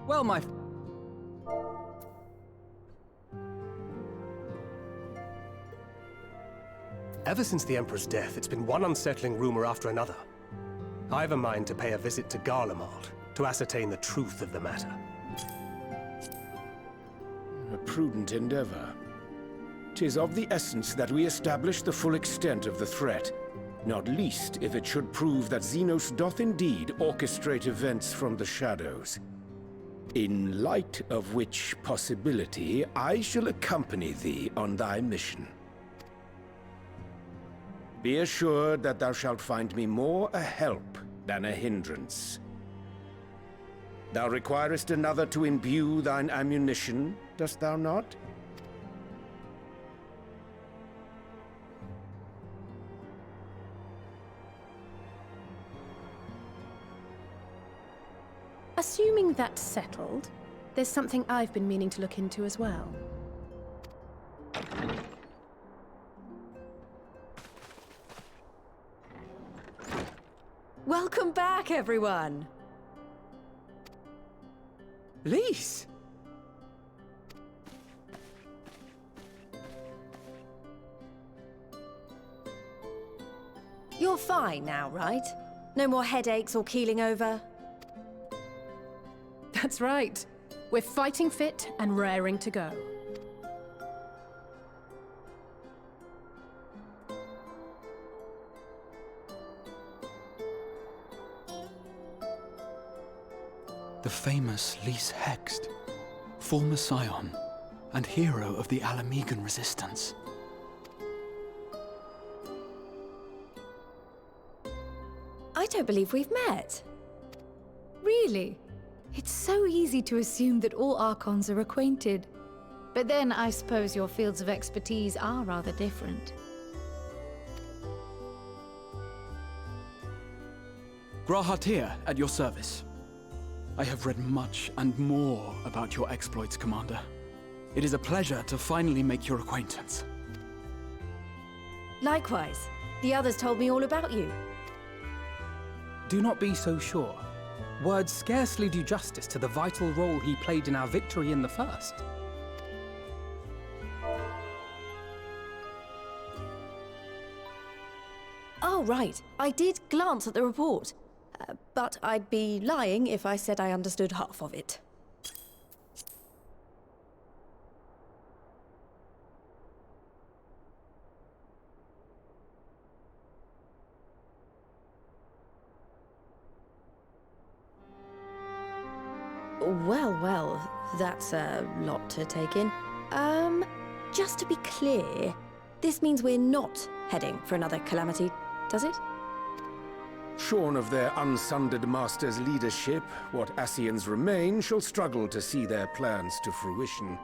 Well, Ever since the Emperor's death, it's been one unsettling rumor after another. I have a mind to pay a visit to Garlemald to ascertain the truth of the matter. A prudent endeavor. 'Tis of the essence that we establish the full extent of the threat, not least if it should prove that Xenos doth indeed orchestrate events from the shadows. In light of which possibility, I shall accompany thee on thy mission. Be assured that thou shalt find me more a help than a hindrance. Thou requirest another to imbue thine ammunition, dost thou not? Assuming that's settled, there's something I've been meaning to look into as well. Welcome back, everyone! Lise! You're fine now, right? No more headaches or keeling over? That's right. We're fighting fit and raring to go. The famous Lise Hext, former scion and hero of the Alamegan resistance. I don't believe we've met. Really? It's so easy to assume that all Archons are acquainted. But then I suppose your fields of expertise are rather different. Grahatir at your service. I have read much and more about your exploits, Commander. It is a pleasure to finally make your acquaintance. Likewise. The others told me all about you. Do not be so sure. Words scarcely do justice to the vital role he played in our victory in the First. Oh, right. I did glance at the report. But I'd be lying if I said I understood half of it. Well, that's a lot to take in. Just to be clear, this means we're not heading for another calamity, does it? Shorn of their unsundered master's leadership, what Ascians remain shall struggle to see their plans to fruition.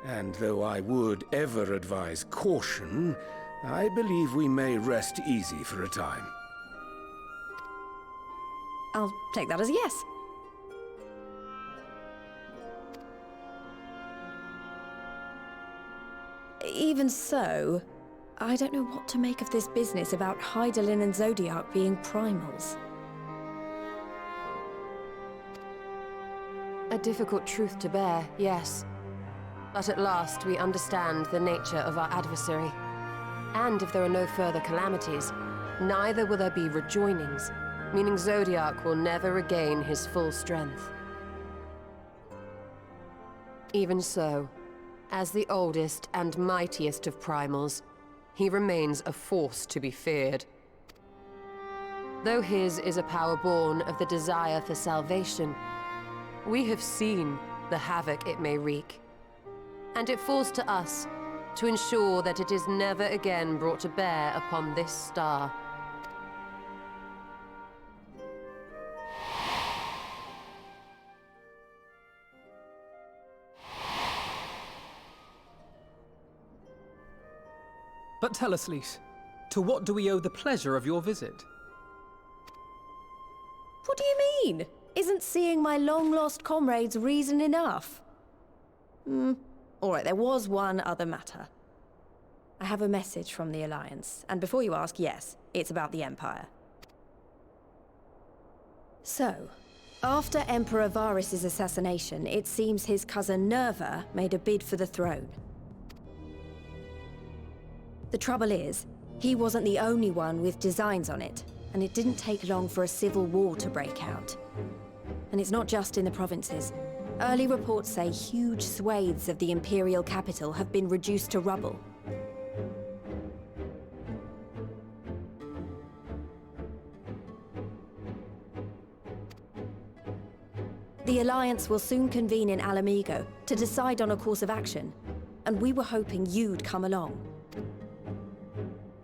And though I would ever advise caution, I believe we may rest easy for a time. I'll take that as a yes. Even so, I don't know what to make of this business about Hydaelyn and Zodiac being primals. A difficult truth to bear, yes. But at last we understand the nature of our adversary. And if there are no further calamities, neither will there be rejoinings, meaning Zodiac will never regain his full strength. Even so, as the oldest and mightiest of primals, he remains a force to be feared. Though his is a power born of the desire for salvation, we have seen the havoc it may wreak. And it falls to us to ensure that it is never again brought to bear upon this star. But tell us, Lise, to what do we owe the pleasure of your visit? What do you mean? Isn't seeing my long-lost comrades reason enough? All right, there was one other matter. I have a message from the Alliance, and before you ask, yes, it's about the Empire. So, after Emperor Varys' assassination, it seems his cousin Nerva made a bid for the throne. The trouble is, he wasn't the only one with designs on it, and it didn't take long for a civil war to break out. And it's not just in the provinces. Early reports say huge swathes of the imperial capital have been reduced to rubble. The Alliance will soon convene in Alamigo to decide on a course of action, and we were hoping you'd come along.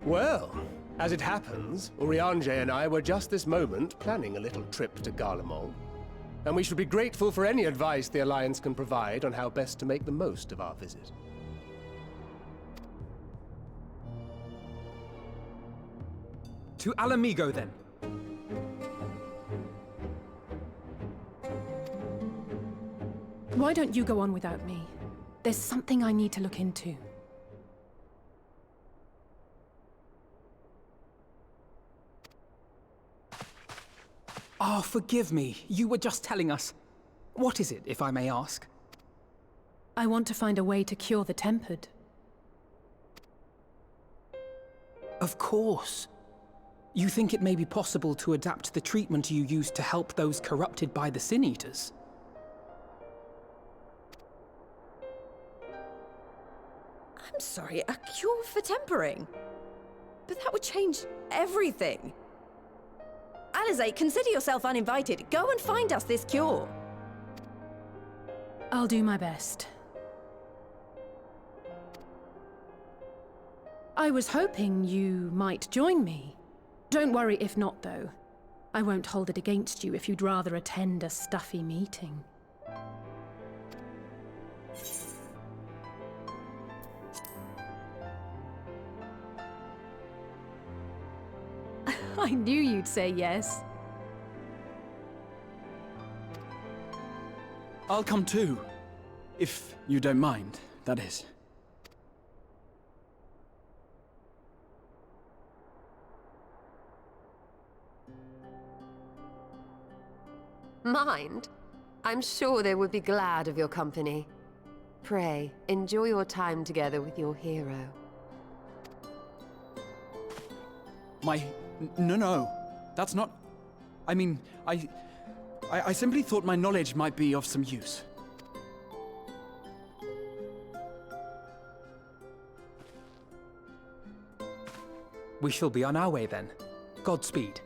Well, as it happens, Urianger and I were just this moment planning a little trip to Garlemald, and we should be grateful for any advice the Alliance can provide on how best to make the most of our visit. To Alamigo, then. Why don't you go on without me? There's something I need to look into. Oh, forgive me. You were just telling us. What is it, if I may ask? I want to find a way to cure the Tempered. Of course. You think it may be possible to adapt the treatment you use to help those corrupted by the Sin Eaters? I'm sorry, a cure for tempering? But that would change everything. Alizé, consider yourself uninvited. Go and find us this cure. I'll do my best. I was hoping you might join me. Don't worry if not, though. I won't hold it against you if you'd rather attend a stuffy meeting. I knew you'd say yes. I'll come too. If you don't mind, that is. Mind? I'm sure they would be glad of your company. Pray, enjoy your time together with your hero. No. That's not... I mean, I simply thought my knowledge might be of some use. We shall be on our way then. Godspeed.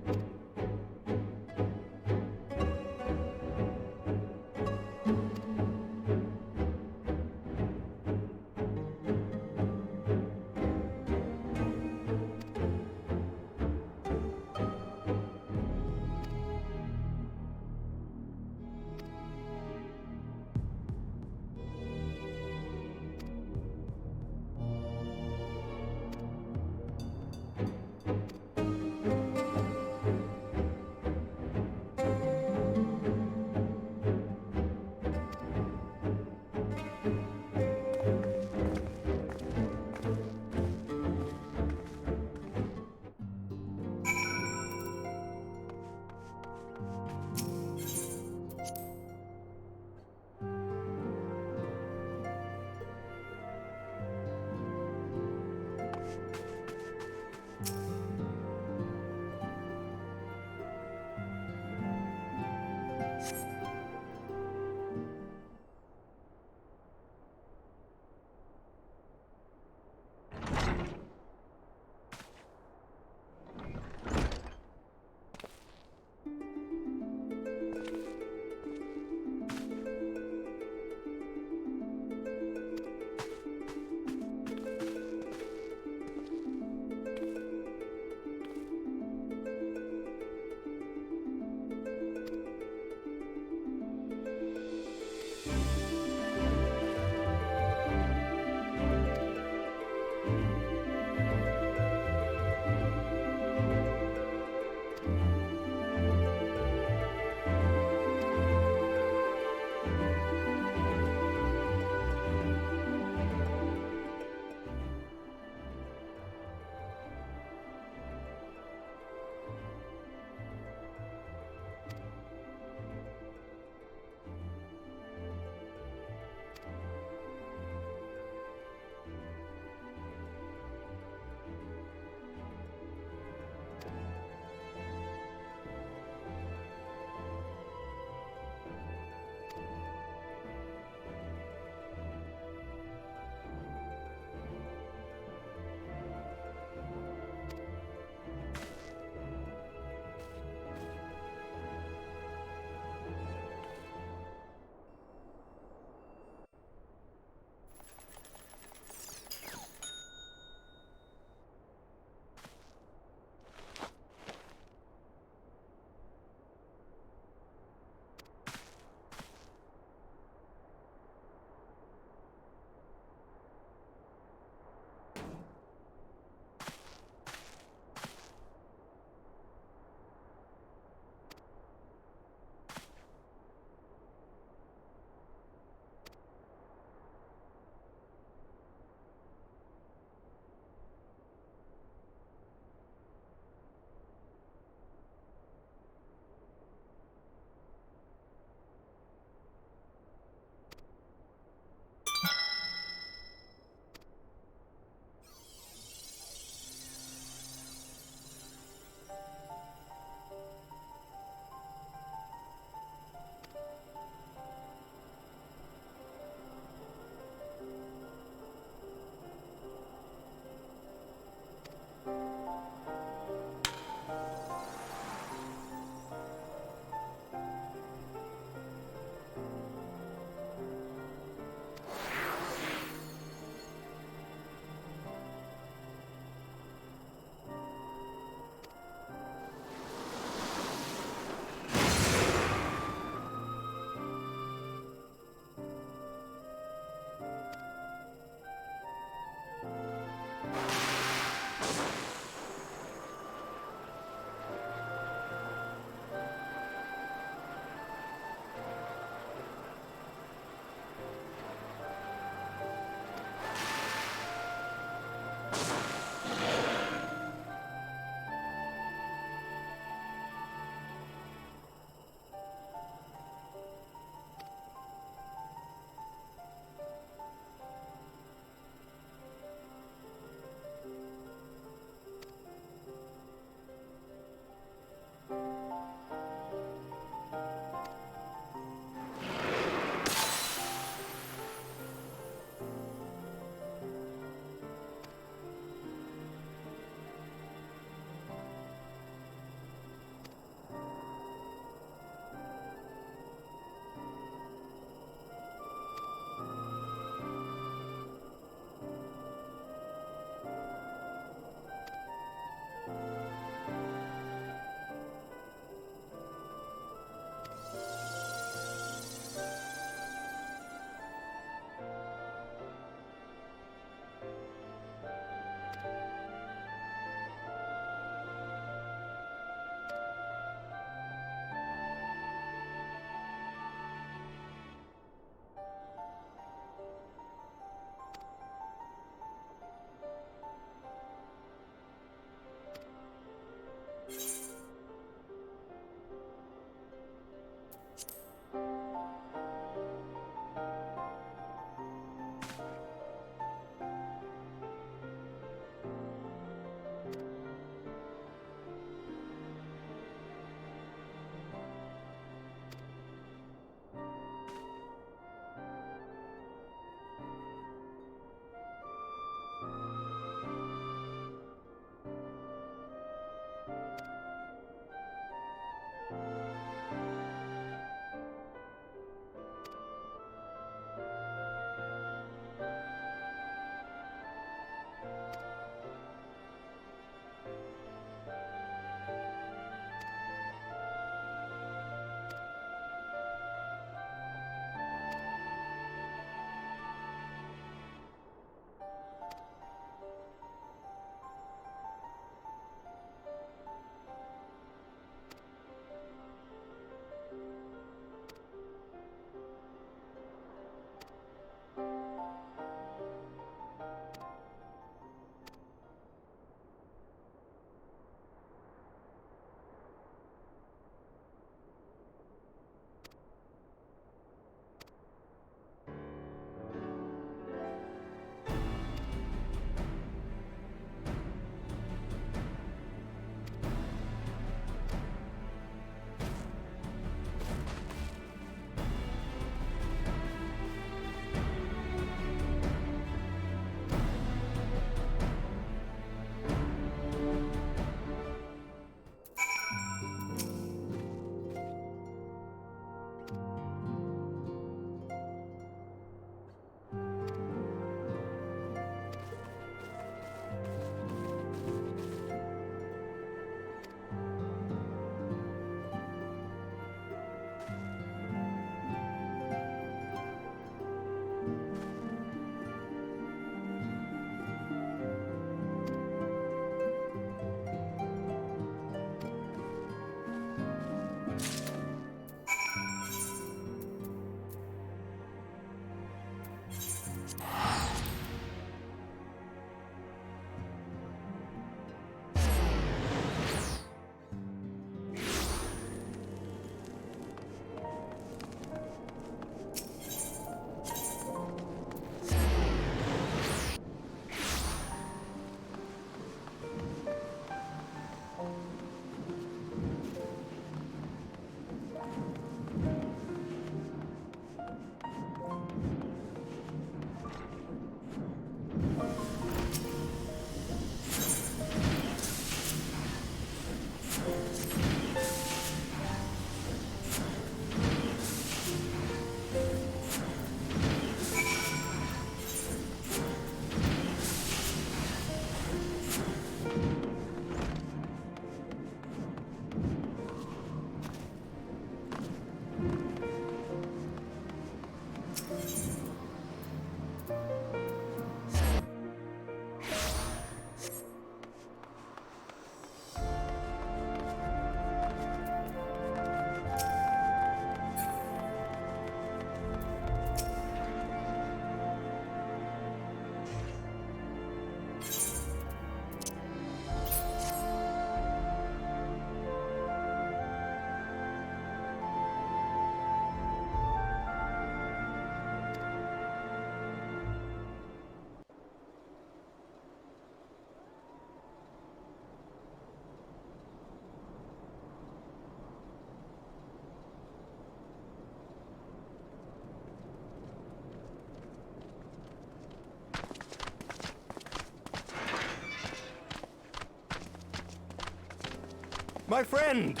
My friend!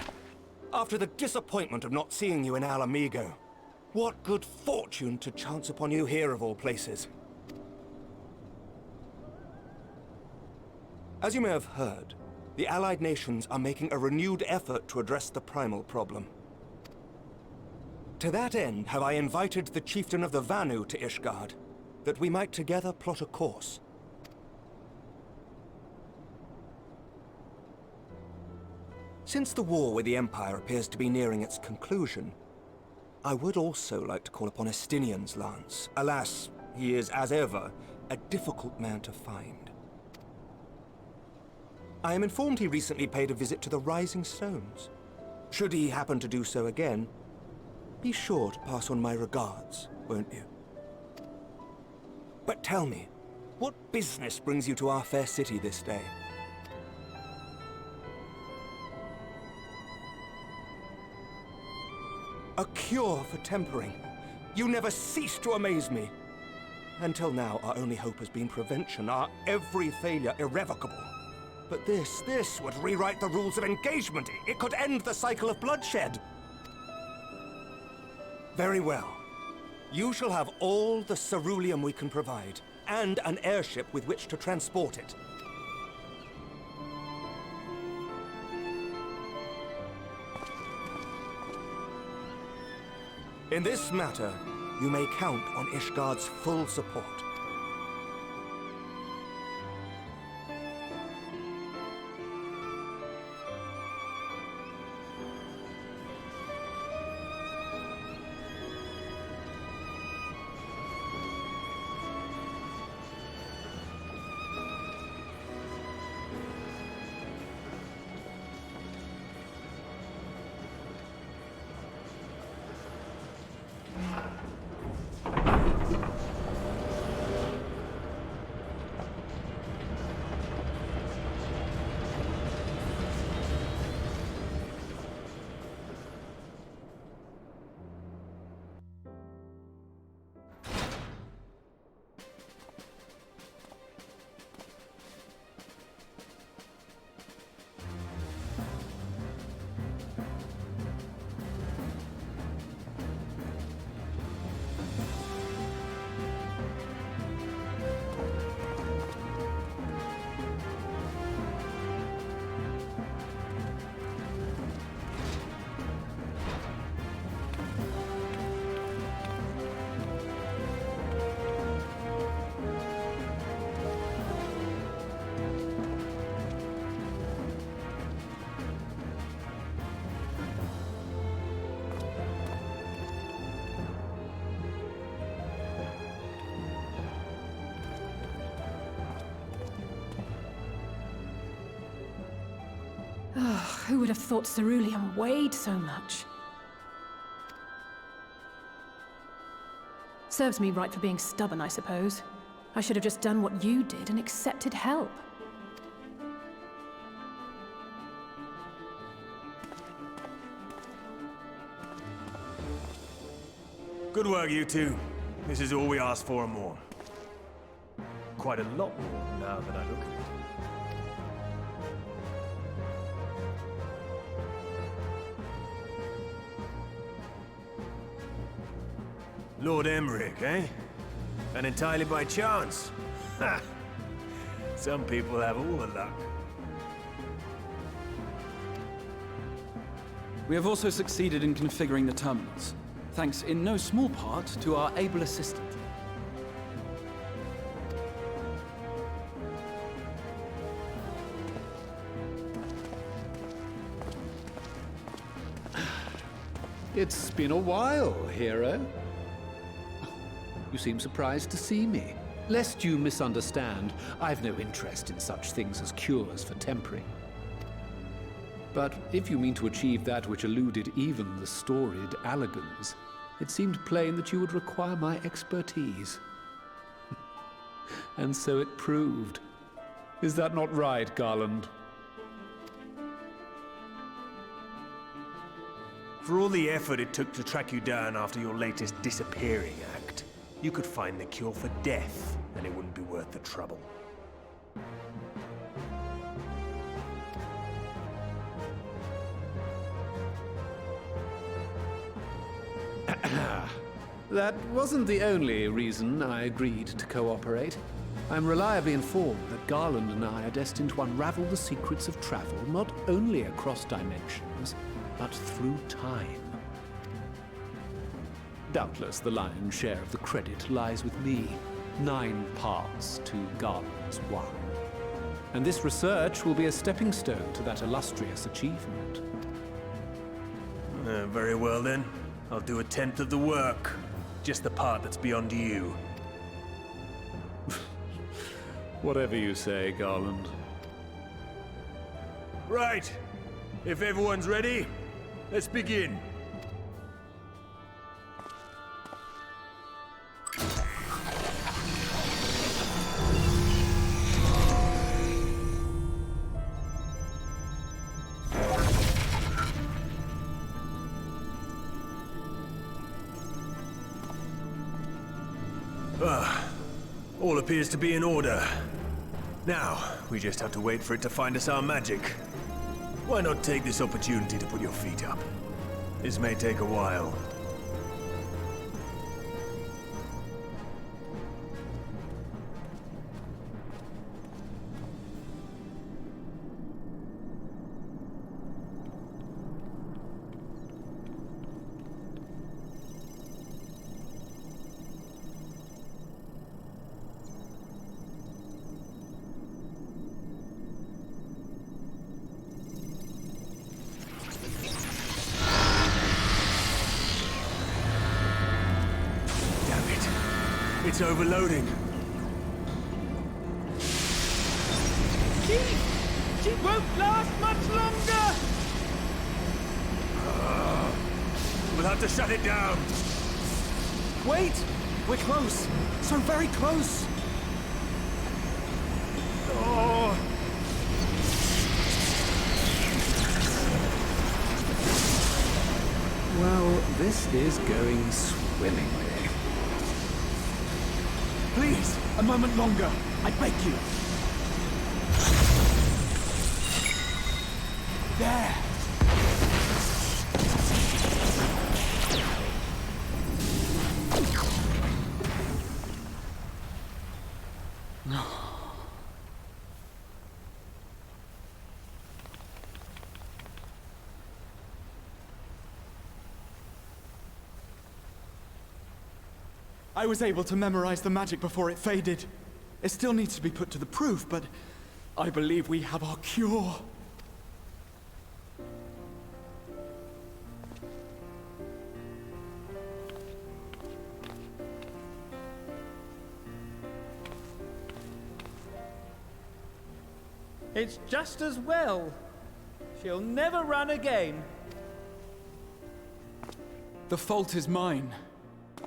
After the disappointment of not seeing you in Alamigo, what good fortune to chance upon you here of all places. As you may have heard, the Allied nations are making a renewed effort to address the primal problem. To that end, have I invited the chieftain of the Vanu to Ishgard, that we might together plot a course. Since the war with the Empire appears to be nearing its conclusion, I would also like to call upon Estinian's lance. Alas, he is, as ever, a difficult man to find. I am informed he recently paid a visit to the Rising Stones. Should he happen to do so again, be sure to pass on my regards, won't you? But tell me, what business brings you to our fair city this day? A cure for tempering. You never cease to amaze me. Until now, our only hope has been prevention, our every failure irrevocable. But this would rewrite the rules of engagement. It could end the cycle of bloodshed. Very well. You shall have all the ceruleum we can provide, and an airship with which to transport it. In this matter, you may count on Ishgard's full support. Who would have thought ceruleum weighed so much? Serves me right for being stubborn, I suppose. I should have just done what you did and accepted help. Good work, you two. This is all we asked for and more. Quite a lot more now that I look at it. Lord Emmerich, eh? And entirely by chance. Ha! Some people have all the luck. We have also succeeded in configuring the terminals, thanks in no small part to our able assistant. It's been a while, hero. You seem surprised to see me. Lest you misunderstand, I've no interest in such things as cures for tempering. But if you mean to achieve that which eluded even the storied Allagans, it seemed plain that you would require my expertise. And so it proved. Is that not right, Garland? For all the effort it took to track you down after your latest disappearing act, you could find the cure for death, and it wouldn't be worth the trouble. That wasn't the only reason I agreed to cooperate. I'm reliably informed that Garland and I are destined to unravel the secrets of travel, not only across dimensions, but through time. Doubtless the lion's share of the credit lies with me. 9 parts to Garland's 1. And this research will be a stepping stone to that illustrious achievement. Very well then. I'll do 1/10 of the work. Just the part that's beyond you. Whatever you say, Garland. Right. If everyone's ready, let's begin. All appears to be in order. Now, we just have to wait for it to find us our magic. Why not take this opportunity to put your feet up? This may take a while. It's overloading. She won't last much longer! We'll have to shut it down. Wait! We're close! So very close! Oh. Well, this is going swimmingly. Please, a moment longer. I beg you. There. I was able to memorize the magic before it faded. It still needs to be put to the proof, but I believe we have our cure. It's just as well. She'll never run again. The fault is mine.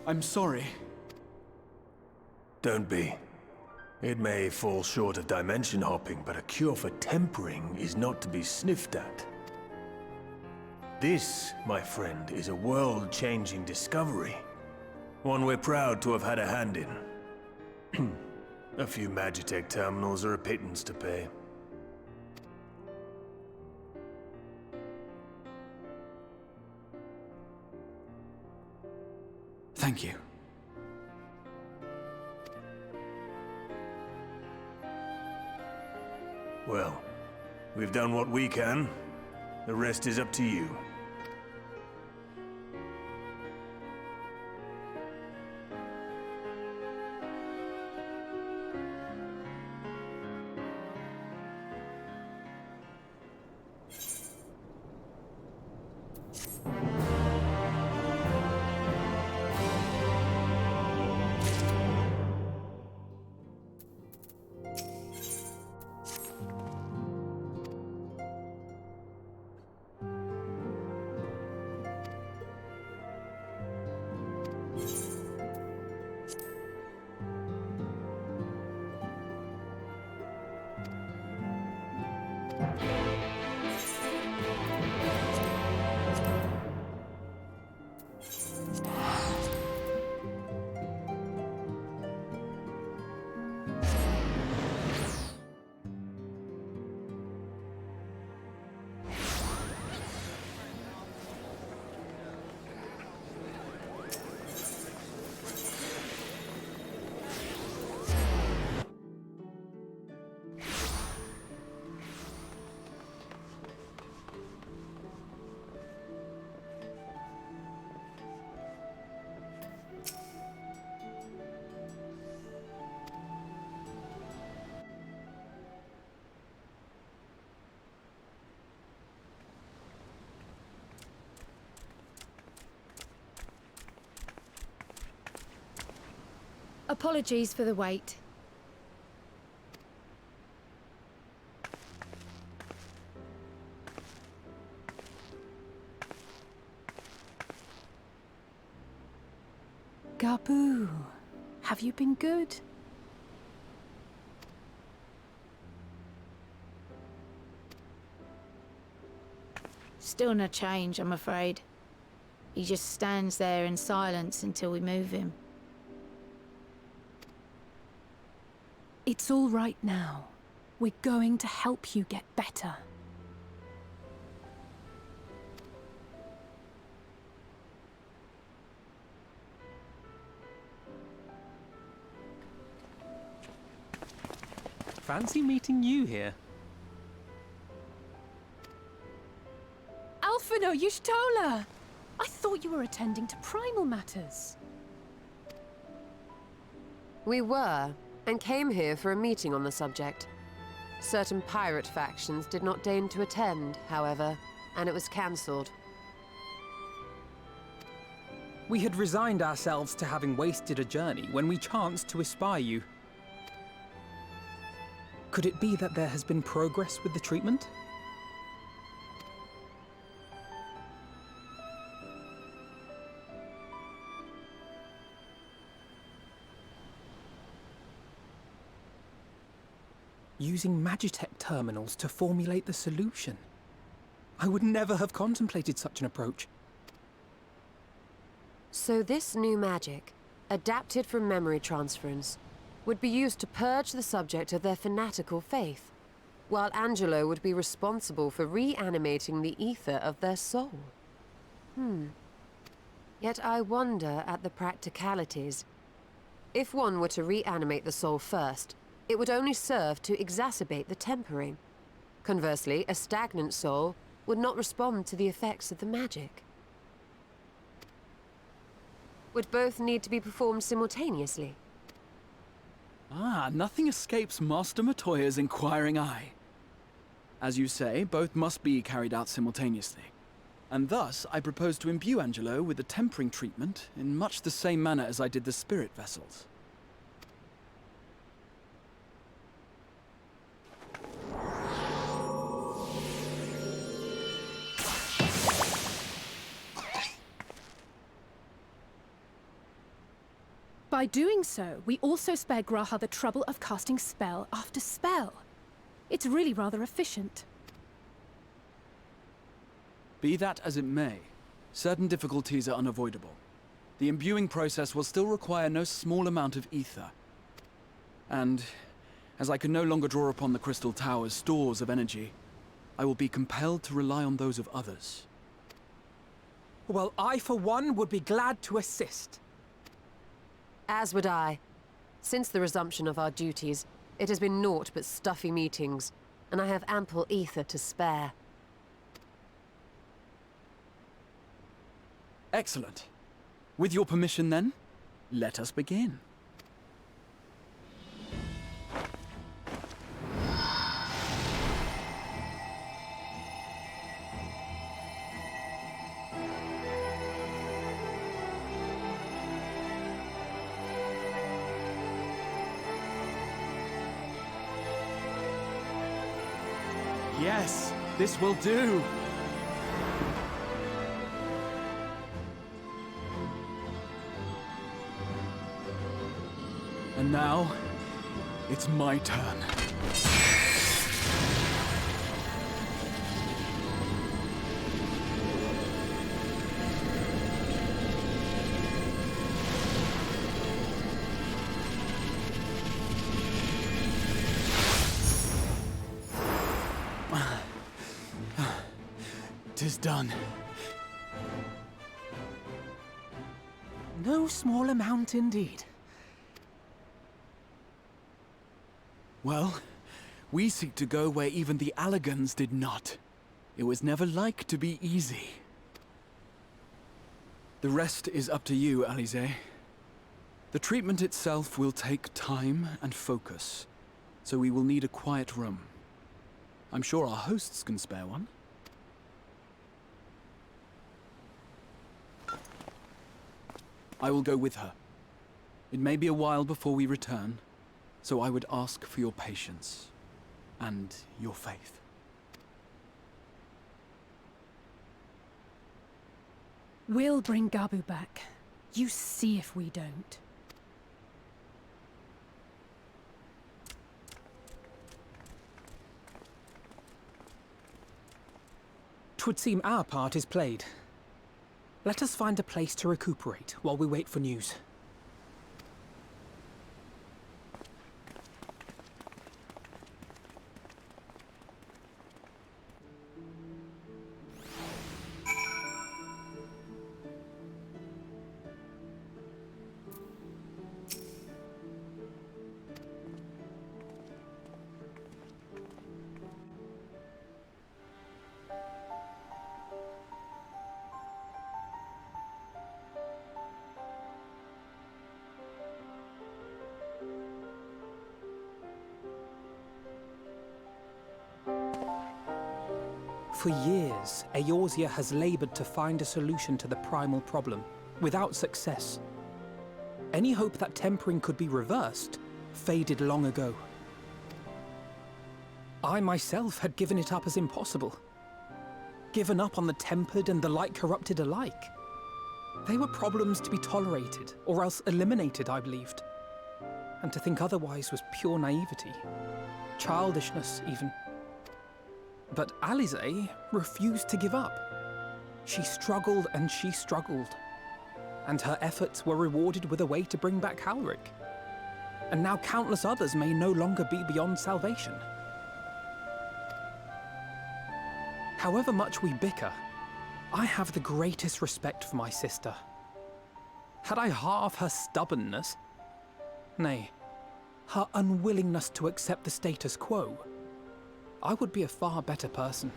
I'm sorry. Don't be. It may fall short of dimension hopping, but a cure for tempering is not to be sniffed at. This, my friend, is a world-changing discovery. One we're proud to have had a hand in. A few Magitech terminals are a pittance to pay. Thank you. Well, we've done what we can. The rest is up to you. Apologies for the wait. Gabu, have you been good? Still no change, I'm afraid. He just stands there in silence until we move him. It's all right now. We're going to help you get better. Fancy meeting you here. Alphino Y'shtola! I thought you were attending to primal matters. We were, and came here for a meeting on the subject. Certain pirate factions did not deign to attend, however, and it was cancelled. We had resigned ourselves to having wasted a journey when we chanced to espy you. Could it be that there has been progress with the treatment? Using Magitech terminals to formulate the solution. I would never have contemplated such an approach. So this new magic, adapted from memory transference, would be used to purge the subject of their fanatical faith, while Angelo would be responsible for reanimating the ether of their soul. Yet I wonder at the practicalities. If one were to reanimate the soul first, it would only serve to exacerbate the tempering. Conversely, a stagnant soul would not respond to the effects of the magic. Would both need to be performed simultaneously? Ah, nothing escapes Master Matoya's inquiring eye. As you say, both must be carried out simultaneously. And thus, I propose to imbue Angelo with the tempering treatment in much the same manner as I did the spirit vessels. By doing so, we also spare Graha the trouble of casting spell after spell. It's really rather efficient. Be that as it may, certain difficulties are unavoidable. The imbuing process will still require no small amount of ether. And, as I can no longer draw upon the Crystal Tower's stores of energy, I will be compelled to rely on those of others. Well, I, for one, would be glad to assist. As would I. Since the resumption of our duties, it has been naught but stuffy meetings, and I have ample ether to spare. Excellent. With your permission, then, let us begin. Yes, this will do. And now, it's my turn. Tis done. No small amount indeed. Well, we seek to go where even the Allagans did not. It was never like to be easy. The rest is up to you, Alize. The treatment itself will take time and focus, so we will need a quiet room. I'm sure our hosts can spare one. I will go with her. It may be a while before we return, so I would ask for your patience and your faith. We'll bring Gabu back. You see if we don't. 'Twould seem our part is played. Let us find a place to recuperate while we wait for news. For years, Eorzea has labored to find a solution to the primal problem, without success. Any hope that tempering could be reversed faded long ago. I myself had given it up as impossible. Given up on the tempered and the light corrupted alike. They were problems to be tolerated, or else eliminated, I believed. And to think otherwise was pure naivety. Childishness, even. But Alize refused to give up. She struggled and she struggled. And her efforts were rewarded with a way to bring back Halric. And now countless others may no longer be beyond salvation. However much we bicker, I have the greatest respect for my sister. Had I half her stubbornness, nay, her unwillingness to accept the status quo, I would be a far better person.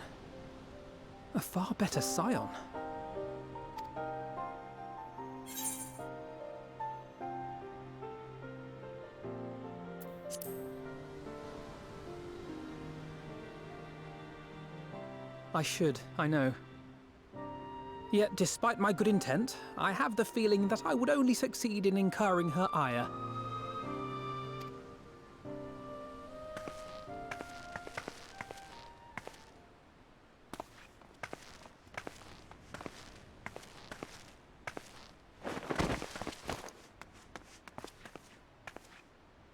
A far better scion. I should, I know. Yet, despite my good intent, I have the feeling that I would only succeed in incurring her ire.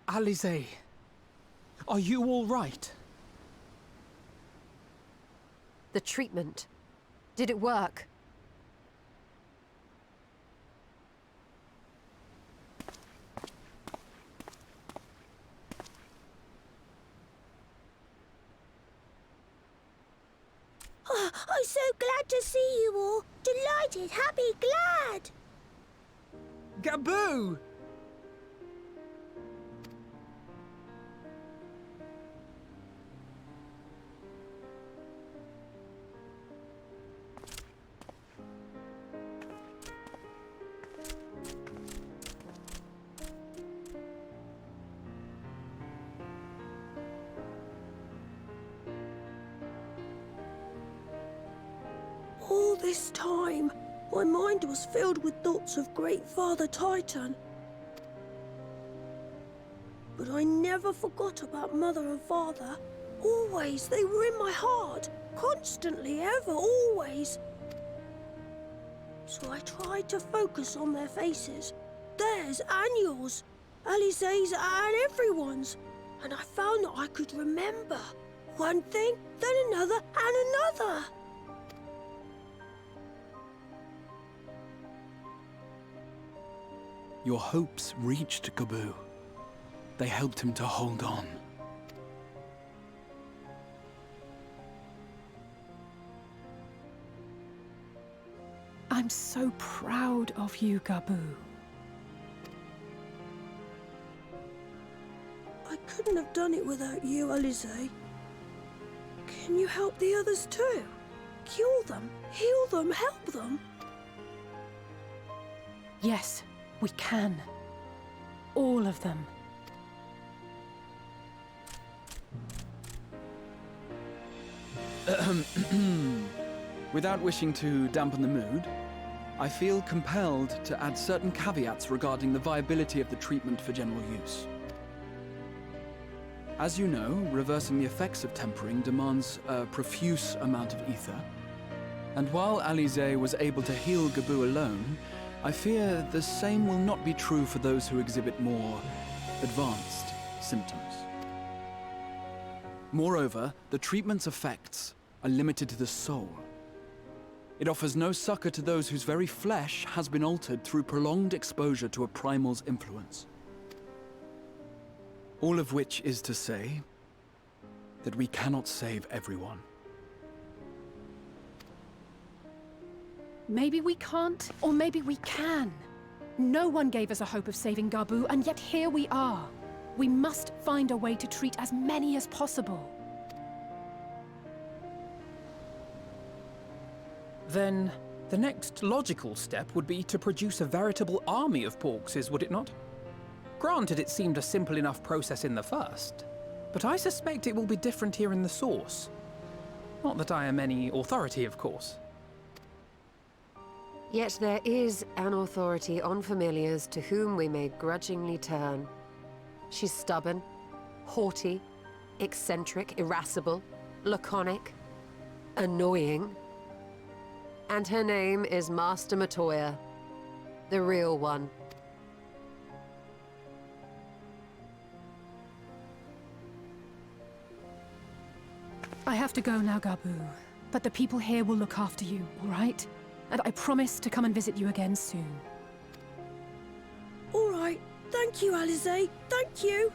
Alize, are you all right? The treatment. Did it work? Oh, I'm so glad to see you all. Delighted, happy, glad. Gabu! All this time, my mind was filled with thoughts of Great Father Titan. But I never forgot about Mother and Father. Always, they were in my heart. Constantly, ever, always. So I tried to focus on their faces. Theirs and yours. Alize's and everyone's. And I found that I could remember. One thing, then another, and another. Your hopes reached Gabu. They helped him to hold on. I'm so proud of you, Gabu. I couldn't have done it without you, Alize. Can you help the others too? Cure them, heal them, help them? Yes, we can. All of them. Without wishing to dampen the mood, I feel compelled to add certain caveats regarding the viability of the treatment for general use. As you know, reversing the effects of tempering demands a profuse amount of ether. And while Alize was able to heal Gabu alone, I fear the same will not be true for those who exhibit more advanced symptoms. Moreover, the treatment's effects are limited to the soul. It offers no succor to those whose very flesh has been altered through prolonged exposure to a primal's influence. All of which is to say that we cannot save everyone. Maybe we can't, or maybe we can. No one gave us a hope of saving Gabu, and yet here we are. We must find a way to treat as many as possible. Then, the next logical step would be to produce a veritable army of Porkses, would it not? Granted, it seemed a simple enough process in the first, but I suspect it will be different here in the source. Not that I am any authority, of course. Yet there is an authority on familiars to whom we may grudgingly turn. She's stubborn, haughty, eccentric, irascible, laconic, annoying. And her name is Master Matoya, the real one. I have to go now, Gabu. But the people here will look after you, all right? And I promise to come and visit you again soon. All right. Thank you, Alize. Thank you.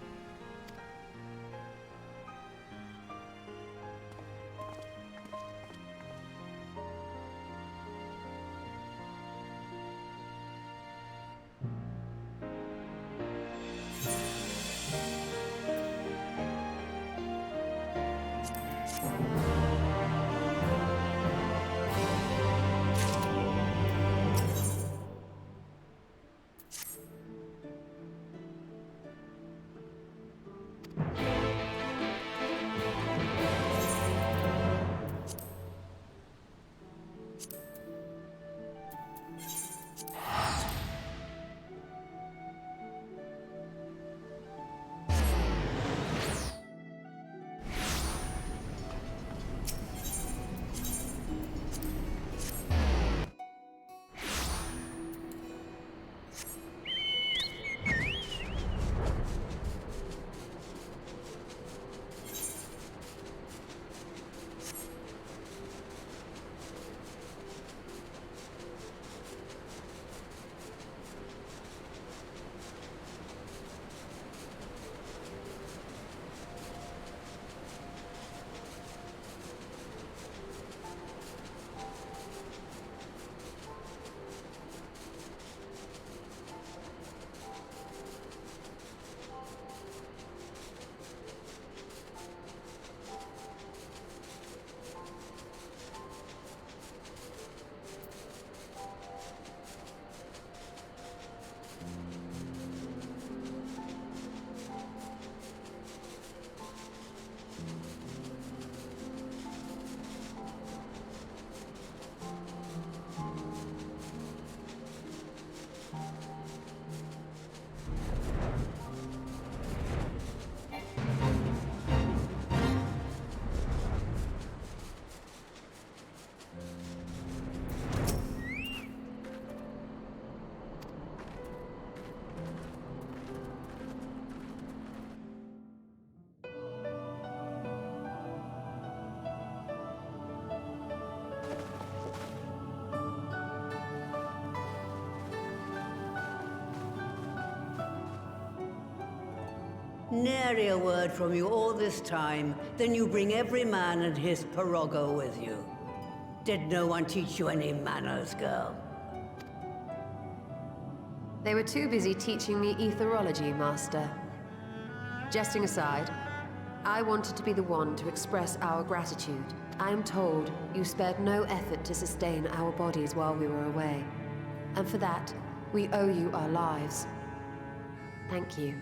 Nary a word from you all this time, then you bring every man and his pirogo with you. Did no one teach you any manners, girl? They were too busy teaching me etherology, Master. Jesting aside, I wanted to be the one to express our gratitude. I am told you spared no effort to sustain our bodies while we were away. And for that, we owe you our lives. Thank you.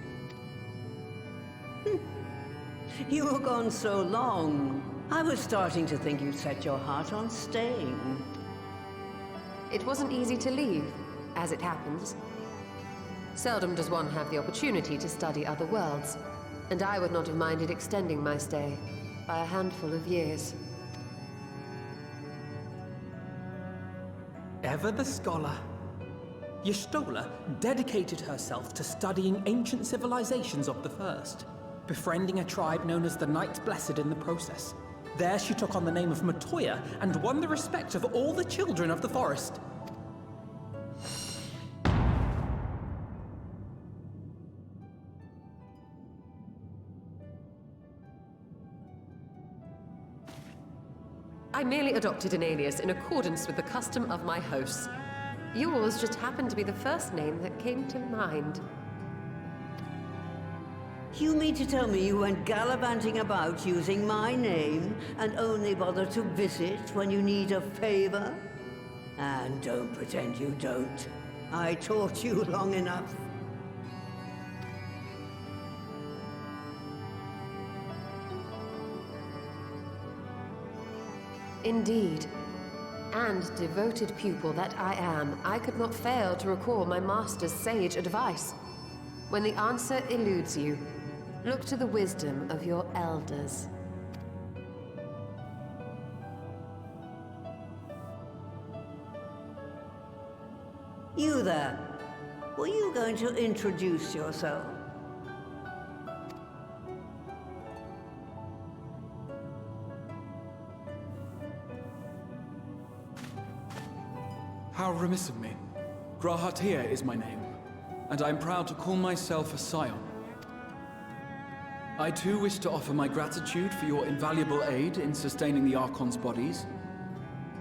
You were gone so long. I was starting to think you'd set your heart on staying. It wasn't easy to leave, as it happens. Seldom does one have the opportunity to study other worlds, and I would not have minded extending my stay by a handful of years. Ever the scholar. Y'shtola dedicated herself to studying ancient civilizations of the First, befriending a tribe known as the Knights Blessed in the process. There she took on the name of Matoya and won the respect of all the children of the forest. I merely adopted an alias in accordance with the custom of my hosts. Yours just happened to be the first name that came to mind. You mean to tell me you went gallivanting about using my name and only bother to visit when you need a favor? And don't pretend you don't. I taught you long enough. Indeed. And devoted pupil that I am, I could not fail to recall my master's sage advice. When the answer eludes you, look to the wisdom of your elders. You there. Were you going to introduce yourself? How remiss of me. Grahatia is my name, and I'm proud to call myself a scion. I too wish to offer my gratitude for your invaluable aid in sustaining the Archon's bodies,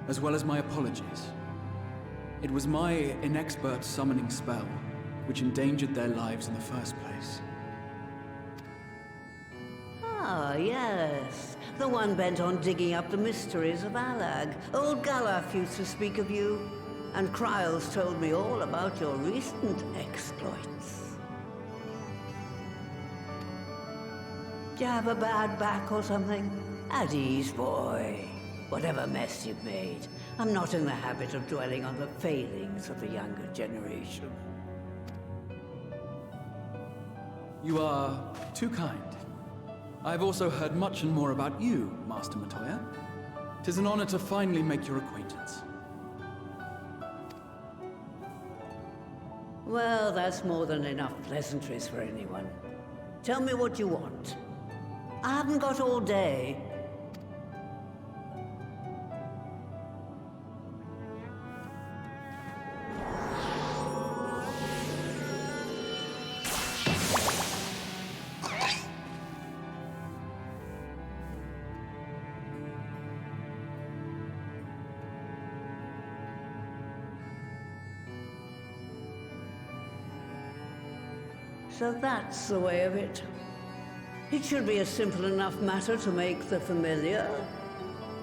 as well as my apologies. It was my inexpert summoning spell which endangered their lives in the first place. Ah, yes. The one bent on digging up the mysteries of Alag. Old Galaf used to speak of you, and Kryles told me all about your recent exploits. Do you have a bad back or something? At ease, boy. Whatever mess you've made, I'm not in the habit of dwelling on the failings of the younger generation. You are too kind. I've also heard much and more about you, Master Matoya. 'Tis an honor to finally make your acquaintance. Well, that's more than enough pleasantries for anyone. Tell me what you want. I haven't got all day. So that's the way of it. It should be a simple enough matter to make the familiar.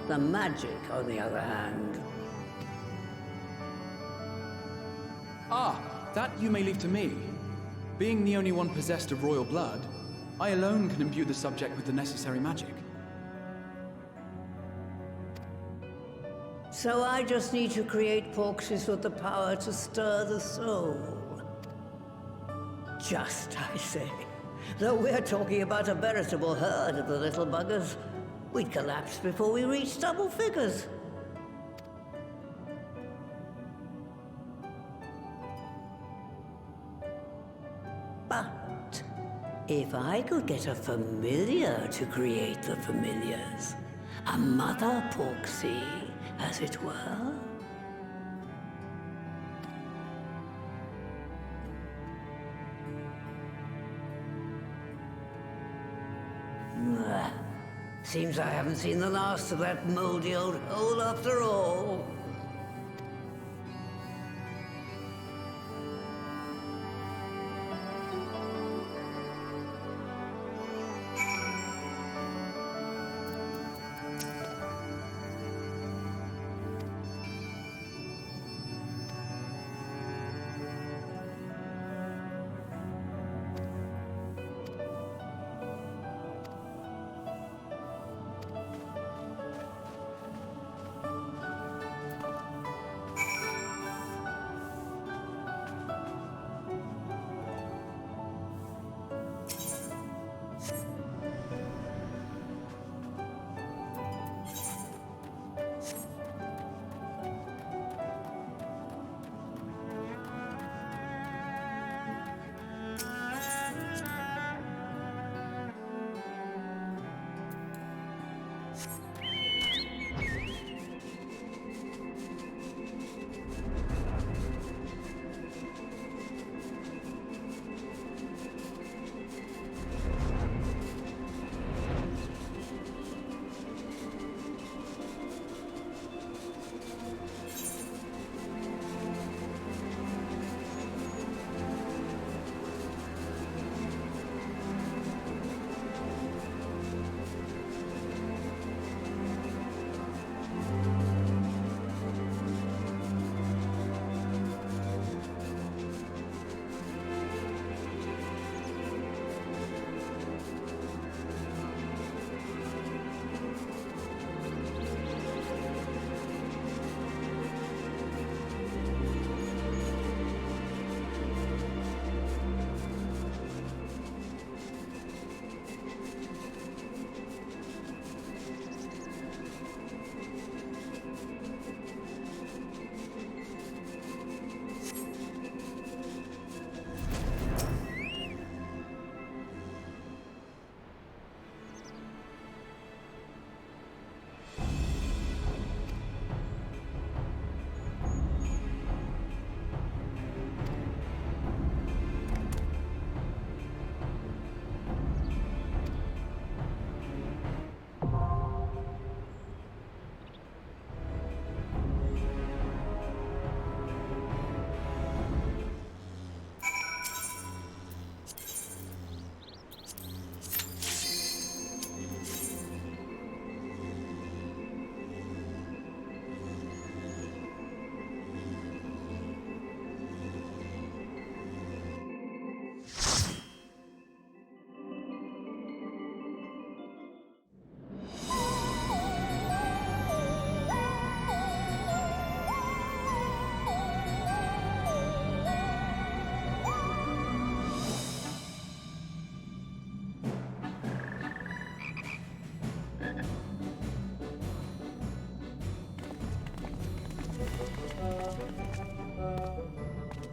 The magic, on the other hand. Ah, that you may leave to me. Being the only one possessed of royal blood, I alone can imbue the subject with the necessary magic. So I just need to create porxes with the power to stir the soul. Just, I say. Though we're talking about a veritable herd of the little buggers, we'd collapse before we reached double figures. But if I could get a familiar to create the familiars, a mother porxie, as it were. Seems I haven't seen the last of that moldy old hole after all.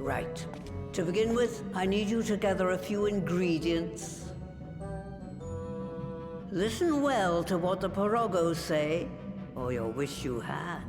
Right. To begin with, I need you to gather a few ingredients. Listen well to what the Porogos say, or you'll wish you had.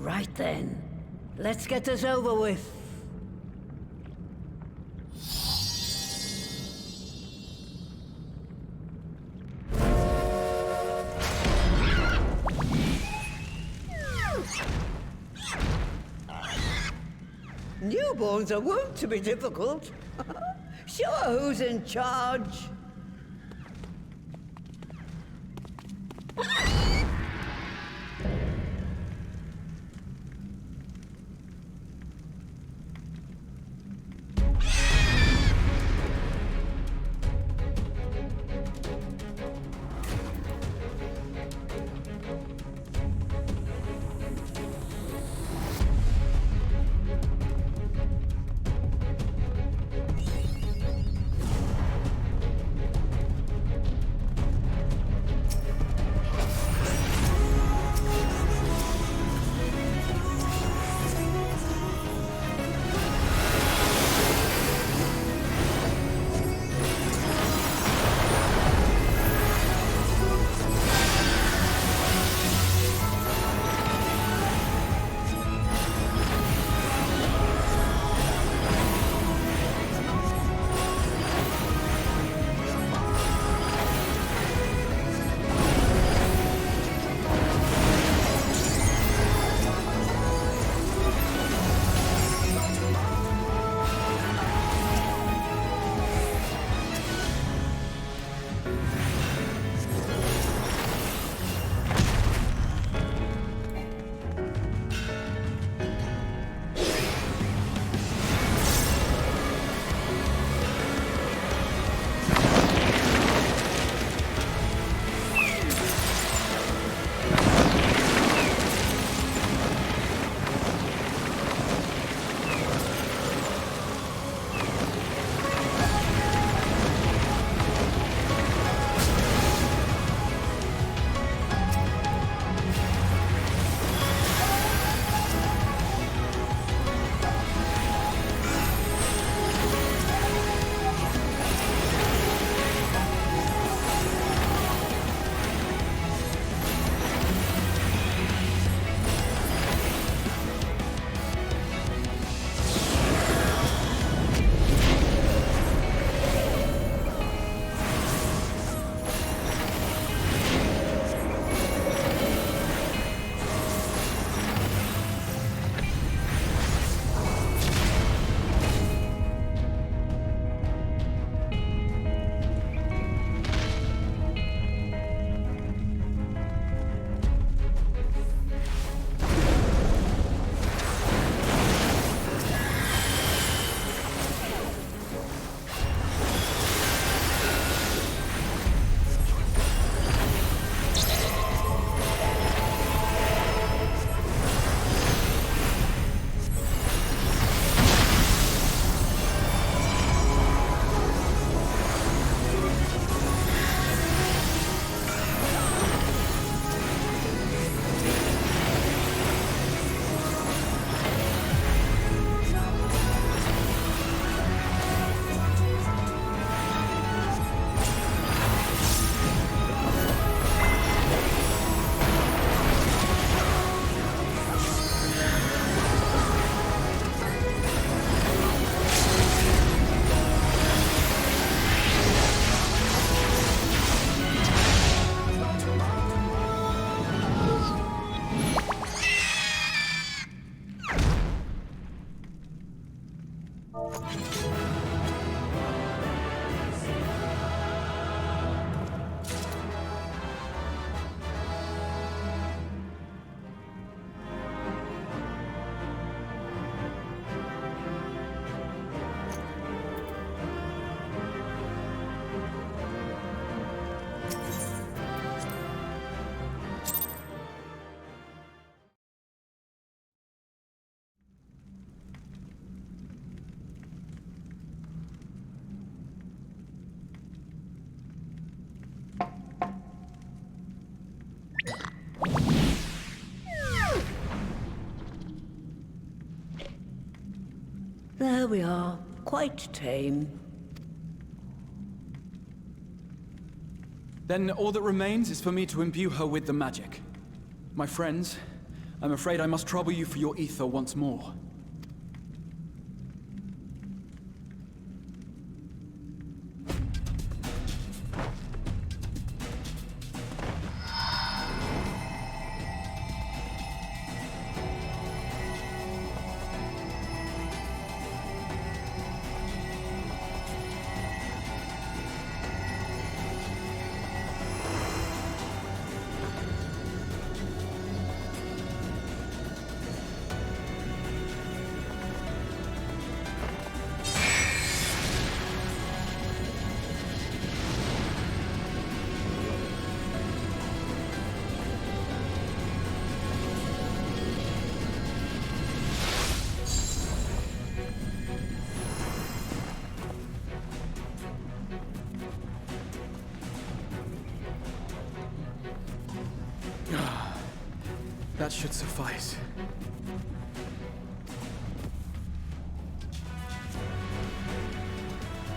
Right then. Let's get this over with. Newborns are wont to be difficult. Sure, who's in charge? There we are. Quite tame. Then all that remains is for me to imbue her with the magic. My friends, I'm afraid I must trouble you for your ether once more. That should suffice.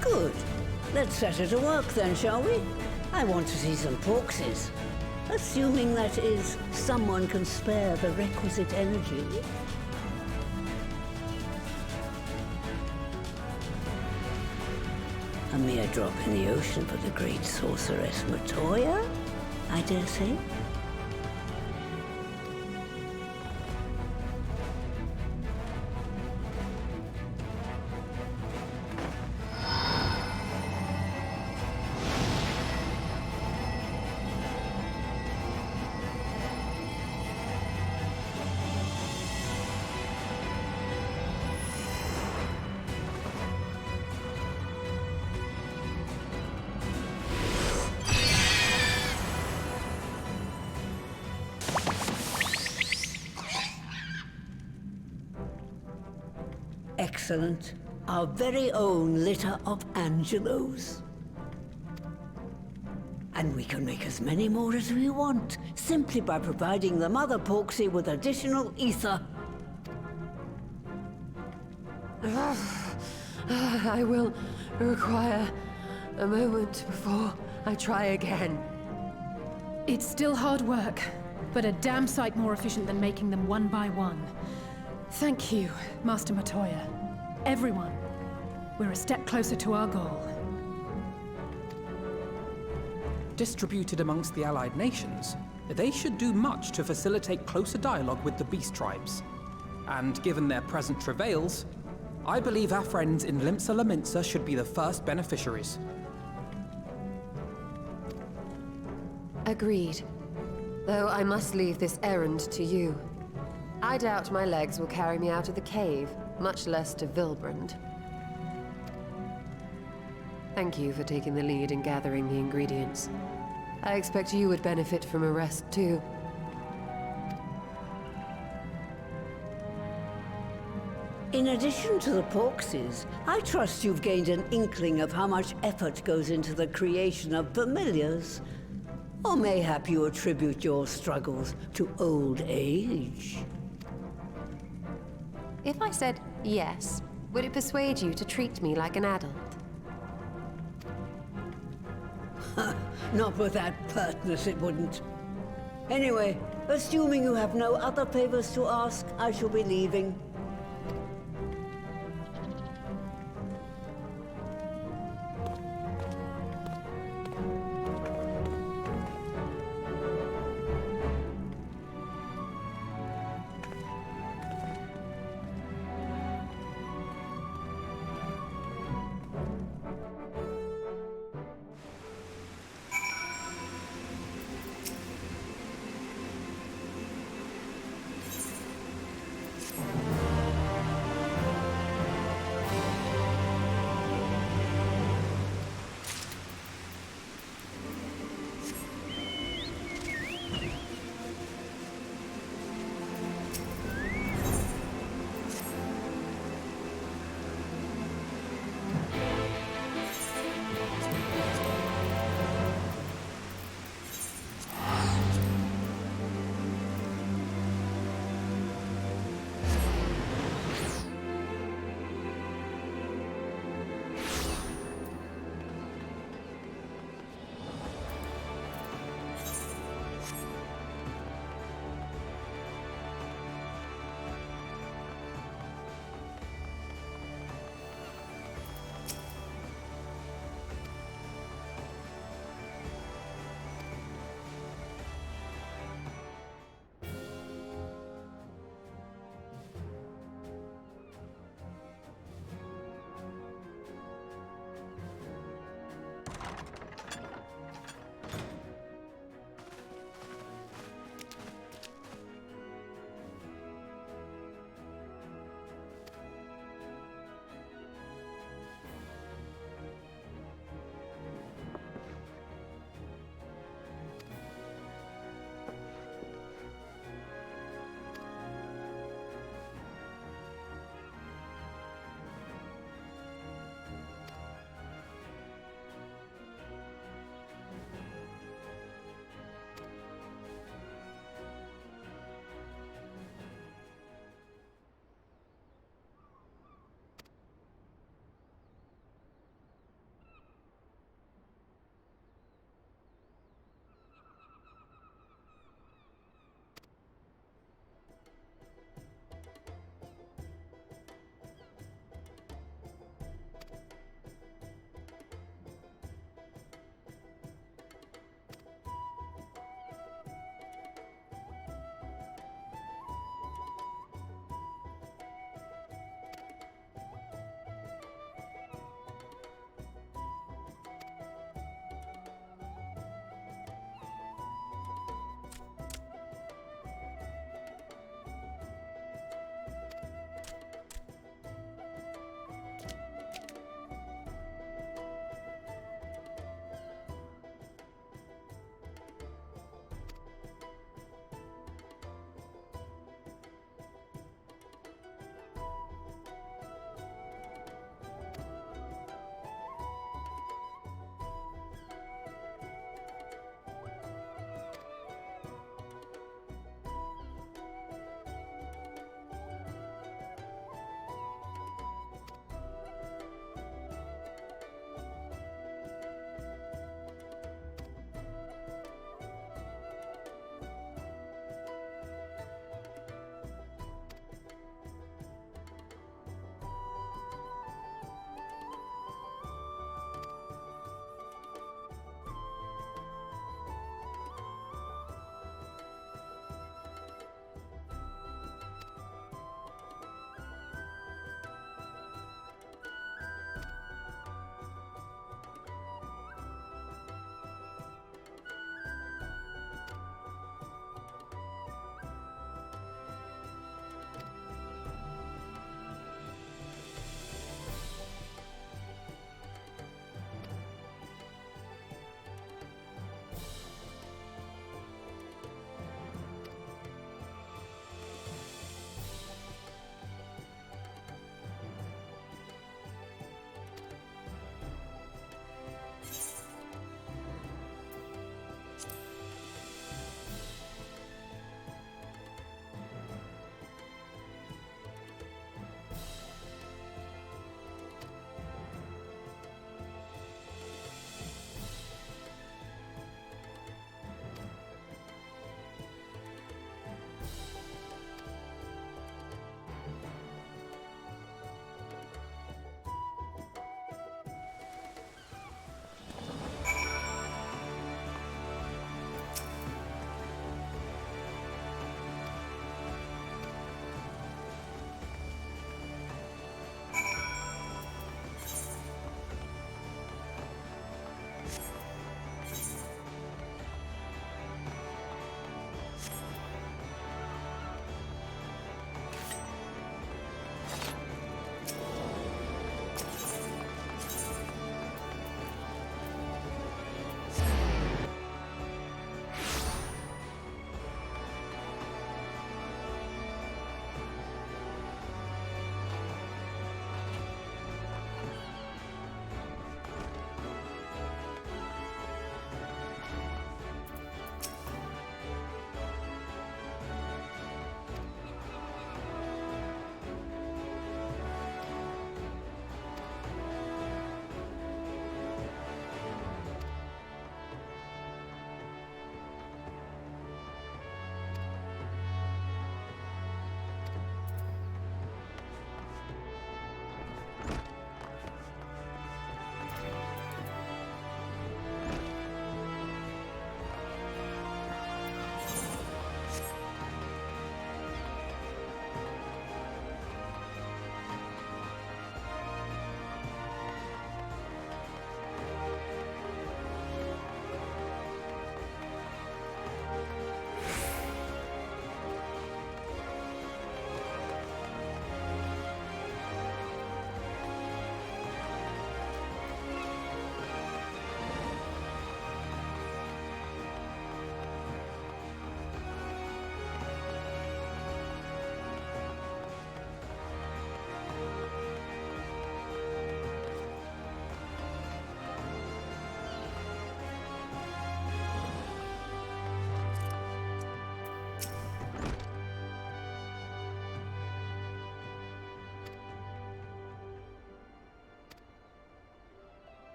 Good. Let's set her to work then, shall we? I want to see some porkses. Assuming, that is, someone can spare the requisite energy. A mere drop in the ocean for the great sorceress Matoya, I dare say. Excellent. Our very own litter of Angelos. And we can make as many more as we want, simply by providing the Mother Porksy with additional ether. I will require a moment before I try again. It's still hard work, but a damn sight more efficient than making them one by one. Thank you, Master Matoya. Everyone, we're a step closer to our goal. Distributed amongst the allied nations, they should do much to facilitate closer dialogue with the beast tribes. And given their present travails, I believe our friends in Limsa Laminsa should be the first beneficiaries. Agreed. Though I must leave this errand to you. I doubt my legs will carry me out of the cave, much less to Vilbrand. Thank you for taking the lead in gathering the ingredients. I expect you would benefit from a rest too. In addition to the Porkses, I trust you've gained an inkling of how much effort goes into the creation of familiars. Or mayhap you attribute your struggles to old age. If I said yes, would it persuade you to treat me like an adult? Not with that pertness, it wouldn't. Anyway, assuming you have no other favors to ask, I shall be leaving.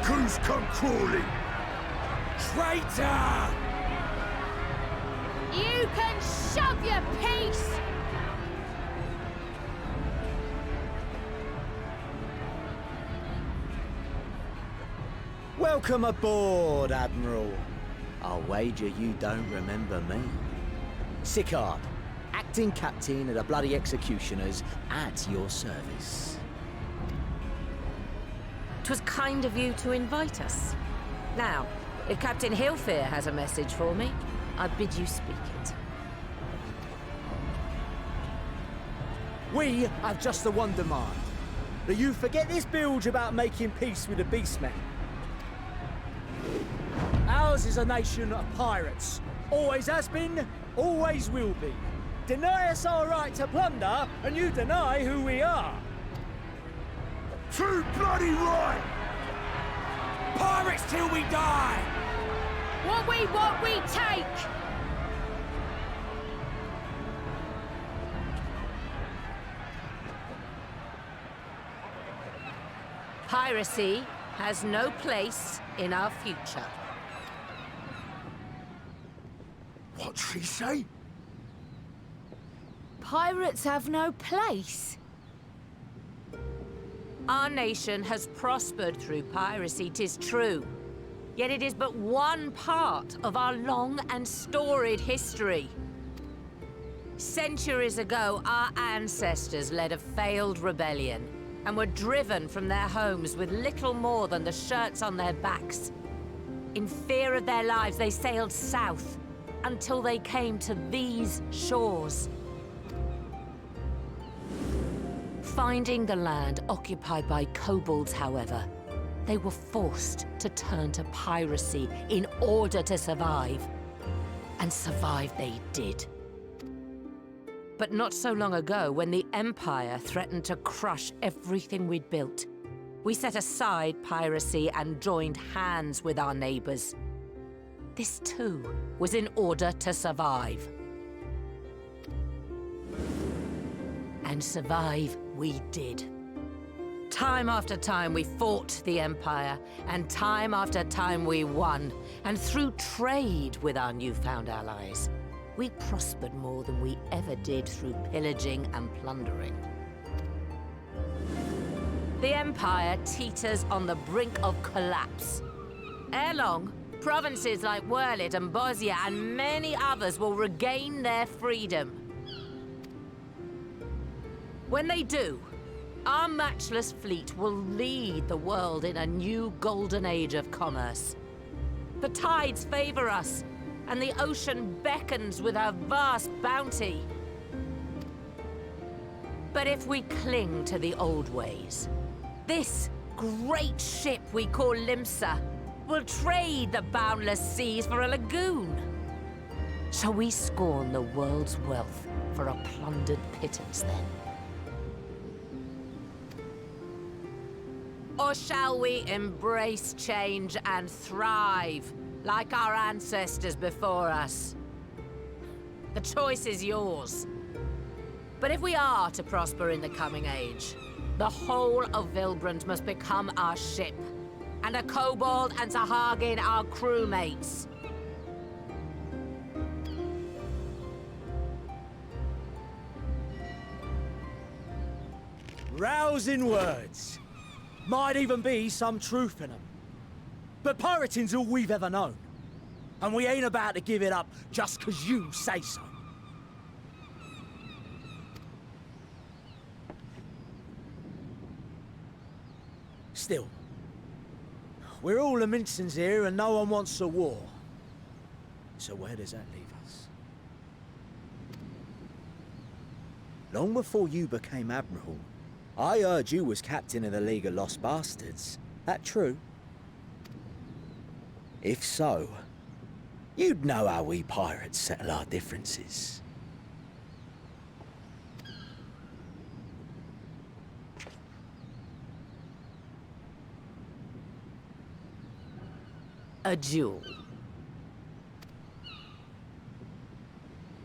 raccoons come crawling! Traitor! You can shove your piece! Welcome aboard, Admiral. I'll wager you don't remember me. Sickard, acting captain of the bloody executioners, at your service. 'Twas kind of you to invite us. Now, if Captain Hillfear has a message for me, I bid you speak it. We have just the one demand. That you forget this bilge about making peace with the beastmen. Ours is a nation of pirates. Always has been, always will be. Deny us our right to plunder, and you deny who we are. Too bloody right! Pirates till we die! What we want, we take! Piracy has no place in our future. What'd she say? Pirates have no place. Our nation has prospered through piracy, 'tis true. Yet it is but one part of our long and storied history. Centuries ago, our ancestors led a failed rebellion and were driven from their homes with little more than the shirts on their backs. In fear of their lives, they sailed south until they came to these shores. Finding the land occupied by kobolds, however, they were forced to turn to piracy in order to survive. And survive they did. But not so long ago, when the Empire threatened to crush everything we'd built, we set aside piracy and joined hands with our neighbors. This too was in order to survive. And survive we did. Time after time we fought the Empire, and time after time we won. And through trade with our newfound allies, we prospered more than we ever did through pillaging and plundering. The Empire teeters on the brink of collapse. Ere long, provinces like Wurlit and Bosnia and many others will regain their freedom. When they do, our matchless fleet will lead the world in a new golden age of commerce. The tides favor us, and the ocean beckons with her vast bounty. But if we cling to the old ways, this great ship we call Limsa will trade the boundless seas for a lagoon. Shall we scorn the world's wealth for a plundered pittance then? Or shall we embrace change and thrive, like our ancestors before us? The choice is yours. But if we are to prosper in the coming age, the whole of Vilbrand must become our ship, and a kobold and Sahagin our crewmates. Rousing words. Might even be some truth in them. But pirating's all we've ever known. And we ain't about to give it up just 'cause you say so. Still, we're all the Mincins here and no one wants a war. So where does that leave us? Long before you became Admiral, I heard you was captain of the League of Lost Bastards. That true? If so, you'd know how we pirates settle our differences. A duel.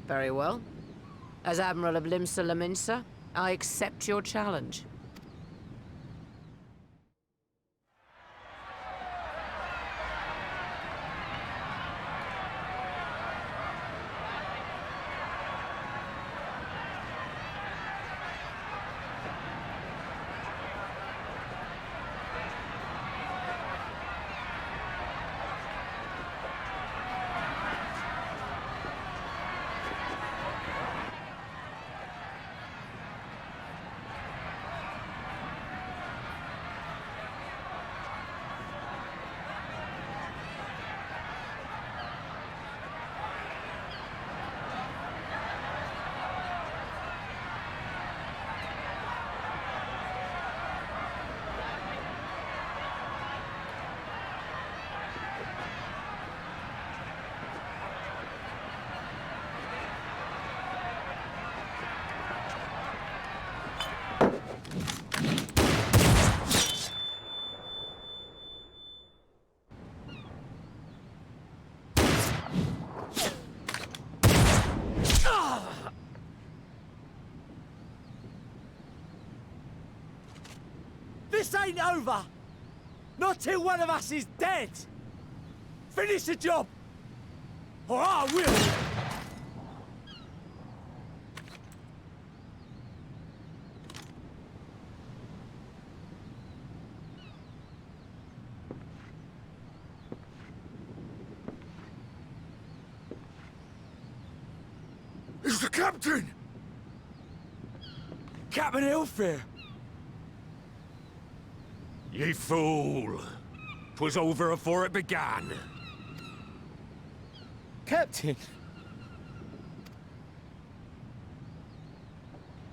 Very well. As Admiral of Limsa Laminsa, I accept your challenge. This ain't over! Not till one of us is dead! Finish the job! Or I will! It's the captain! Captain Ilfir! Ye fool! 'Twas over afore it began. Captain!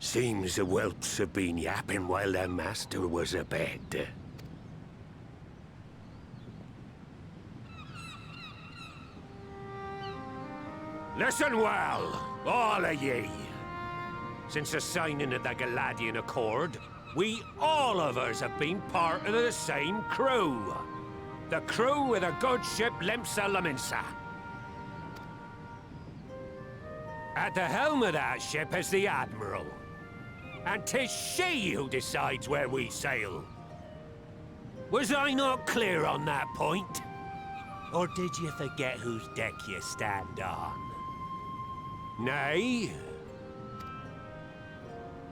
Seems the whelps have been yapping while their master was abed. Listen well, all of ye. Since the signing of the Galadian Accord, we all of us have been part of the same crew. The crew of the good ship Lemsa Laminsa. At the helm of that ship is the Admiral. And 'tis she who decides where we sail. Was I not clear on that point? Or did you forget whose deck you stand on? Nay?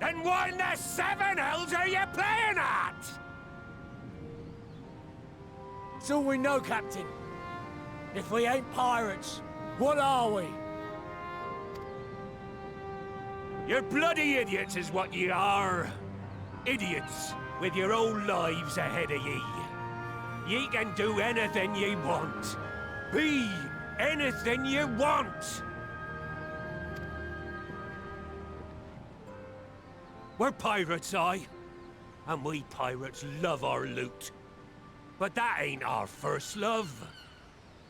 Then what in the seven hells are you playing at? It's all we know, Captain. If we ain't pirates, what are we? You're bloody idiots is what ye are. Idiots with your own lives ahead of ye. Ye can do anything ye want. Be anything ye want. We're pirates, aye. And we pirates love our loot. But that ain't our first love.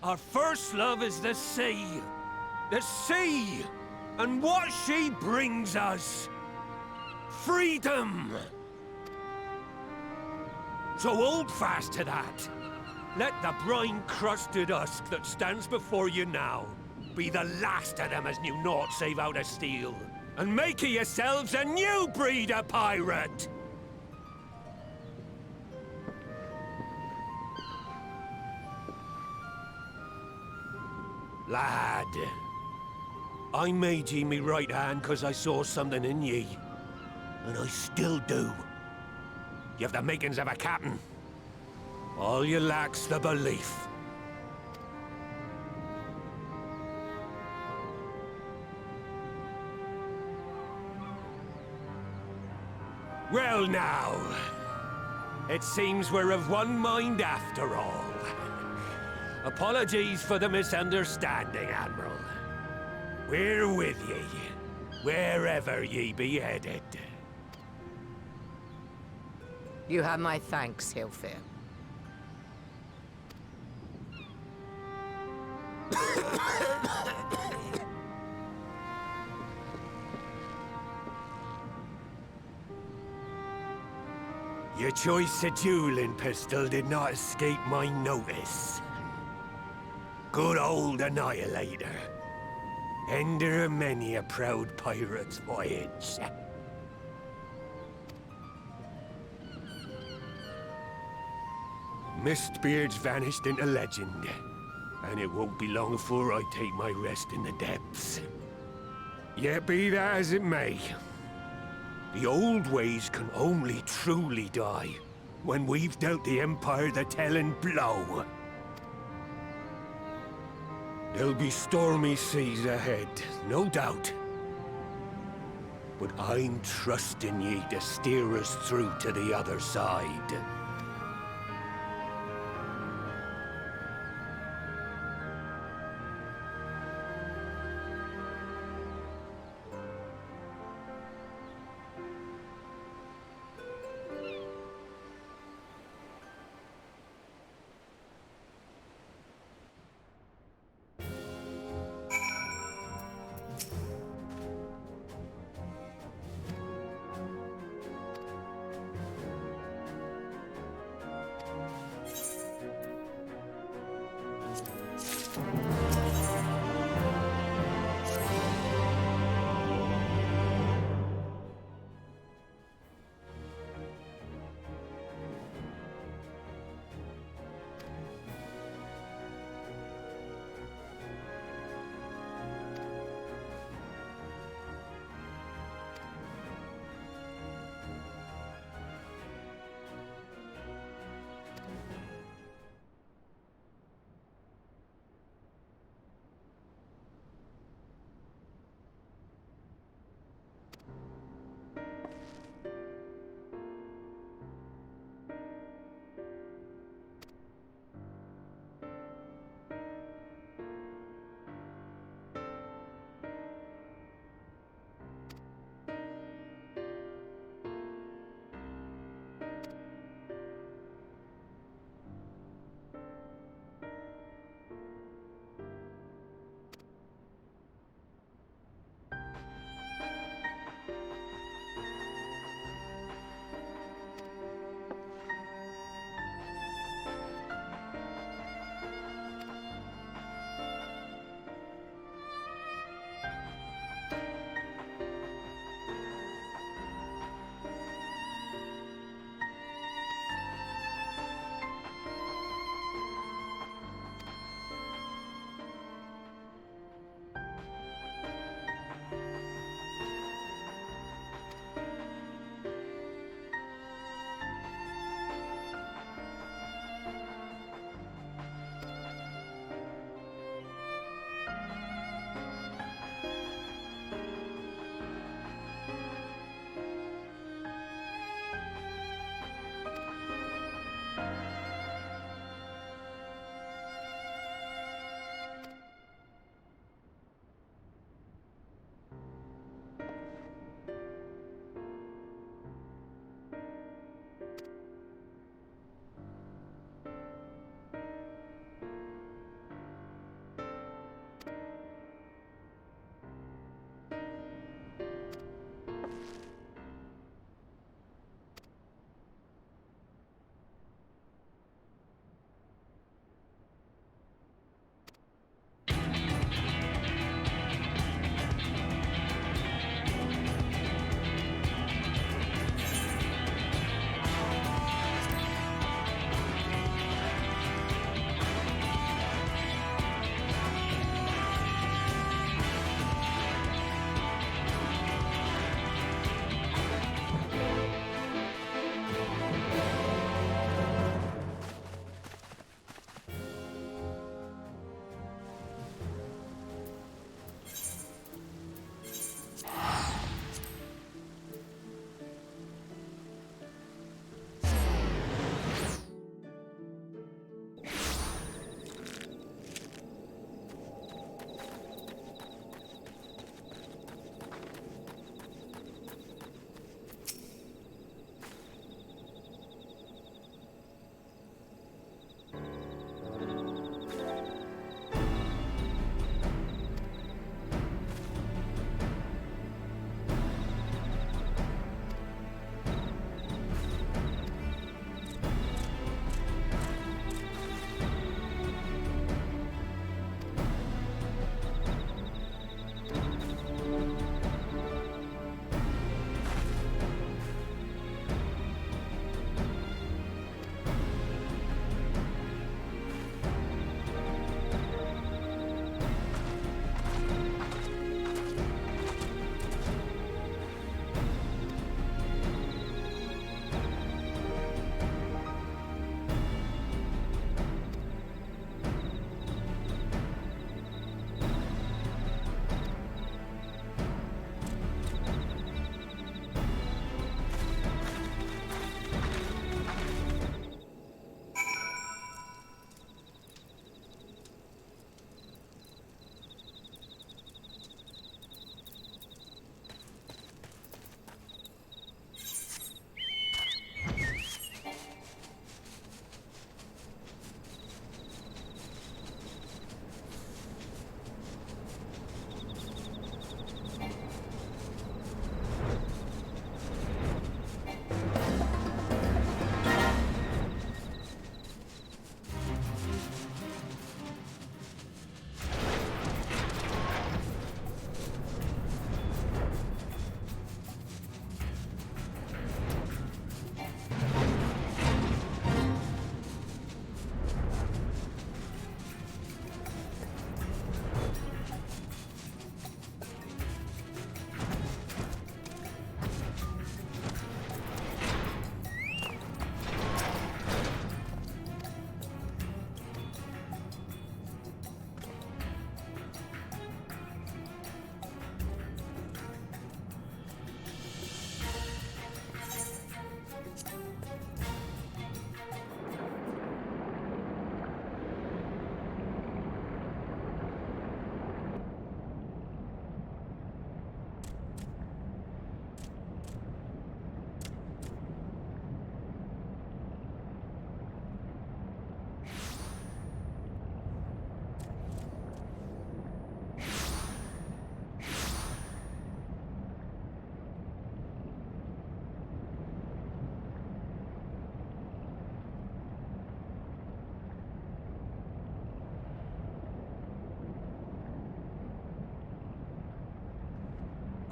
Our first love is the sea. The sea! And what she brings us. Freedom! So hold fast to that. Let the brine-crusted husk that stands before you now be the last of them as knew naught save out of steel. And make of yourselves a new breed of pirate! Lad, I made ye me right hand because I saw something in ye. And I still do. You have the makings of a captain. All you lack's the belief. Well now, it seems we're of one mind after all. Apologies for the misunderstanding, Admiral. We're with ye, wherever ye be headed. You have my thanks, Hilfir. Your choice of dueling pistol did not escape my notice. Good old Annihilator. Ender of many a proud pirate's voyage. Mistbeard's vanished into legend. And it won't be long before I take my rest in the depths. Yet be that as it may, the old ways can only truly die when we've dealt the Empire the telling blow. There'll be stormy seas ahead, no doubt. But I'm trusting ye to steer us through to the other side.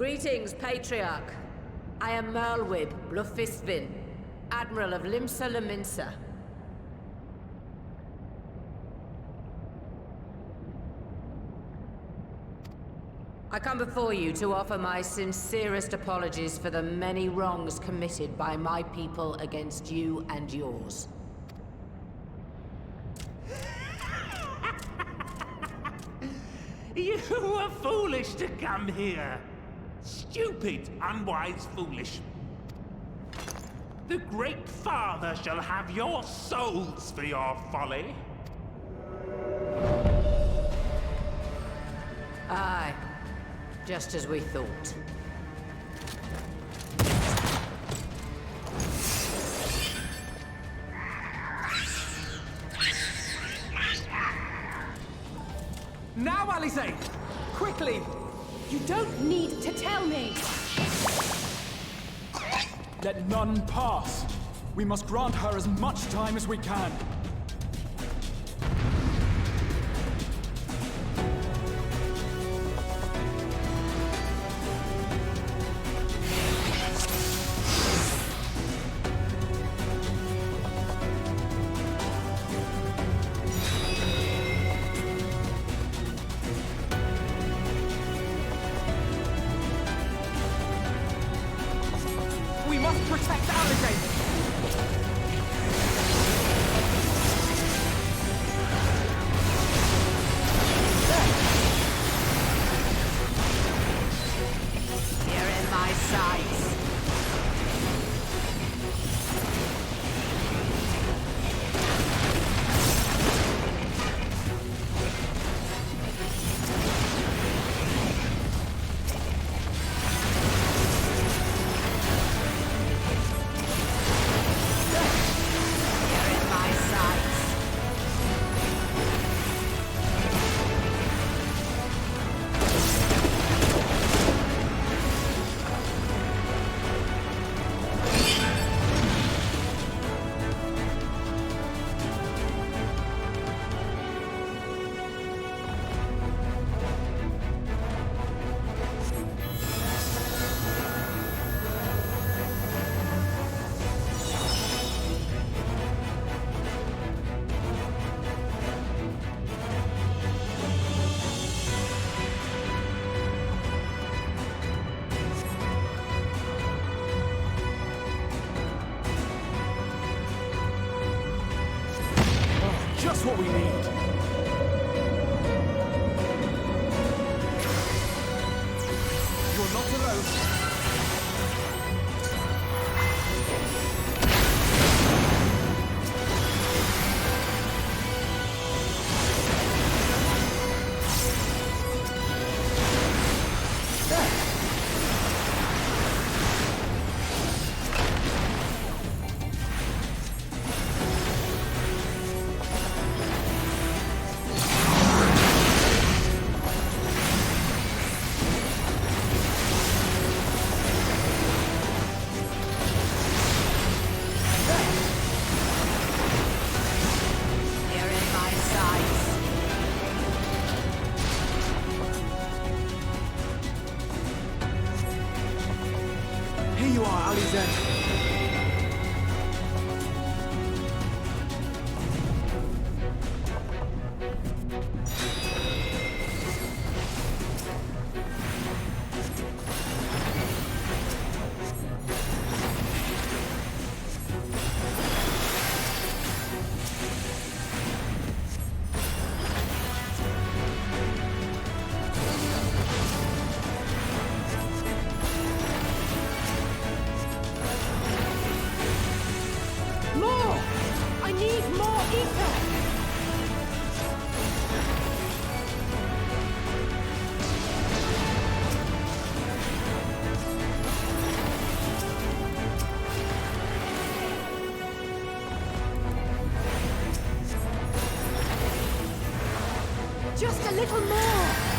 Greetings, Patriarch. I am Merlwib Blufistvin, Admiral of Limsa Laminsa. I come before you to offer my sincerest apologies for the many wrongs committed by my people against you and yours. You were foolish to come here. Stupid, unwise, foolish. The Great Father shall have your souls for your folly. Aye. Just as we thought. Now, Alisaie! Quickly! You don't need to tell me! Let none pass. We must grant her as much time as we can. We must protect Alisaie! You're in my sights. Just what we need. You're not alone. Here you are, Alisaie. I need more ether! Just a little more!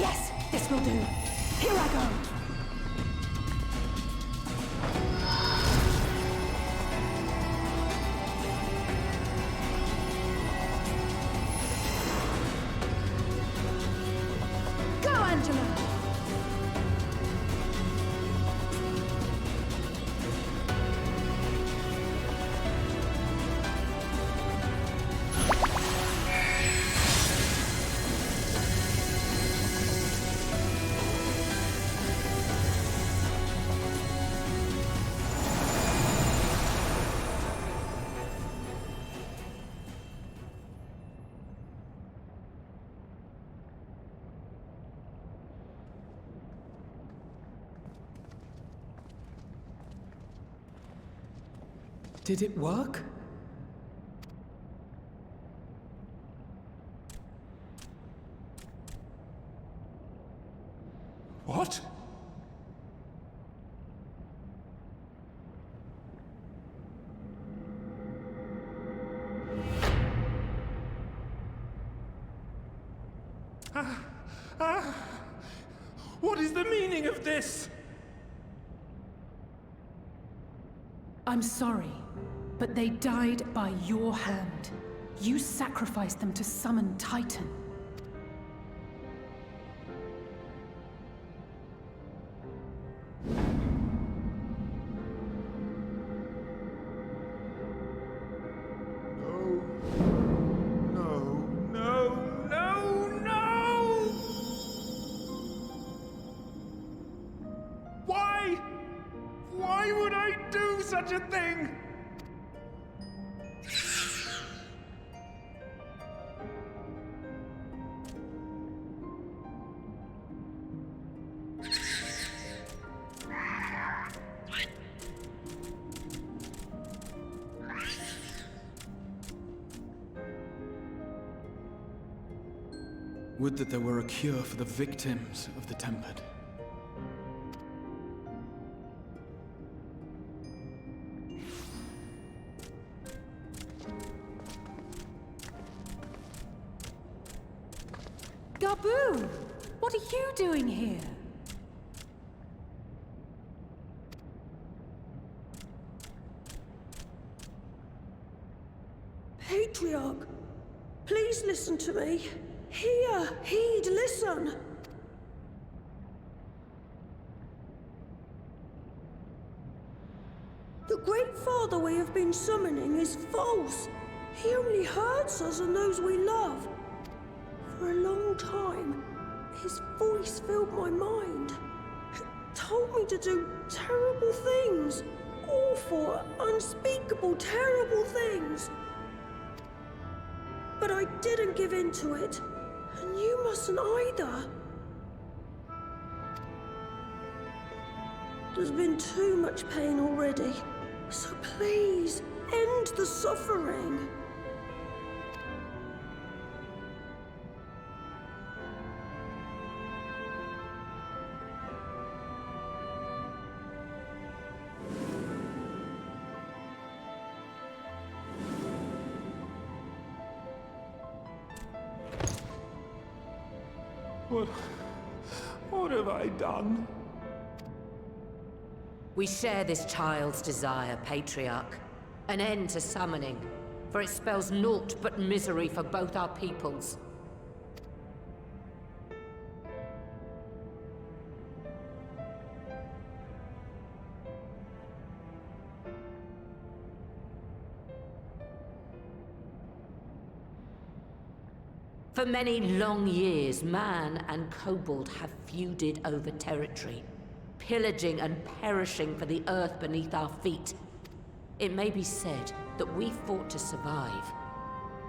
Yes, this will do. Here I go. Go, Angela! Did it work? What? What is the meaning of this? I'm sorry, but they died by your hand. You sacrificed them to summon Titan. Why would I do such a thing? Would that there were a cure for the victims of the Tempered. Gaboo! What are you doing here? Patriarch, please listen to me. Hear, heed, listen. The Great Father we have been summoning is false. He only hurts us and those we love. For a long time, his voice filled my mind. It told me to do terrible things. Awful, unspeakable, terrible things. But I didn't give in to it. And you mustn't either. There's been too much pain already. So please, end the suffering. What have I done? We share this child's desire, Patriarch. An end to summoning, for it spells naught but misery for both our peoples. For many long years, man and kobold have feuded over territory, pillaging and perishing for the earth beneath our feet. It may be said that we fought to survive,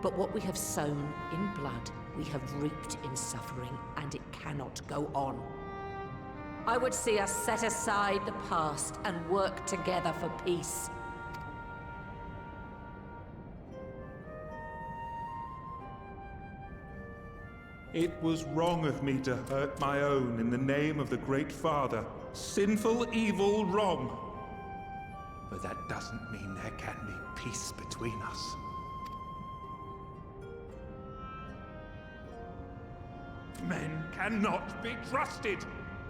but what we have sown in blood, we have reaped in suffering, and it cannot go on. I would see us set aside the past and work together for peace. It was wrong of me to hurt my own in the name of the Great Father. Sinful, evil, wrong. But that doesn't mean there can be peace between us. men cannot be trusted.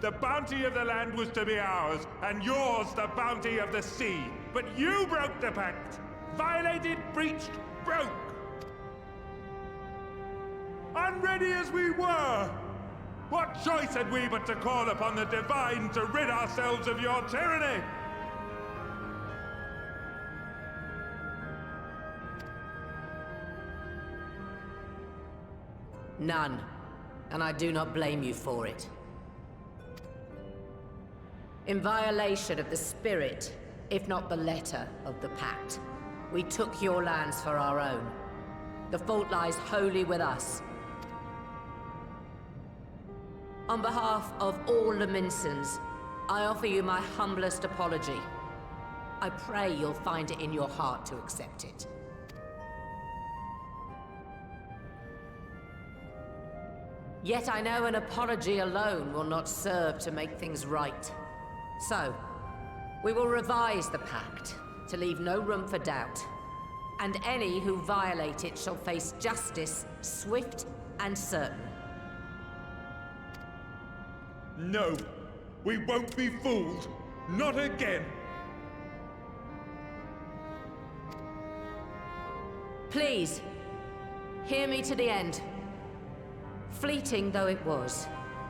The bounty of the land was to be ours, and yours the bounty of the sea. But you broke the pact! Violated, breached, broke! Unready as we were! What choice had we but to call upon the Divine to rid ourselves of your tyranny? None. And I do not blame you for it. In violation of the spirit, if not the letter, of the pact, we took your lands for our own. The fault lies wholly with us. On behalf of all Laminsons, I offer you my humblest apology. I pray you'll find it in your heart to accept it. Yet I know an apology alone will not serve to make things right. So, we will revise the pact to leave no room for doubt. And any who violate it shall face justice, swift and certain. No, we won't be fooled. Not again. Please, hear me to the end. Fleeting though it was,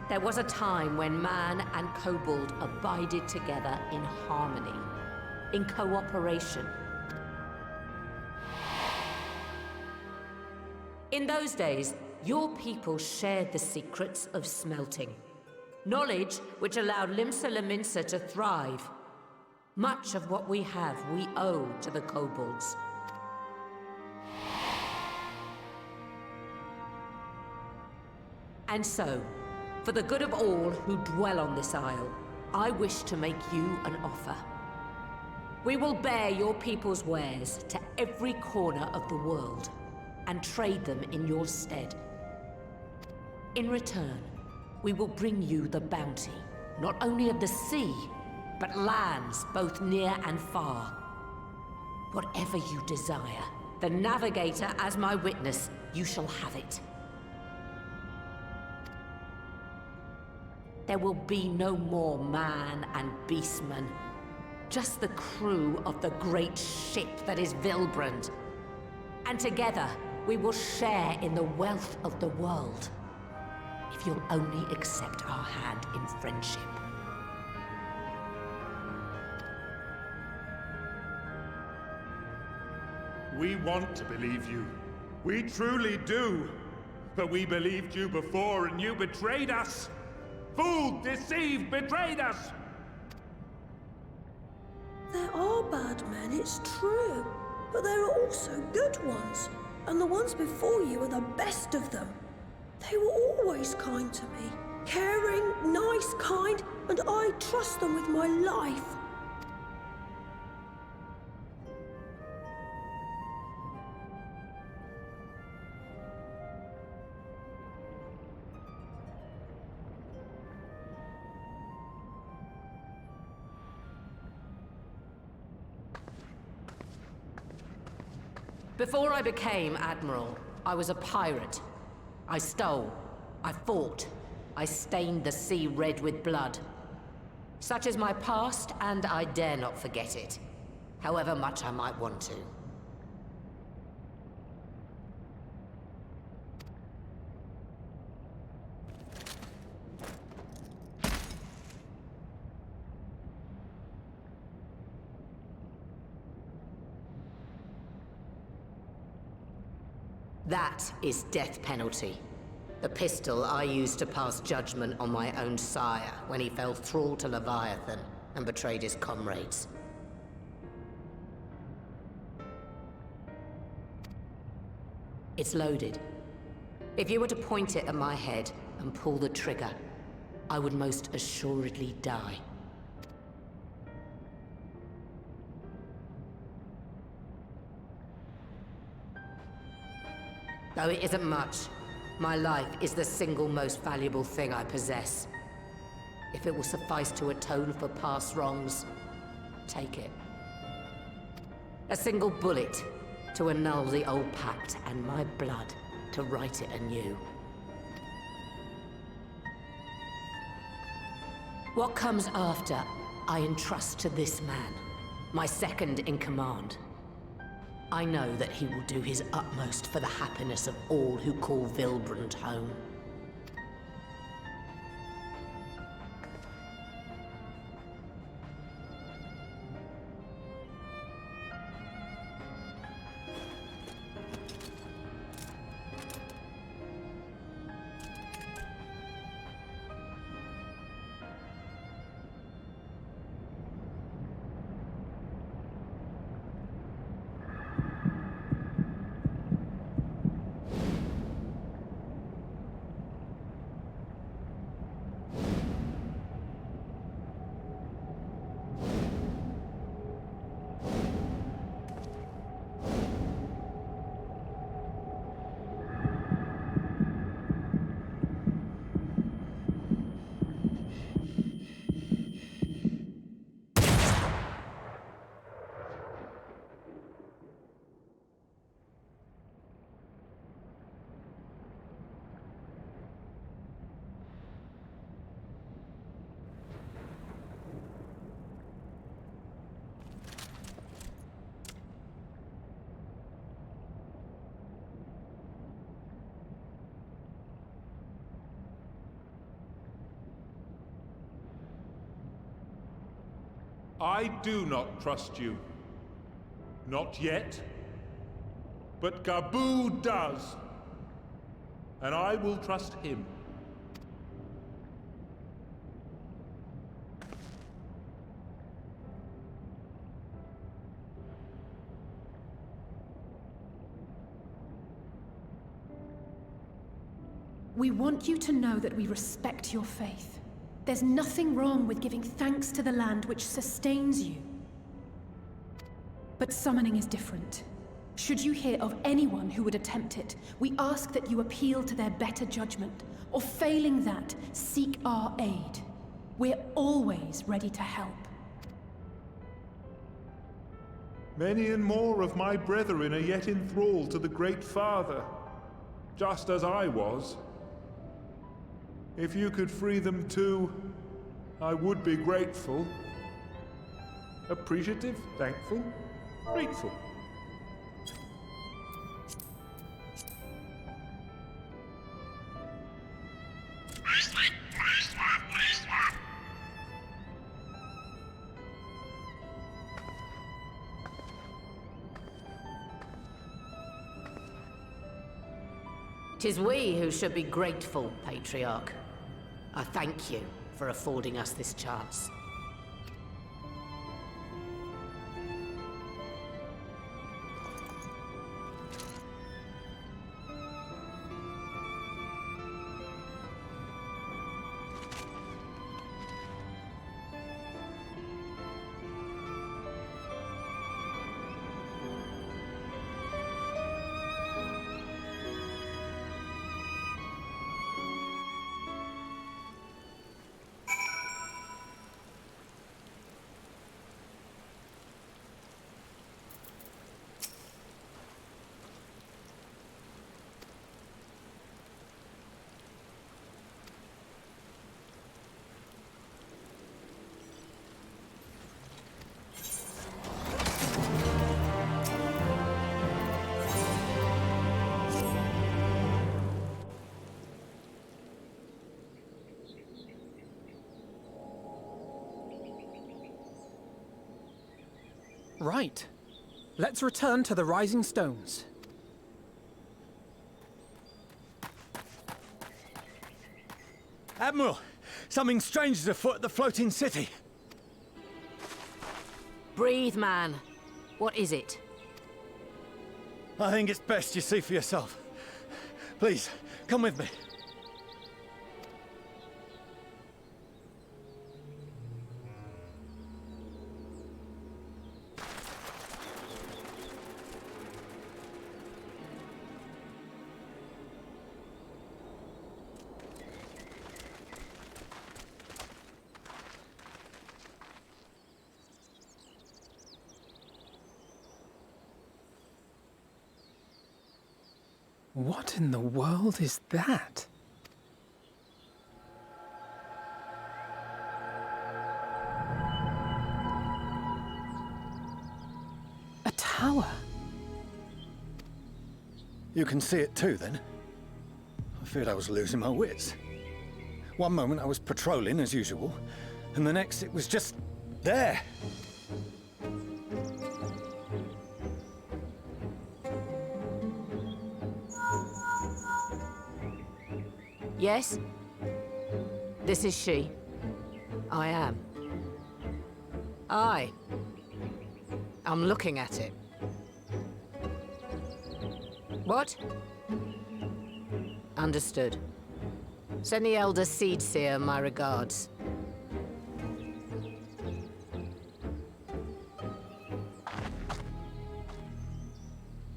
there was a time when man and kobold abided together in harmony, in cooperation. In those days, your people shared the secrets of smelting. Knowledge which allowed Limsa Lominsa to thrive. Much of what we have, we owe to the kobolds. And so, for the good of all who dwell on this isle, I wish to make you an offer. We will bear your people's wares to every corner of the world, and trade them in your stead. In return, we will bring you the bounty, not only of the sea, but lands both near and far. Whatever you desire, the Navigator as my witness, you shall have it. There will be no more man and beastman, just the crew of the great ship that is Vilbrand. And together, we will share in the wealth of the world. If you'll only accept our hand in friendship. We want to believe you. We truly do. But we believed you before and you betrayed us. Fooled, deceived, betrayed us! There are bad men, it's true. But there are also good ones. And the ones before you are the best of them. They were always kind to me. Caring, nice, kind, and I trust them with my life. Before I became Admiral, I was a pirate. I stole, I fought, I stained the sea red with blood. Such is my past, and I dare not forget it, however much I might want to. That is death penalty. The pistol I used to pass judgment on my own sire when he fell thrall to Leviathan and betrayed his comrades. It's loaded. If you were to point it at my head and pull the trigger, I would most assuredly die. Though it isn't much, my life is the single most valuable thing I possess. If it will suffice to atone for past wrongs, take it. A single bullet to annul the old pact, and my blood to write it anew. What comes after, I entrust to this man, my second in command. I know that he will do his utmost for the happiness of all who call Vilbrand home. I do not trust you. Not yet. But Gabu does. And I will trust him. We want you to know that we respect your faith. There's nothing wrong with giving thanks to the land which sustains you. But summoning is different. Should you hear of anyone who would attempt it, we ask that you appeal to their better judgment, or failing that, seek our aid. We're always ready to help. Many and more of my brethren are yet enthralled to the Great Father, just as I was. If you could free them too, I would be grateful. Appreciative, thankful, grateful. Tis we who should be grateful, Patriarch. I thank you for affording us this chance. Right. Let's return to the Rising Stones. Admiral, something strange is afoot at the floating city. Breathe, man. What is it? I think it's best you see for yourself. Please, come with me. What in the world is that? You can see it too, then? I feared I was losing my wits. One moment I was patrolling as usual, and the next it was just there. Yes? This is she. I am. Aye. I'm looking at it. What? Understood. Send the Elder Seedseer my regards.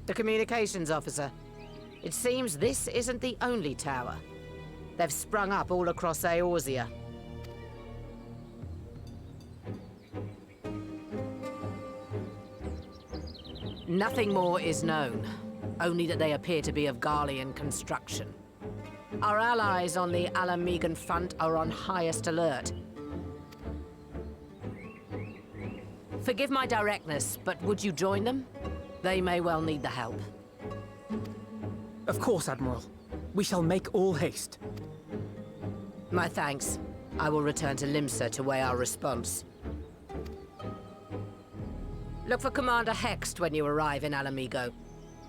The communications officer. It seems this isn't the only tower. They've sprung up all across Eorzea. Nothing more is known, only that they appear to be of Garlean construction. Our allies on the Alamegan front are on highest alert. Forgive my directness, but would you join them? They may well need the help. Of course, Admiral. We shall make all haste. My thanks. I will return to Limsa to weigh our response. Look for Commander Hext when you arrive in Alamigo,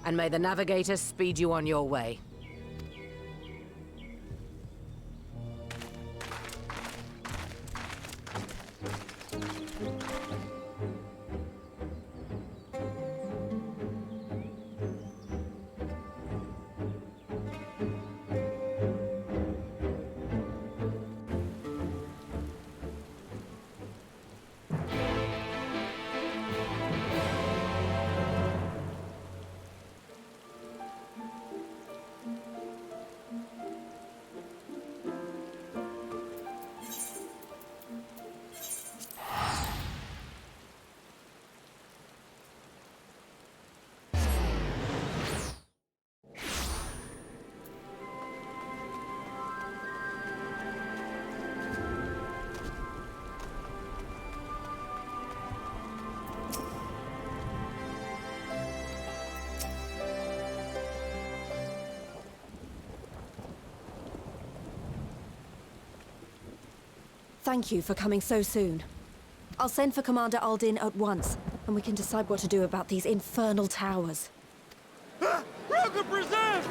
and may the Navigator speed you on your way. Thank you for coming so soon. I'll send for Commander Aldin at once, and we can decide what to do about these infernal towers. Roger, present!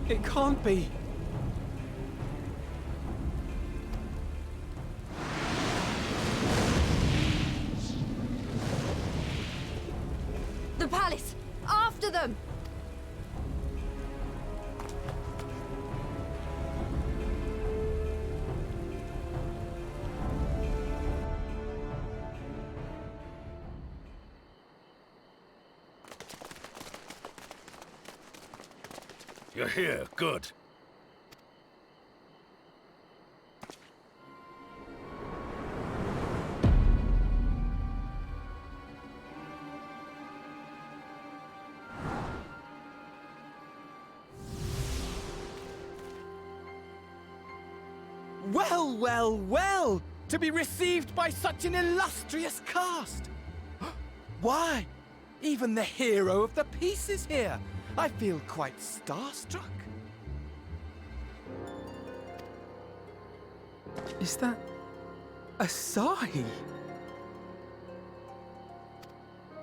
It can't be. The palace! After them! You're here, good. Well, well, well! To be received by such an illustrious cast! Why, even the hero of the piece is here! I feel quite starstruck. Is that Asahi?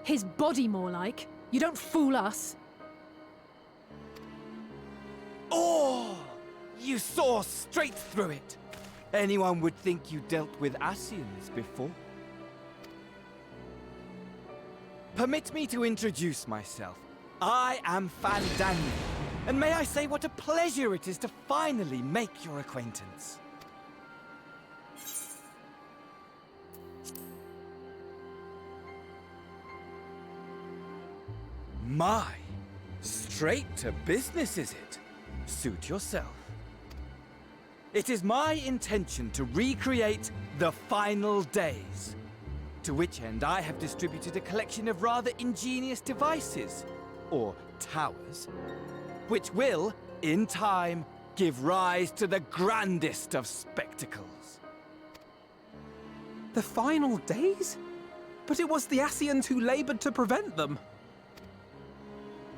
His body, more like. You don't fool us. Oh! You saw straight through it! Anyone would think you dealt with Asians before. Permit me to introduce myself. I am Fandango, and may I say what a pleasure it is to finally make your acquaintance. My, straight to business is it? Suit yourself. It is my intention to recreate the final days, to which end I have distributed a collection of rather ingenious devices, or towers, which will, in time, give rise to the grandest of spectacles. The final days? But it was the Ascians who labored to prevent them.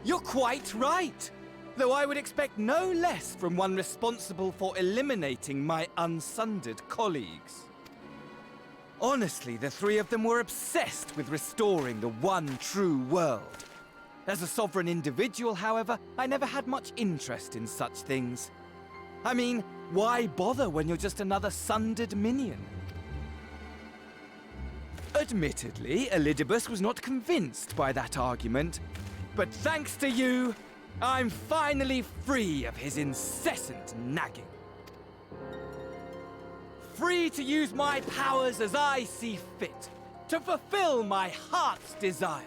You're quite right, though I would expect no less from one responsible for eliminating my unsundered colleagues. Honestly, the three of them were obsessed with restoring the one true world. As a sovereign individual, however, I never had much interest in such things. I mean, why bother when you're just another sundered minion? Admittedly, Elidibus was not convinced by that argument, but thanks to you, I'm finally free of his incessant nagging. Free to use my powers as I see fit, to fulfill my heart's desire.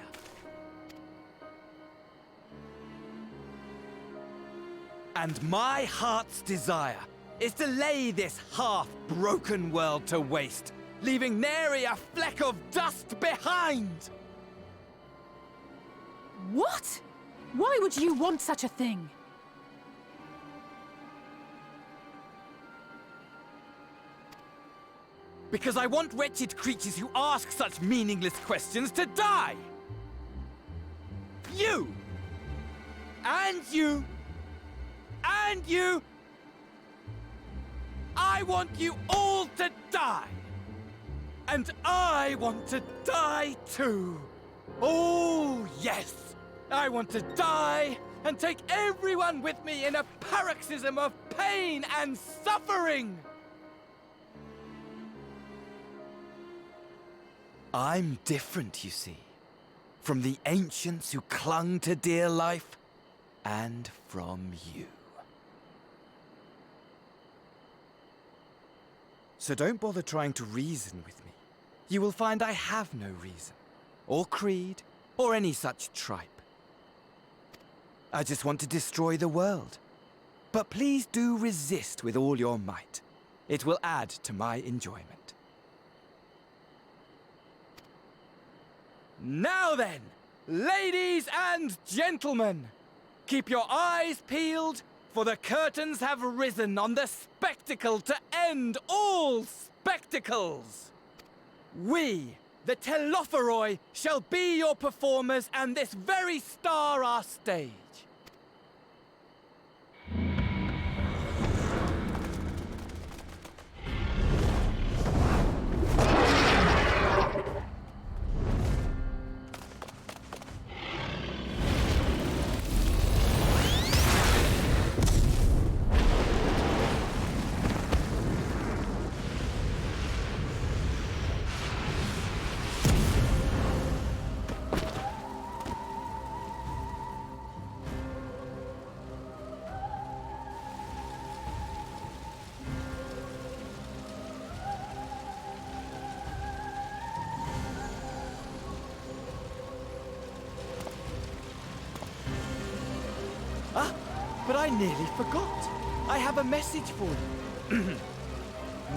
And my heart's desire is to lay this half-broken world to waste, leaving nary a fleck of dust behind! What? Why would you want such a thing? Because I want wretched creatures who ask such meaningless questions to die! You! And you! And you! I want you all to die! And I want to die too! Oh, yes! I want to die and take everyone with me in a paroxysm of pain and suffering! I'm different, you see, from the ancients who clung to dear life, and from you. So don't bother trying to reason with me. You will find I have no reason, or creed, or any such tripe. I just want to destroy the world. But please do resist with all your might. It will add to my enjoyment. Now then, ladies and gentlemen, keep your eyes peeled, for the curtains have risen on the spectacle to end all spectacles. We, the Telophoroi, shall be your performers and this very star our stage. But I nearly forgot. I have a message for you.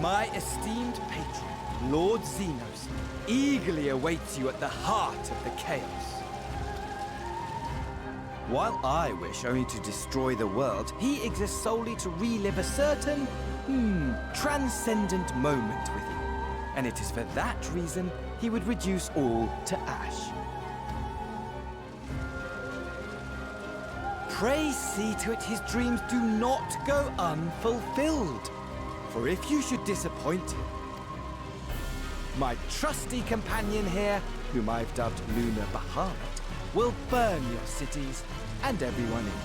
My esteemed patron, Lord Xenos, eagerly awaits you at the heart of the chaos. While I wish only to destroy the world, he exists solely to relive a certain, transcendent moment with you. And it is for that reason he would reduce all to ash. Pray see to it his dreams do not go unfulfilled. For if you should disappoint him, my trusty companion here, whom I've dubbed Lunar Bahamut, will burn your cities and everyone in them.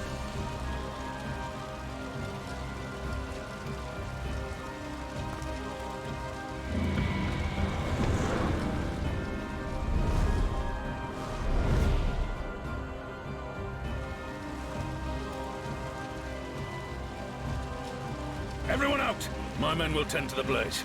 Everyone out! My men will tend to the blaze.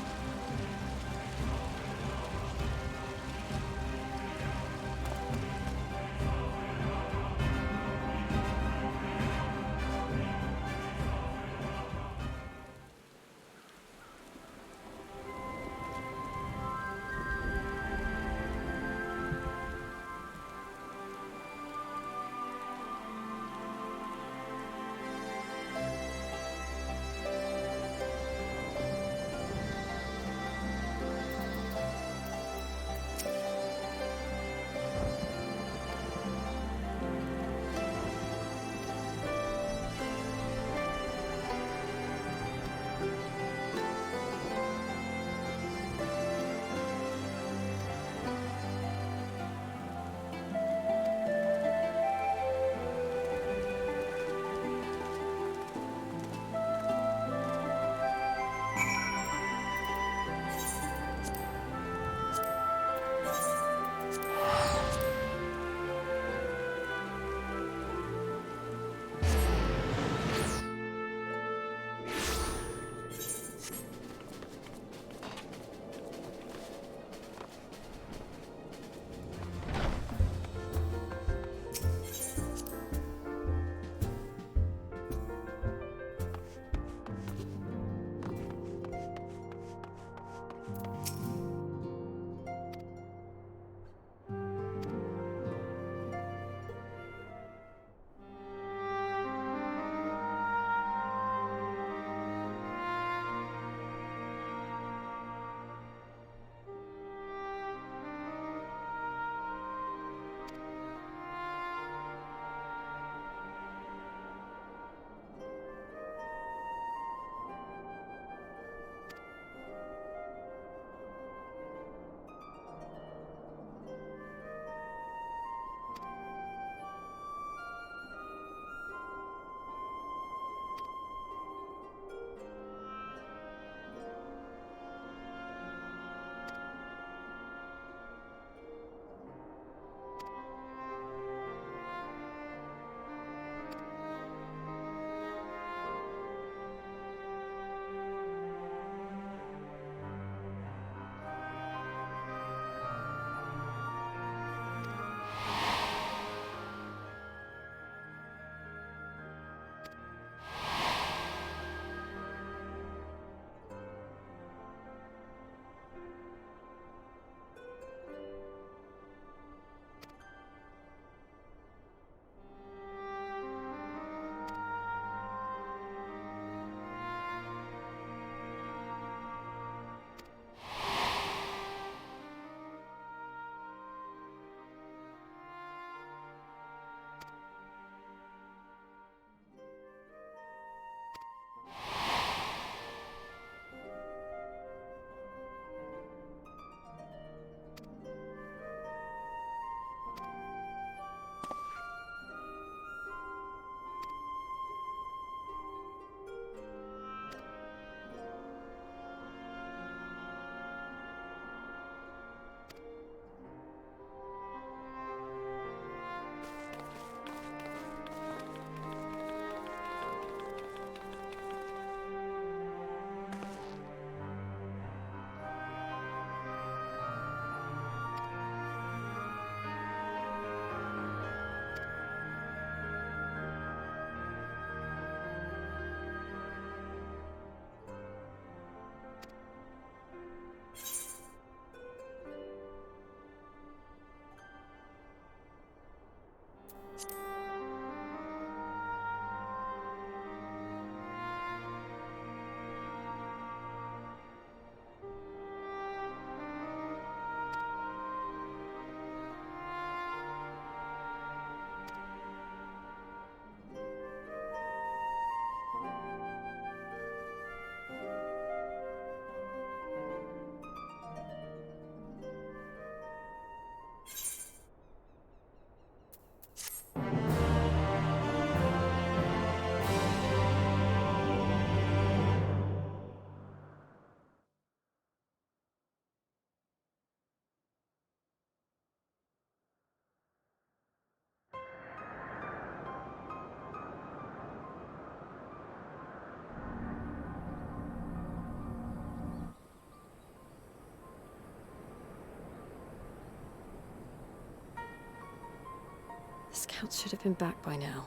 Scouts should have been back by now.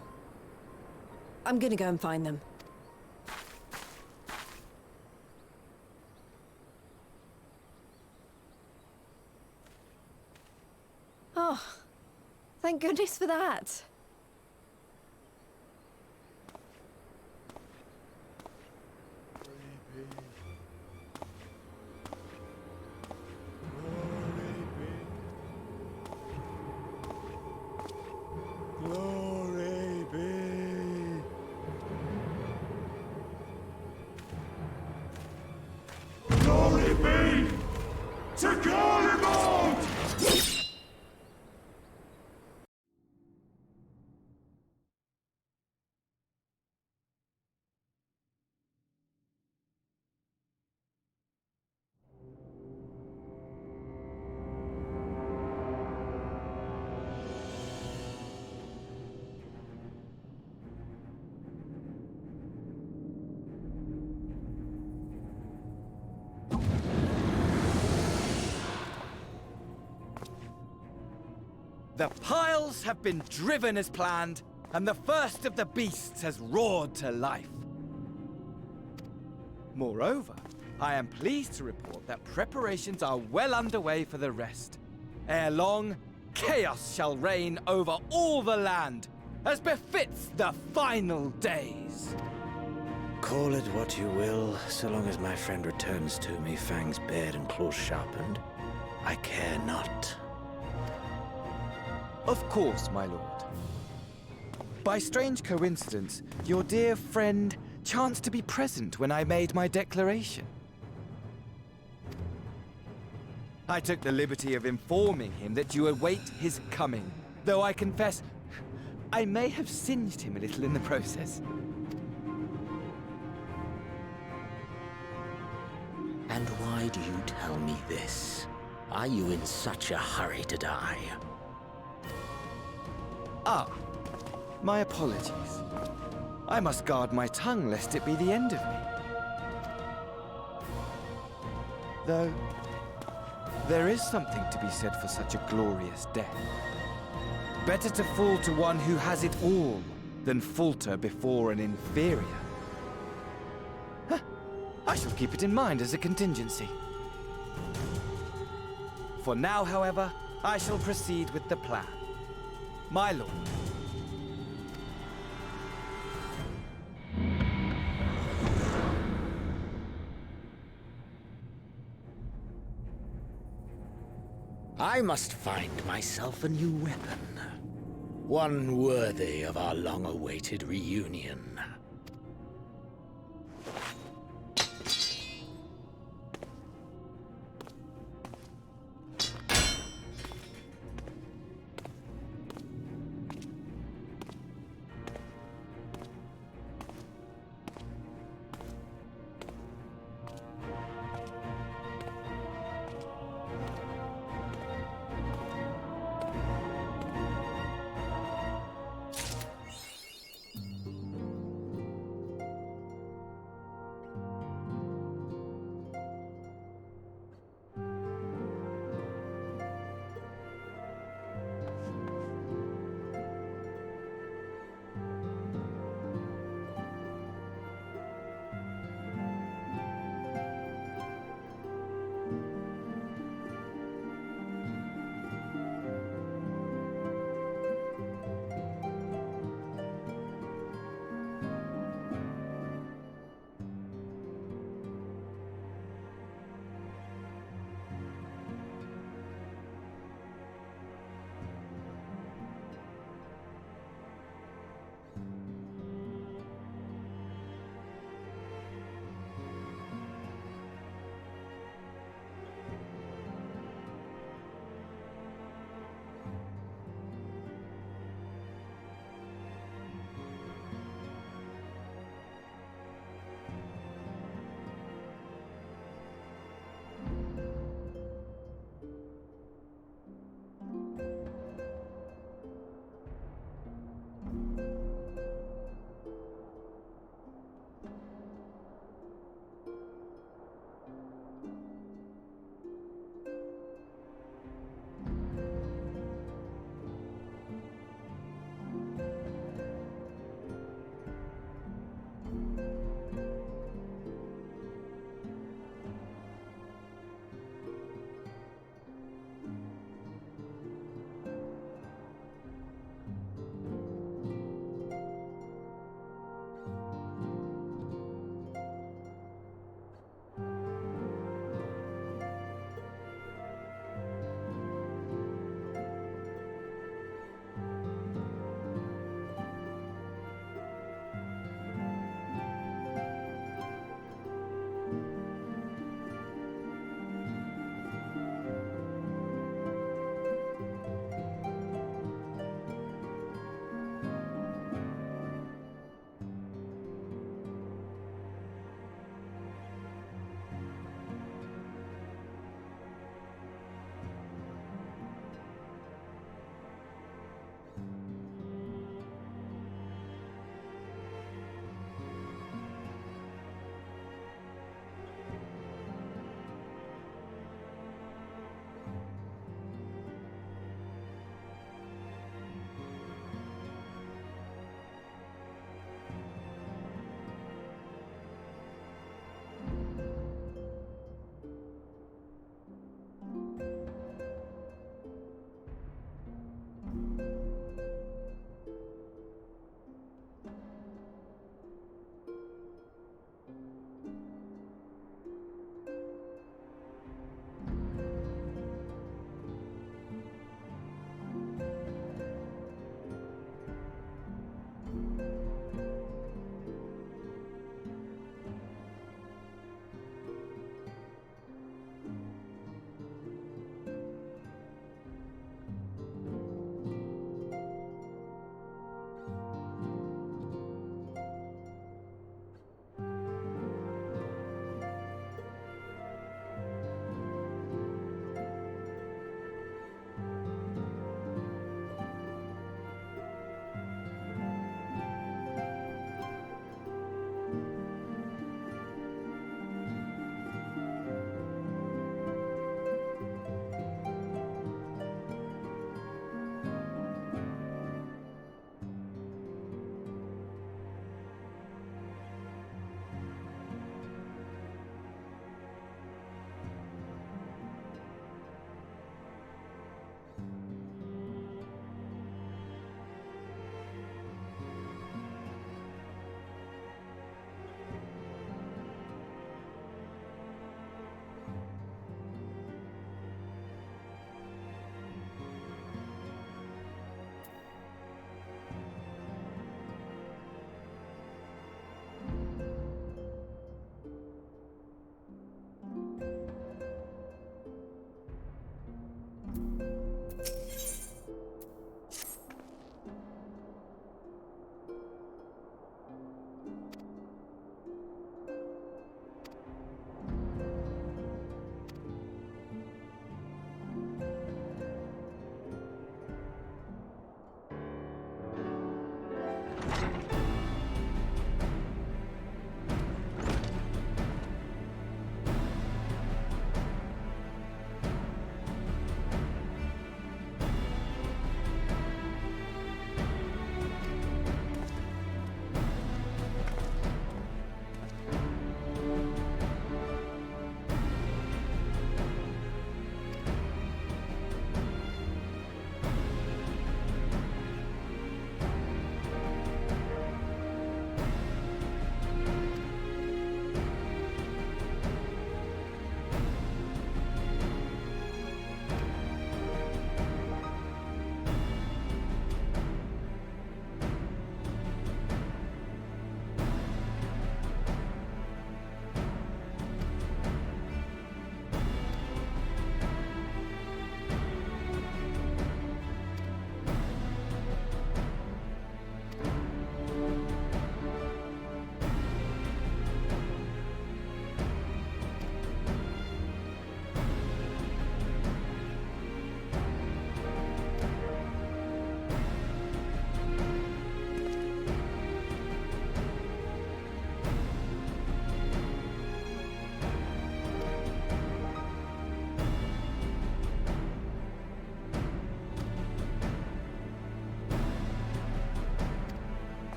I'm gonna go and find them. Oh, thank goodness for that. Glory be. Glory be to Garlemald! The piles have been driven as planned, and the first of the beasts has roared to life. Moreover, I am pleased to report that preparations are well underway for the rest. Ere long, chaos shall reign over all the land, as befits the final days. Call it what you will, so long as my friend returns to me, fangs bared and claws sharpened. I care not. Of course, my lord. By strange coincidence, your dear friend chanced to be present when I made my declaration. I took the liberty of informing him that you await his coming, though I confess I may have singed him a little in the process. And why do you tell me this? Are you in such a hurry to die? Ah, my apologies. I must guard my tongue lest it be the end of me. Though, there is something to be said for such a glorious death. Better to fall to one who has it all than falter before an inferior. Huh. I shall keep it in mind as a contingency. For now, however, I shall proceed with the plan. My lord. I must find myself a new weapon. One worthy of our long-awaited reunion.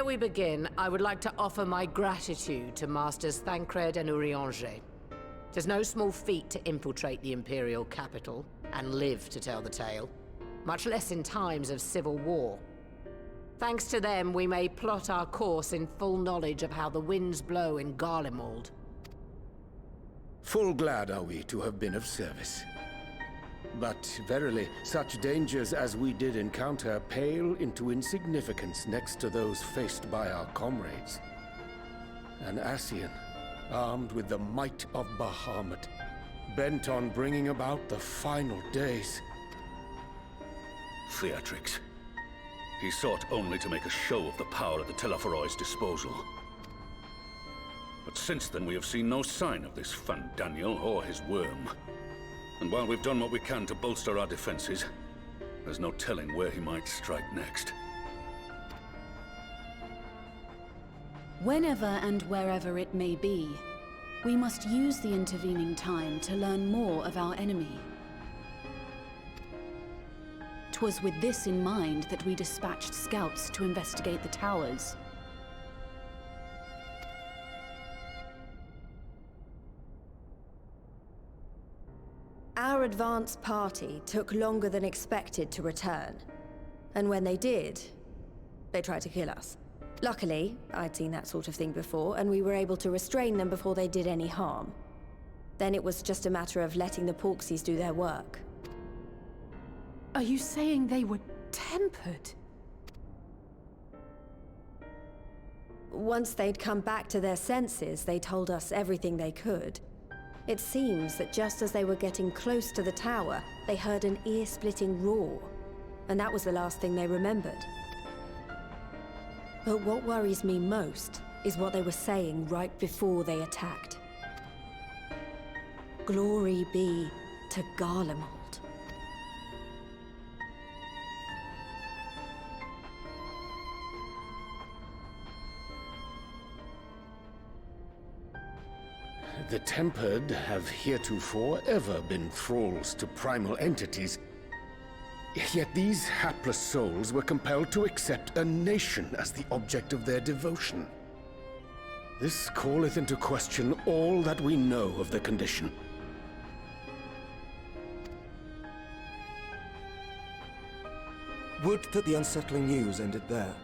Ere we begin, I would like to offer my gratitude to Masters Thancred and Urianger. Tis no small feat to infiltrate the Imperial capital and live to tell the tale, much less in times of civil war. Thanks to them, we may plot our course in full knowledge of how the winds blow in Garlemald. Full glad are we to have been of service. But verily, such dangers as we did encounter pale into insignificance next to those faced by our comrades. An Ascian, armed with the might of Bahamut, bent on bringing about the final days. Theatrics. He sought only to make a show of the power at the Telophoroid's disposal. But since then we have seen no sign of this Fandaniel or his worm. And while we've done what we can to bolster our defenses, there's no telling where he might strike next. Whenever and wherever it may be, we must use the intervening time to learn more of our enemy. 'Twas with this in mind that we dispatched scouts to investigate the towers. Our advance party took longer than expected to return. And when they did, they tried to kill us. Luckily, I'd seen that sort of thing before, and we were able to restrain them before they did any harm. Then it was just a matter of letting the Porksies do their work. Are you saying they were tempered? Once they'd come back to their senses, they told us everything they could. It seems that just as they were getting close to the tower, they heard an ear-splitting roar. And that was the last thing they remembered. But what worries me most is what they were saying right before they attacked. Glory be to Garlemald. The Tempered have heretofore ever been thralls to primal entities. Yet these hapless souls were compelled to accept a nation as the object of their devotion. This calleth into question all that we know of the condition. Would that the unsettling news ended there.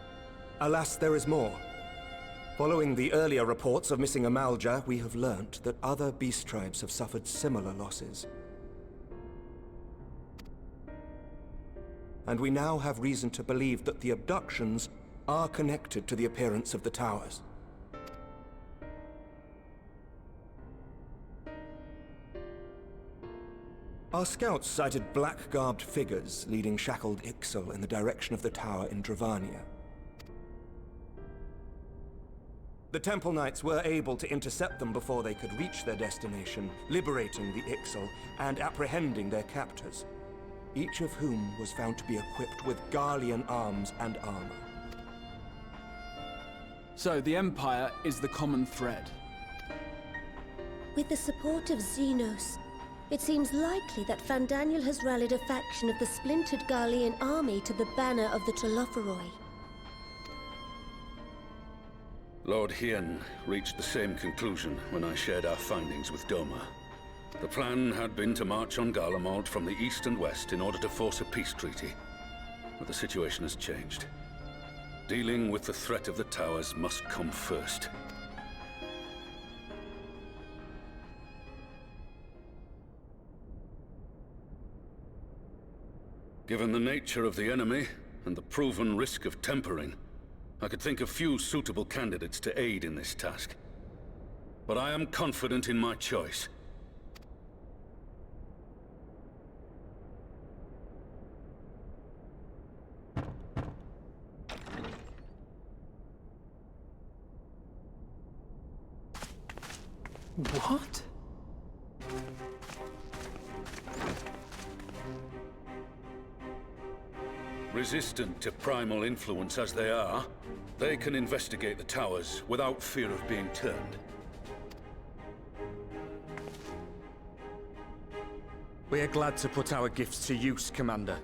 Alas, there is more. Following the earlier reports of missing Amalja, we have learnt that other beast tribes have suffered similar losses. And we now have reason to believe that the abductions are connected to the appearance of the towers. Our scouts sighted black-garbed figures leading shackled Ixal in the direction of the tower in Dravania. The Temple Knights were able to intercept them before they could reach their destination, liberating the Ixal and apprehending their captors, each of whom was found to be equipped with Garlean arms and armor. So, the Empire is the common thread. With the support of Xenos, it seems likely that Fandaniel has rallied a faction of the splintered Garlean army to the banner of the Telophoroi. Lord Hien reached the same conclusion when I shared our findings with Doma. The plan had been to march on Garlemald from the east and west in order to force a peace treaty. But the situation has changed. Dealing with the threat of the towers must come first. Given the nature of the enemy and the proven risk of tempering, I could think of few suitable candidates to aid in this task. But I am confident in my choice. What? Resistant to primal influence as they are, they can investigate the towers without fear of being turned. We are glad to put our gifts to use, Commander.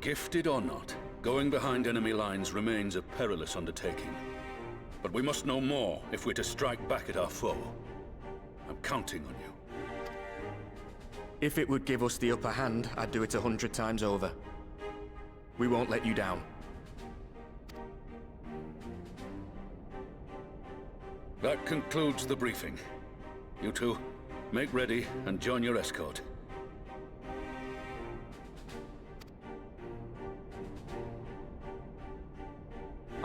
Gifted or not, going behind enemy lines remains a perilous undertaking. But we must know more if we're to strike back at our foe. I'm counting on you. If it would give us the upper hand, I'd do it 100 times over. We won't let you down. That concludes the briefing. You two, make ready and join your escort.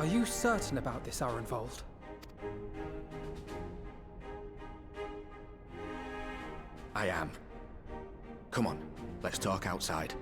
Are you certain about this, Arenvold? I am. Come on, let's talk outside.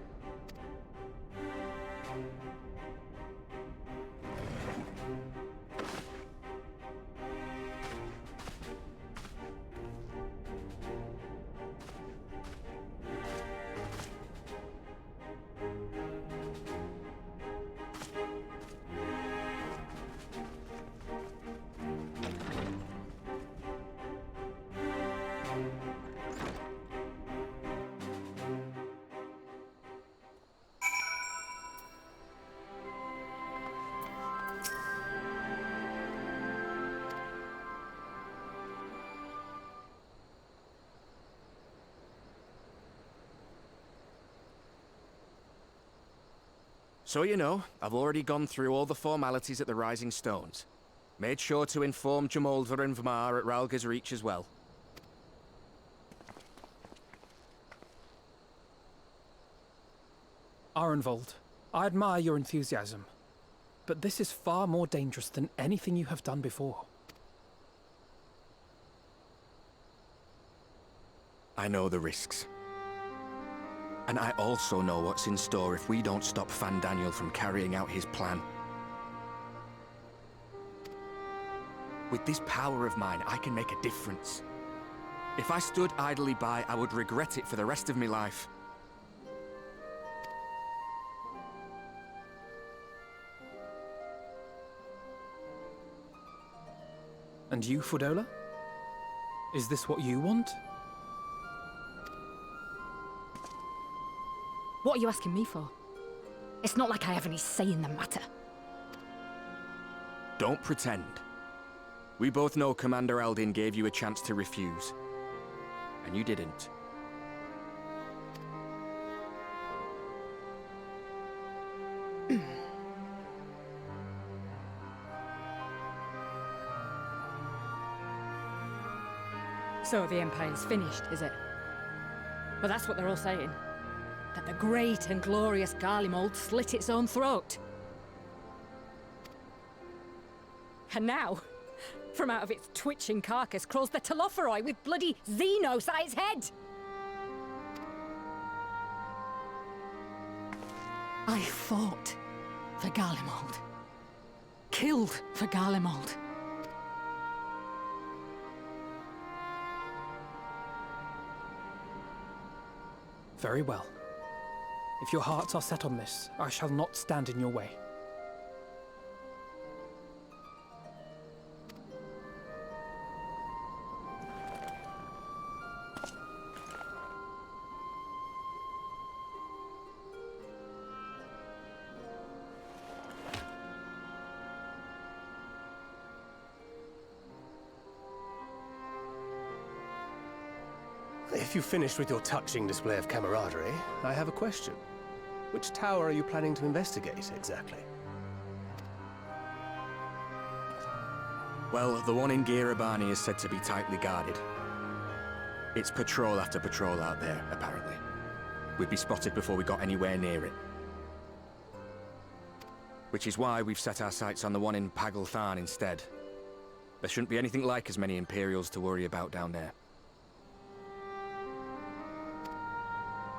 So you know, I've already gone through all the formalities at the Rising Stones. Made sure to inform Jamoldva and Vmar at Ralga's Reach as well. Arenvold, I admire your enthusiasm, but this is far more dangerous than anything you have done before. I know the risks. And I also know what's in store if we don't stop Fandaniel from carrying out his plan. With this power of mine, I can make a difference. If I stood idly by, I would regret it for the rest of my life. And you, Fudola? Is this what you want? What are you asking me for? It's not like I have any say in the matter. Don't pretend. We both know Commander Eldin gave you a chance to refuse. And you didn't. So the Empire's finished, is it? Well, that's what they're all saying. That the great and glorious Garlemald slit its own throat. And now, from out of its twitching carcass crawls the Telophoroi with bloody Xenos at its head! I fought for Garlemald. Killed for Garlemald. Very well. If your hearts are set on this, I shall not stand in your way. If you've finished with your touching display of camaraderie, I have a question. Which tower are you planning to investigate, exactly? Well, the one in Girabani is said to be tightly guarded. It's patrol after patrol out there, apparently. We'd be spotted before we got anywhere near it. Which is why we've set our sights on the one in Pagalthan instead. There shouldn't be anything like as many Imperials to worry about down there.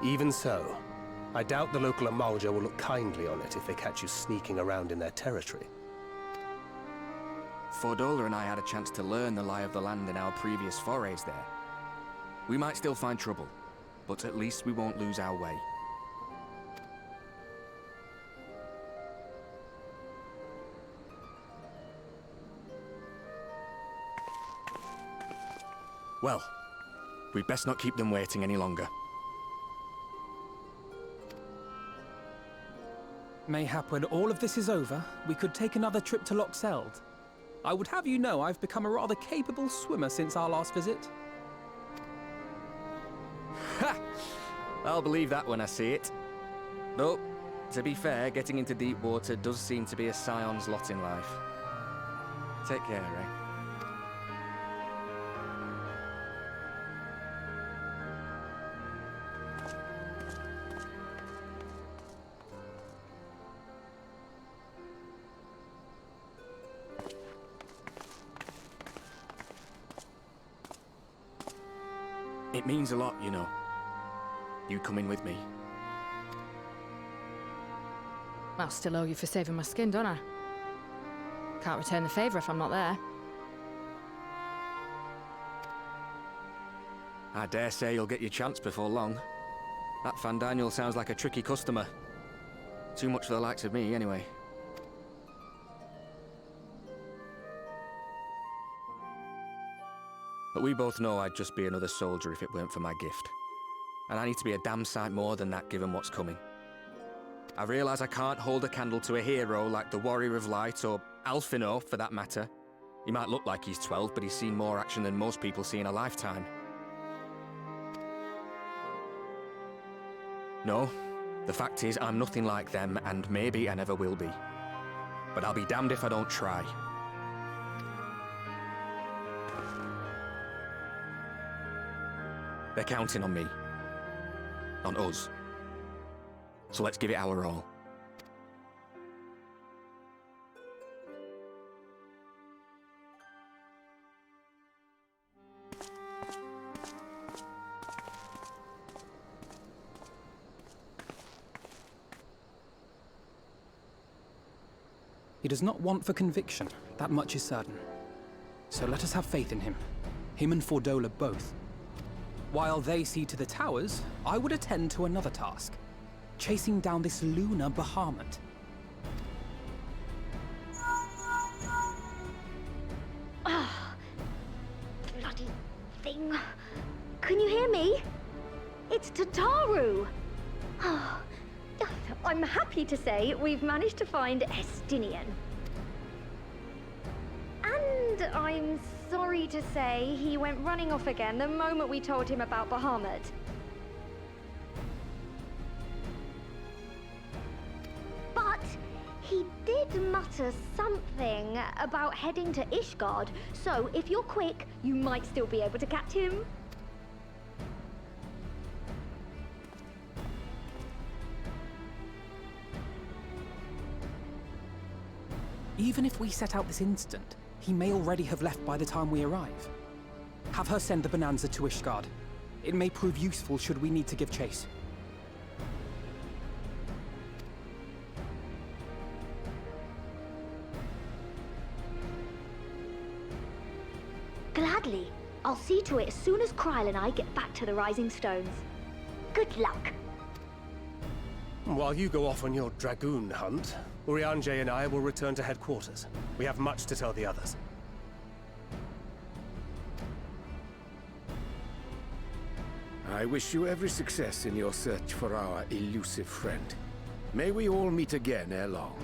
Even so, I doubt the local Amalja will look kindly on it if they catch you sneaking around in their territory. Fordola and I had a chance to learn the lie of the land in our previous forays there. We might still find trouble, but at least we won't lose our way. Well, we'd best not keep them waiting any longer. Mayhap when all of this is over, we could take another trip to Loxeld. I would have you know I've become a rather capable swimmer since our last visit. Ha! I'll believe that when I see it. Though, to be fair, getting into deep water does seem to be a scion's lot in life. Take care, eh? It means a lot, you know. You coming with me. I'll still owe you for saving my skin, don't I? Can't return the favour if I'm not there. I dare say you'll get your chance before long. That Fandaniel sounds like a tricky customer. Too much for the likes of me, anyway. But we both know I'd just be another soldier if it weren't for my gift. And I need to be a damn sight more than that given what's coming. I realise I can't hold a candle to a hero like the Warrior of Light, or Alphino for that matter. He might look like he's 12, but he's seen more action than most people see in a lifetime. No, the fact is I'm nothing like them, and maybe I never will be. But I'll be damned if I don't try. They're counting on me. On us. So let's give it our all. He does not want for conviction, that much is certain. So let us have faith in him. Him and Fordola both. While they see to the towers, I would attend to another task. Chasing down this lunar Bahamut. Ah, bloody thing. Can you hear me? It's Tataru! Ah, I'm happy to say we've managed to find Estinian. And I'm sorry to say he went running off again the moment we told him about Bahamut. But he did mutter something about heading to Ishgard, so if you're quick, you might still be able to catch him. Even if we set out this instant, he may already have left by the time we arrive. Have her send the Bonanza to Ishgard. It may prove useful should we need to give chase. Gladly. I'll see to it as soon as Kryl and I get back to the Rising Stones. Good luck. While you go off on your dragoon hunt, Urianger and I will return to headquarters. We have much to tell the others. I wish you every success in your search for our elusive friend. May we all meet again ere long.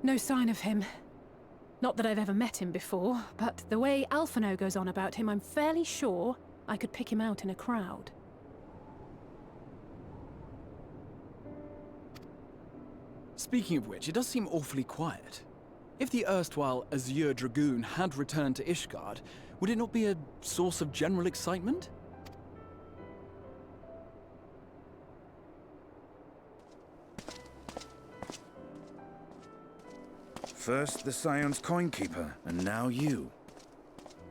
No sign of him. Not that I've ever met him before, but the way Alphino goes on about him, I'm fairly sure I could pick him out in a crowd. Speaking of which, it does seem awfully quiet. If the erstwhile Azure Dragoon had returned to Ishgard, would it not be a source of general excitement? First the Scion's Coinkeeper, and now you.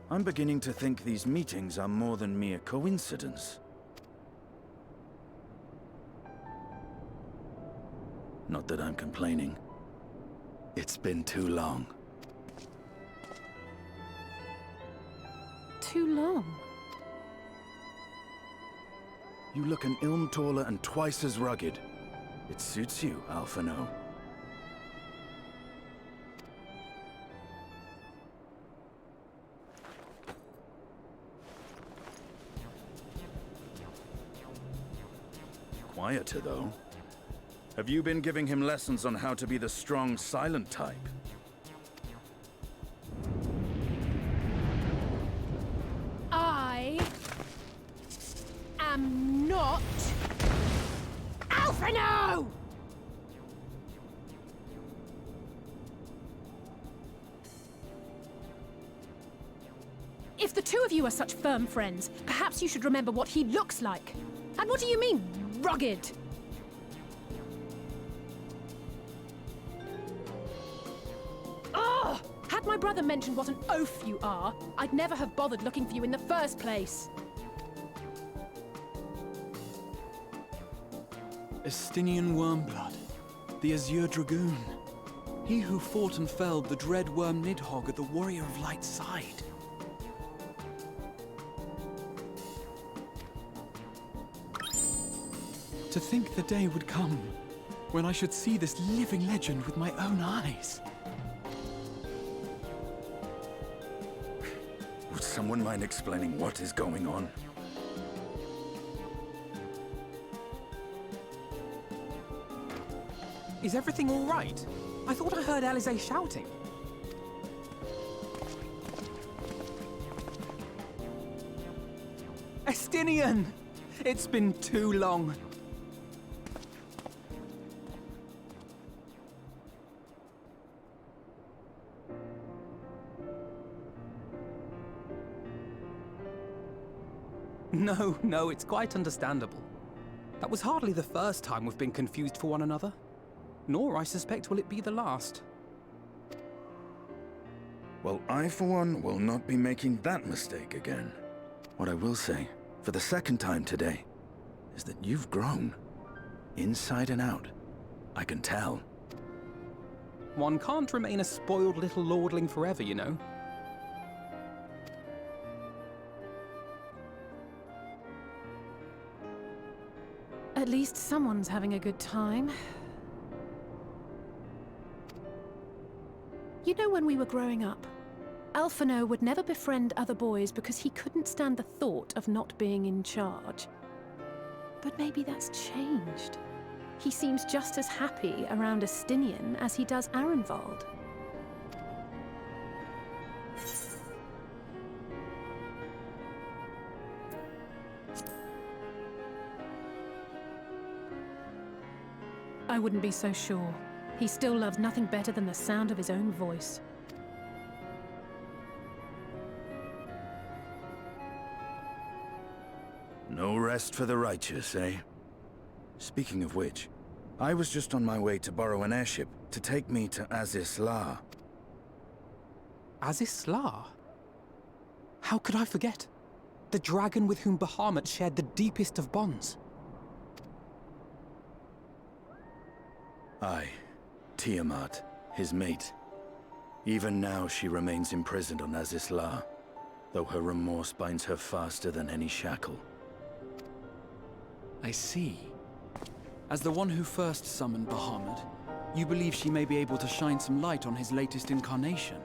I'm beginning to think these meetings are more than mere coincidence. Not that I'm complaining. It's been too long. Too long? You look an ilm taller and twice as rugged. It suits you, Alphino. Quieter, though. Have you been giving him lessons on how to be the strong, silent type? I am not Alphino! If the two of you are such firm friends, perhaps you should remember what he looks like. And what do you mean, rugged? Oh! Had my brother mentioned what an oaf you are, I'd never have bothered looking for you in the first place. Estinian Wormblood, the Azure Dragoon. He who fought and felled the dread worm Nidhogg at the Warrior of Light's side. To think the day would come when I should see this living legend with my own eyes. Would someone mind explaining what is going on? Is everything all right? I thought I heard Alize shouting. Estinian! It's been too long. No, it's quite understandable. That was hardly the first time we've been confused for one another. Nor, I suspect, will it be the last. Well, I, for one, will not be making that mistake again. What I will say, for the second time today, is that you've grown. Inside and out. I can tell. One can't remain a spoiled little lordling forever, you know. At least someone's having a good time. You know, when we were growing up, Alphino would never befriend other boys because he couldn't stand the thought of not being in charge. But maybe that's changed. He seems just as happy around Estinian as he does Arenvald. I wouldn't be so sure. He still loves nothing better than the sound of his own voice. No rest for the righteous, eh? Speaking of which, I was just on my way to borrow an airship to take me to Azis La. Azis La? How could I forget? The dragon with whom Bahamut shared the deepest of bonds. Aye, Tiamat, his mate. Even now she remains imprisoned on Azis La, though her remorse binds her faster than any shackle. I see. As the one who first summoned Bahamut, you believe she may be able to shine some light on his latest incarnation.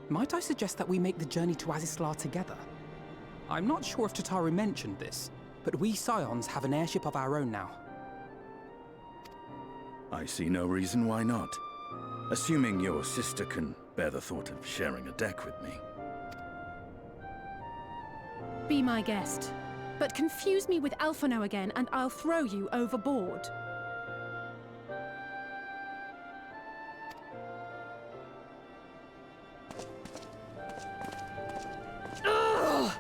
Might I suggest that we make the journey to Azis La together? I'm not sure if Tataru mentioned this, but we Scions have an airship of our own now. I see no reason why not. Assuming your sister can bear the thought of sharing a deck with me. Be my guest. But confuse me with Alphino again, and I'll throw you overboard. Ugh!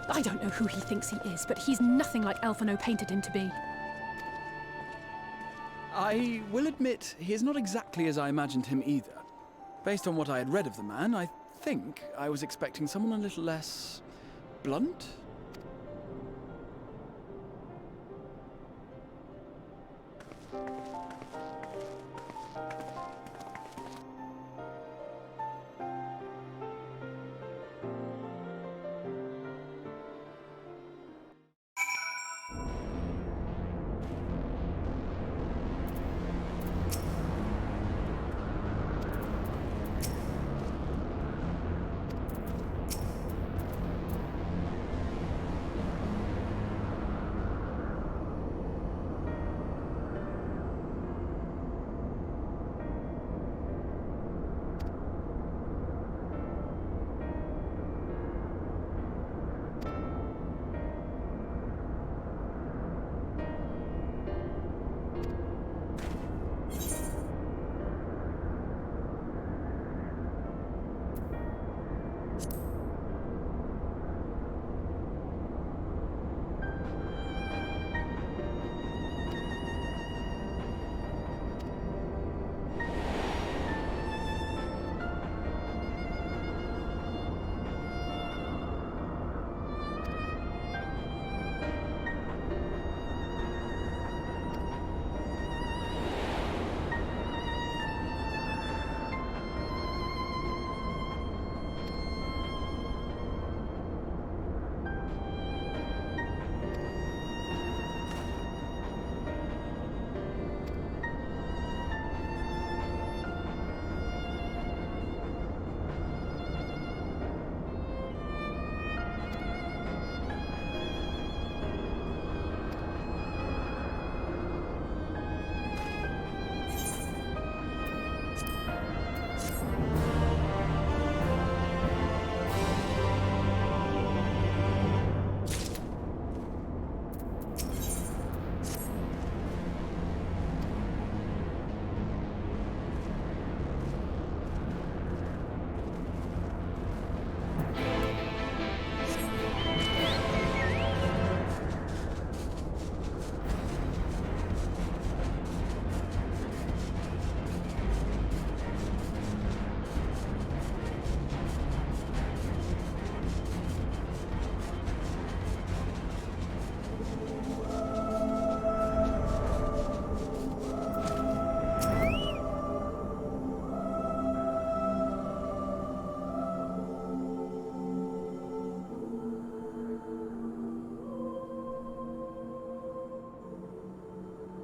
I don't know who he thinks he is, but he's nothing like Alphino painted him to be. I will admit, he is not exactly as I imagined him either. Based on what I had read of the man, I think I was expecting someone a little less blunt?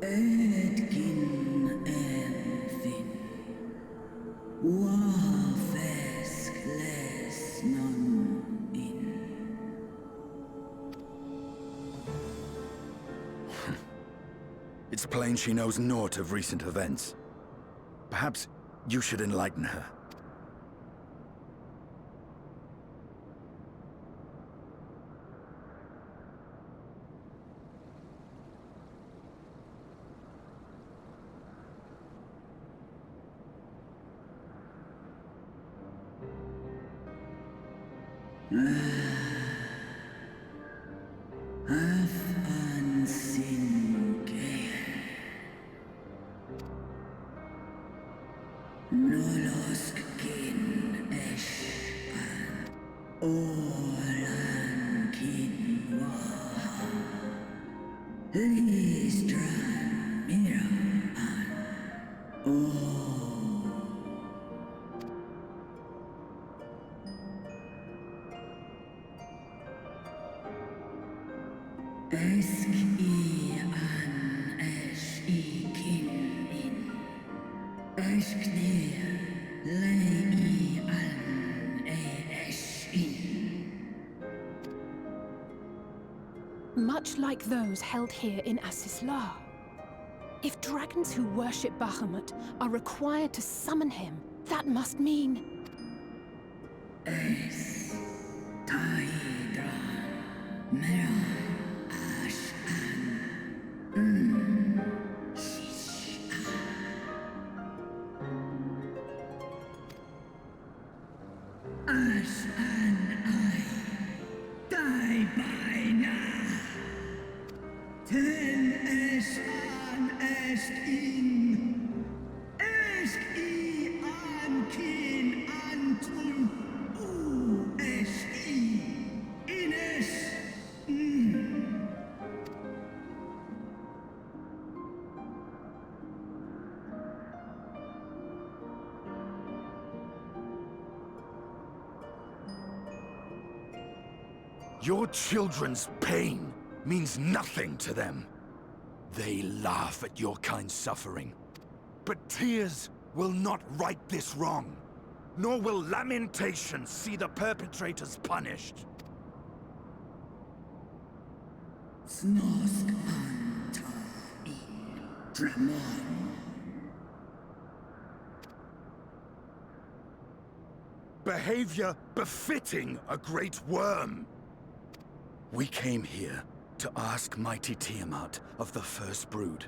Edgin Elfin. Wafesk les non in. It's plain she knows naught of recent events. Perhaps you should enlighten her. Much like those held here in Asisla. If dragons who worship Bahamut are required to summon him, that must mean... Es, Taidra, Mera, Ashan, Ashan I, die by now. Ten Eshan est in, est I ankin antun, u est I, ines, Your children's pain means nothing to them. They laugh at your kind suffering. But tears will not right this wrong, nor will lamentation see the perpetrators punished. Snosk anta in Dramon. Behavior befitting a great worm. We came here to ask mighty Tiamat of the First Brood,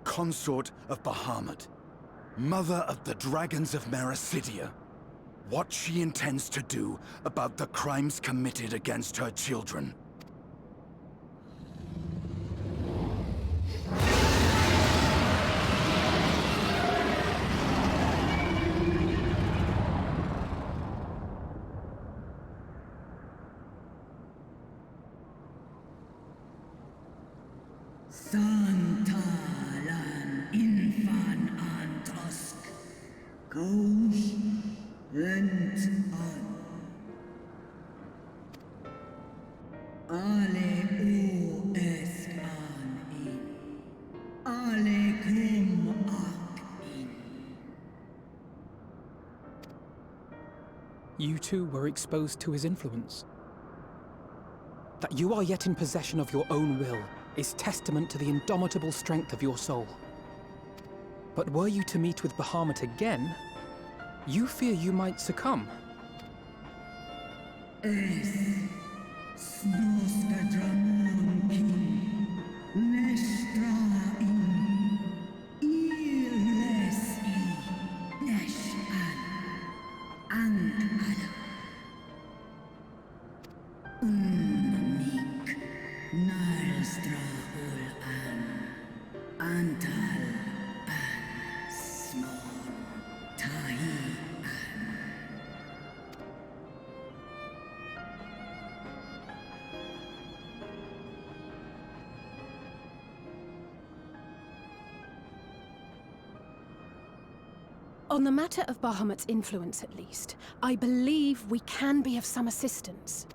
consort of Bahamut, mother of the dragons of Mericidia, what she intends to do about the crimes committed against her children. Santalan infan antosk, Gaush rent an. Ale o esk an in, ale kum ak in. You too were exposed to his influence. That you are yet in possession of your own will is testament to the indomitable strength of your soul. But were you to meet with Bahamut again, you fear you might succumb. Es, snoska dramon kin, nestra in, illes I, nesh an ala. Unnik, nalstra ul antal an, smon, tahi an. On the matter of Bahamut's influence, at least, I believe we can be of some assistance.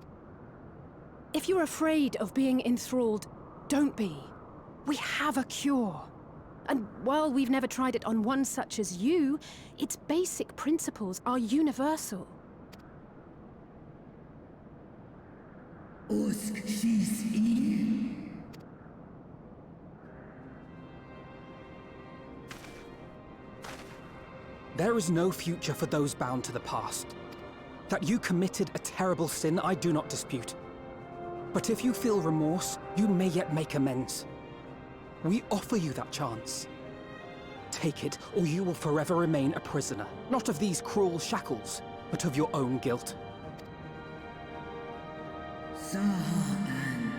If you're afraid of being enthralled, don't be. We have a cure. And while we've never tried it on one such as you, its basic principles are universal. Usk she's in. There is no future for those bound to the past. That you committed a terrible sin, I do not dispute. But if you feel remorse, you may yet make amends. We offer you that chance. Take it, or you will forever remain a prisoner, not of these cruel shackles, but of your own guilt. Sahan,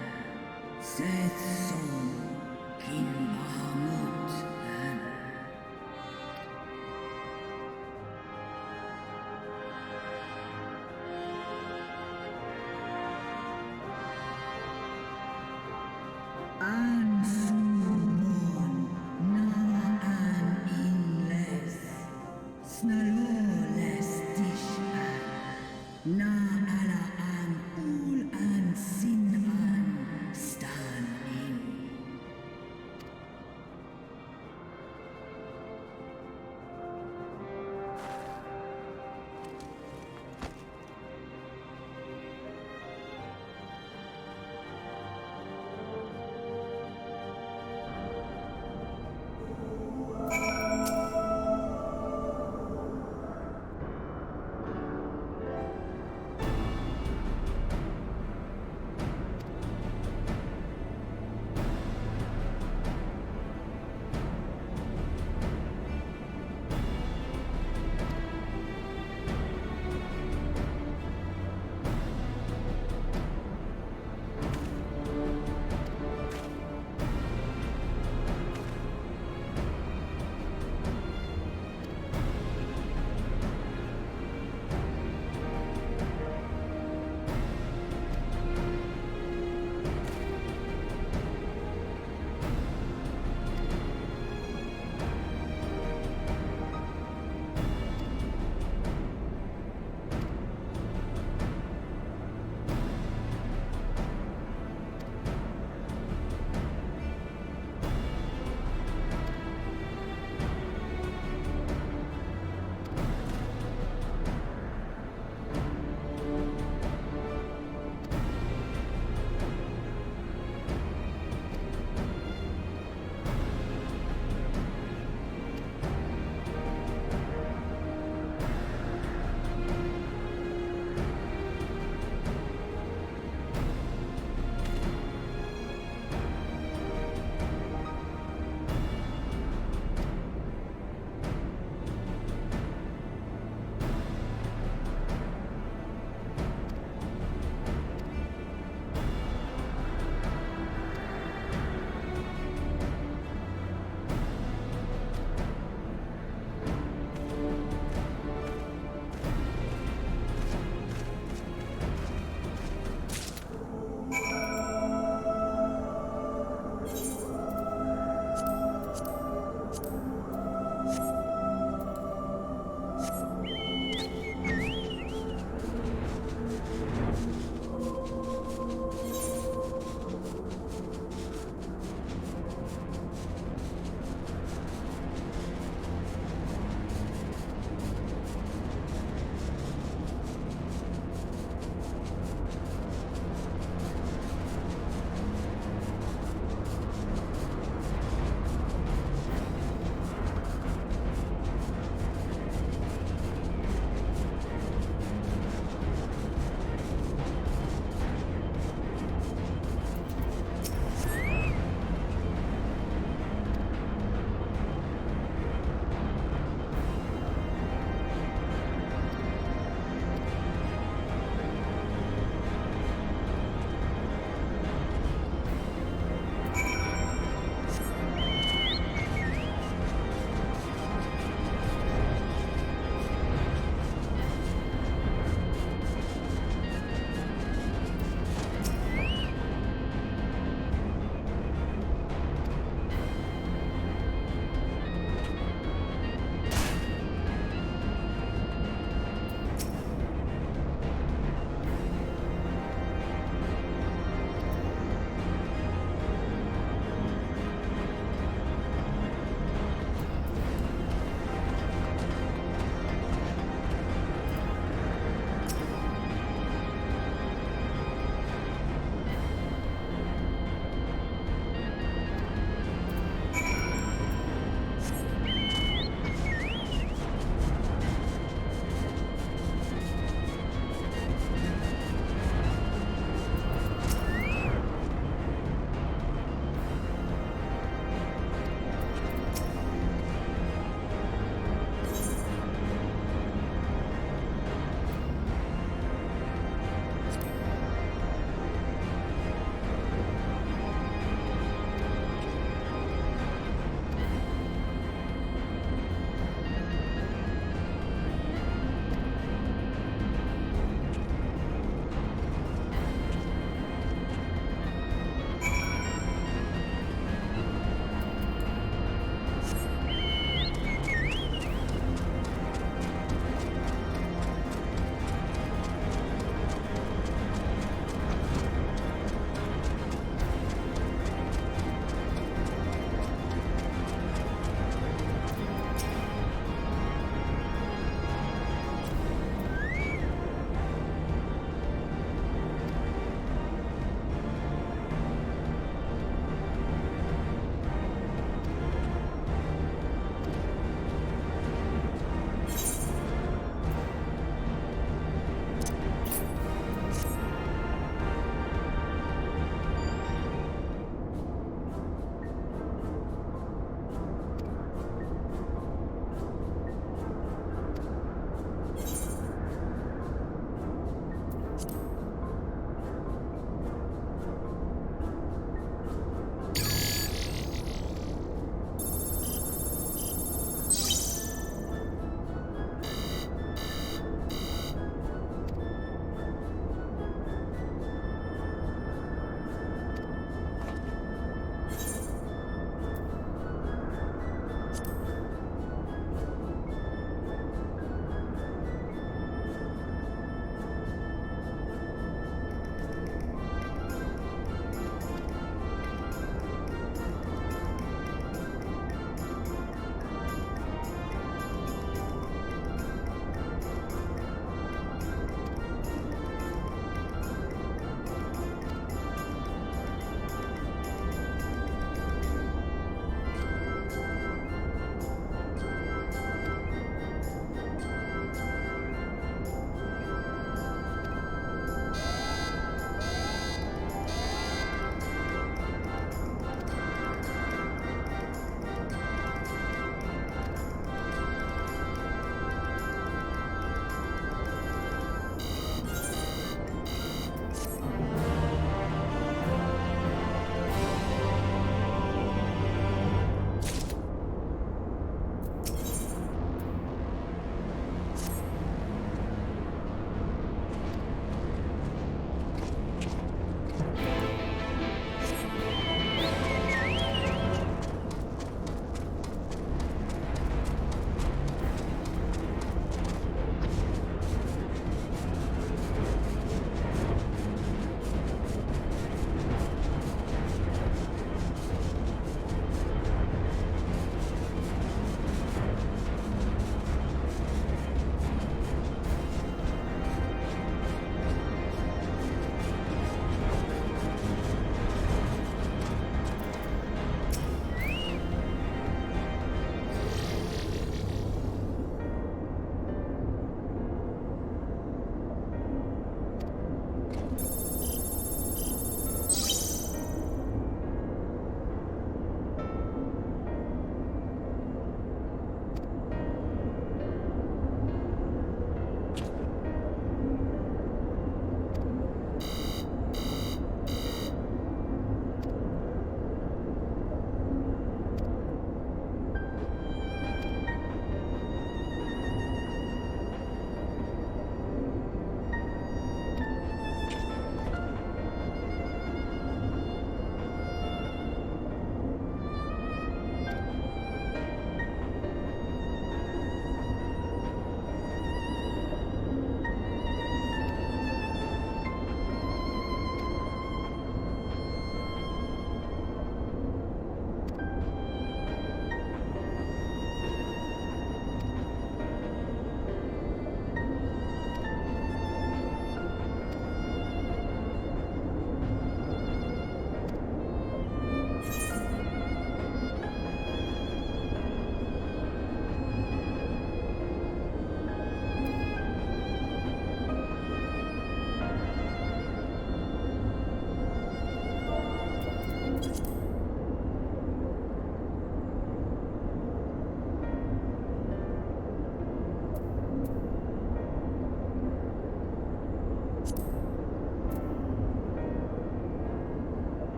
Seth Son, King Bahamut, and Ansumon, na an inles, snaloles tishan, na ala an ul an sin an stan in.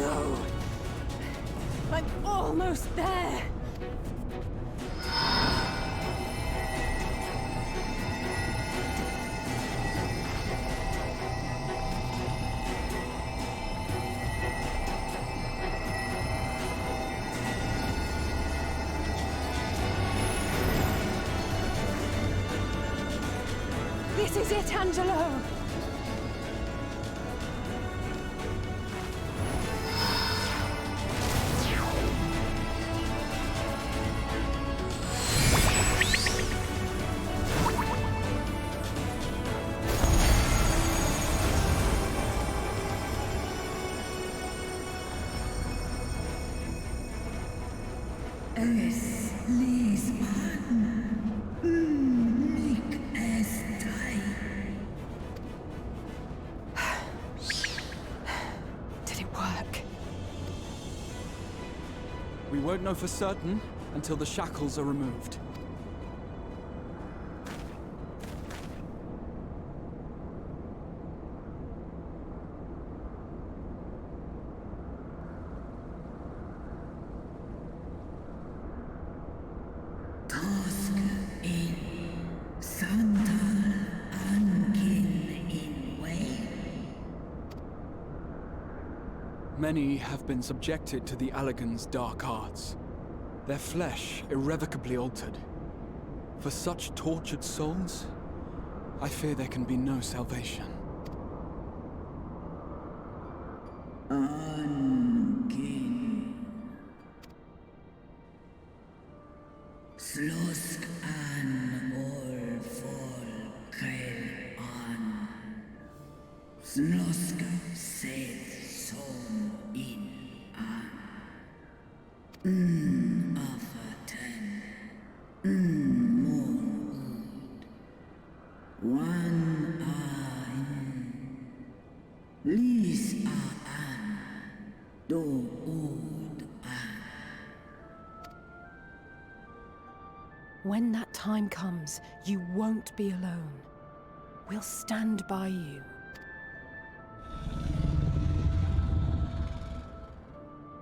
No! I'm almost there! This is it, Angelo! Es ließ an. Mich es Did it work? We won't know for certain until the shackles are removed. Tosk in Santal Ankin in way. Many have been subjected to the Allagan's dark arts, their flesh irrevocably altered. For such tortured souls, I fear there can be no salvation. Ankin. Slosk an ol fol krel an. Slosk seth som in an. Afaten. Mon ud. Wan an. Lis an. Do ud an. When that time comes, you won't be alone. We'll stand by you.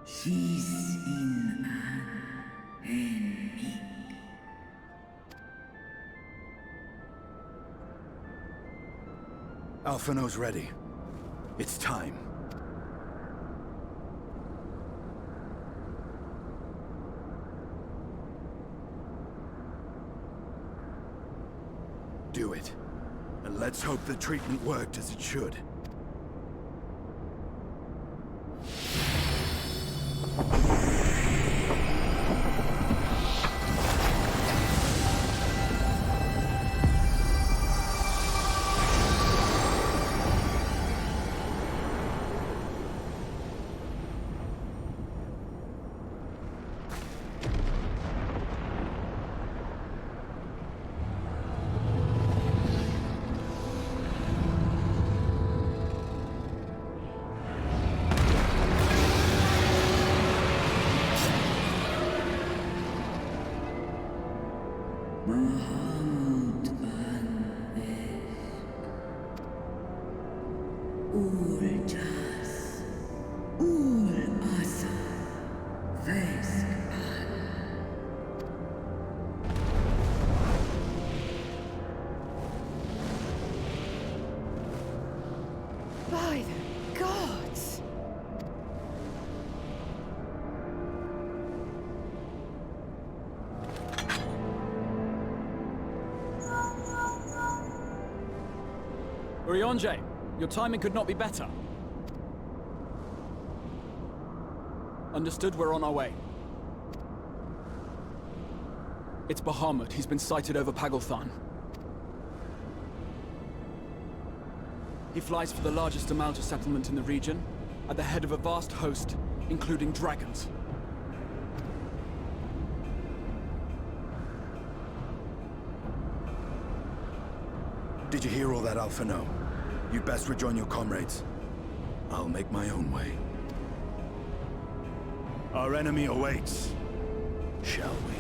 She's in an enemy. Alphino's ready. It's time. Do it. And let's hope the treatment worked as it should. Mahamud an Uljas Ul Asa Vesk an. By the gods! Urianger, your timing could not be better. Understood, we're on our way. It's Bahamut. He's been sighted over Pagalthan. He flies for the largest Amalja settlement in the region, at the head of a vast host, including dragons. Did you hear all that, Alphino? You'd best rejoin your comrades. I'll make my own way. Our enemy awaits. Shall we?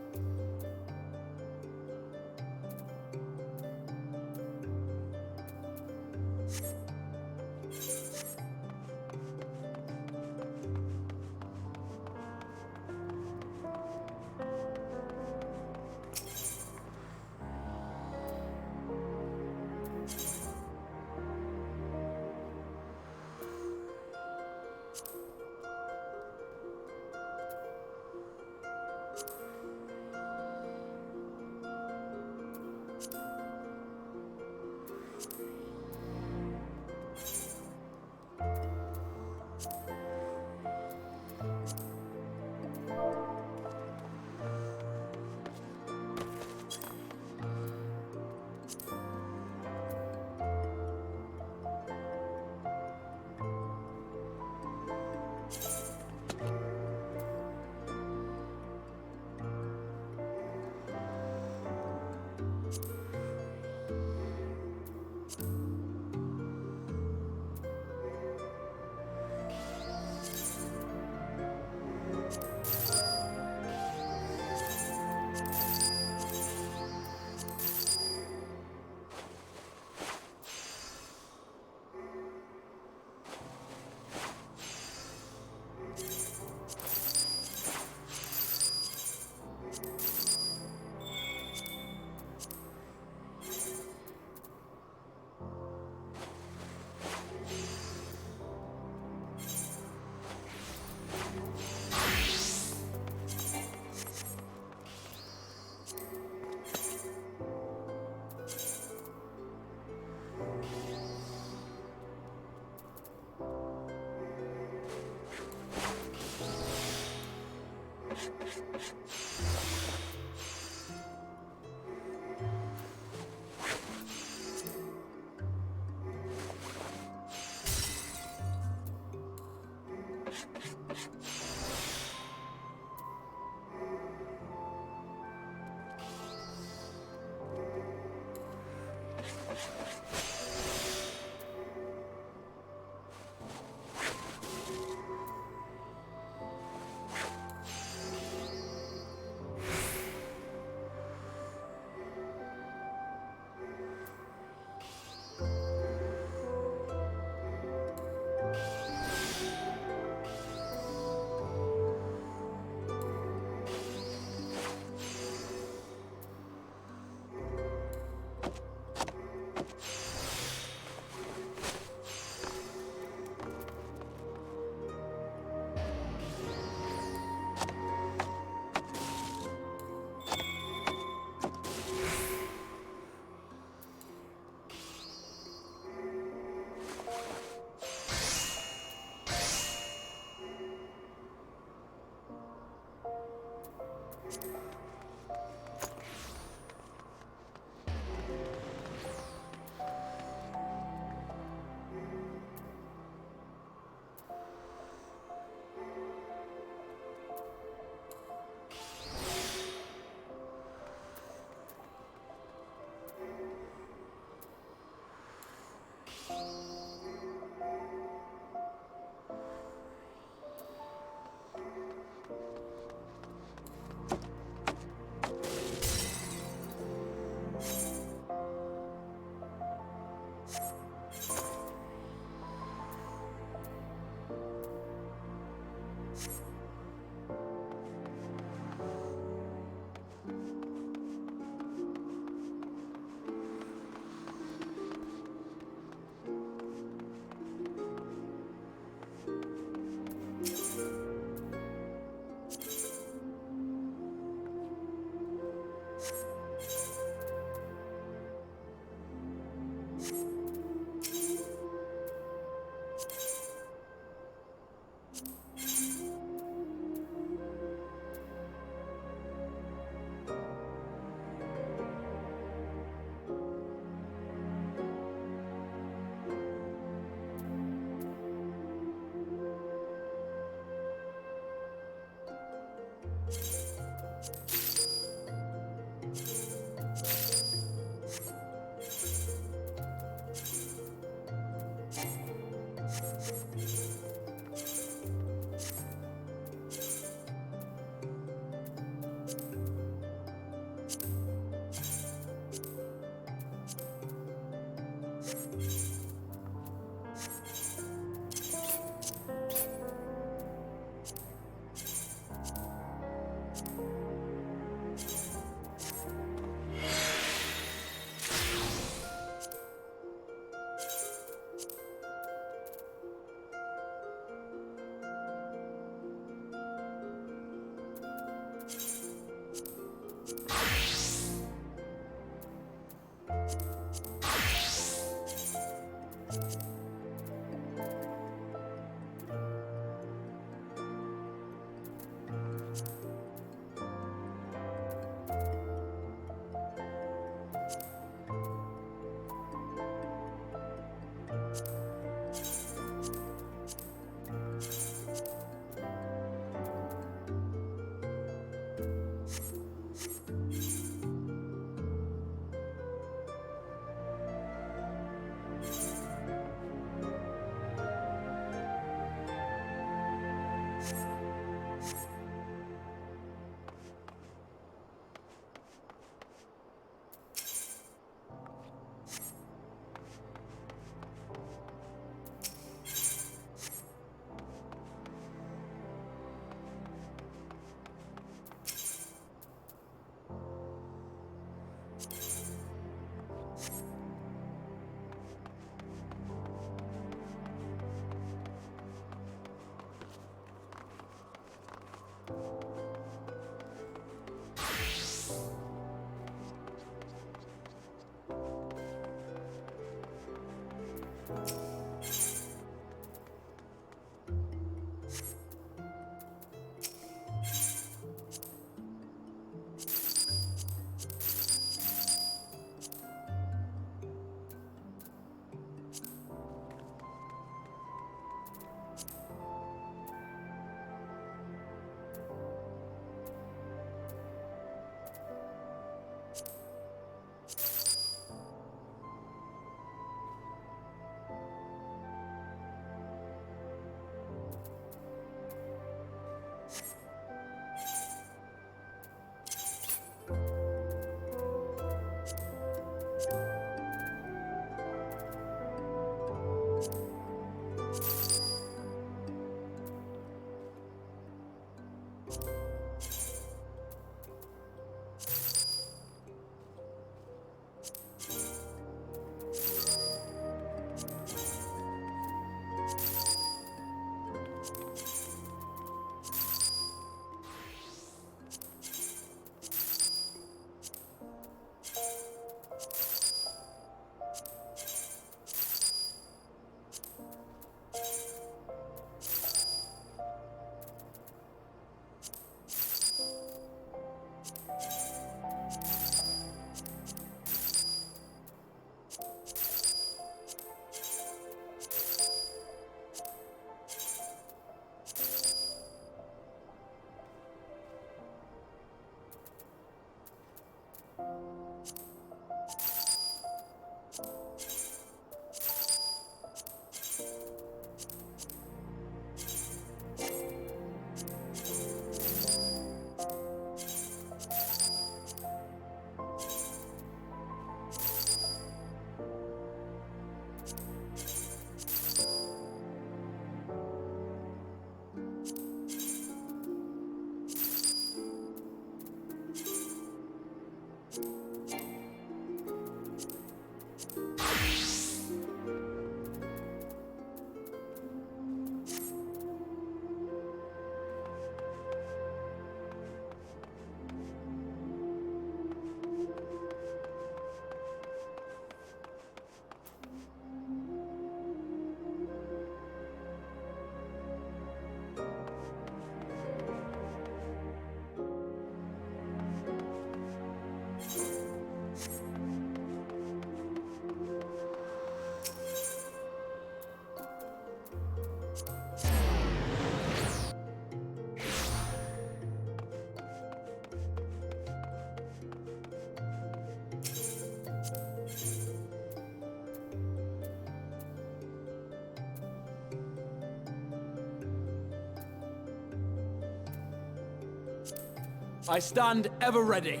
I stand ever ready.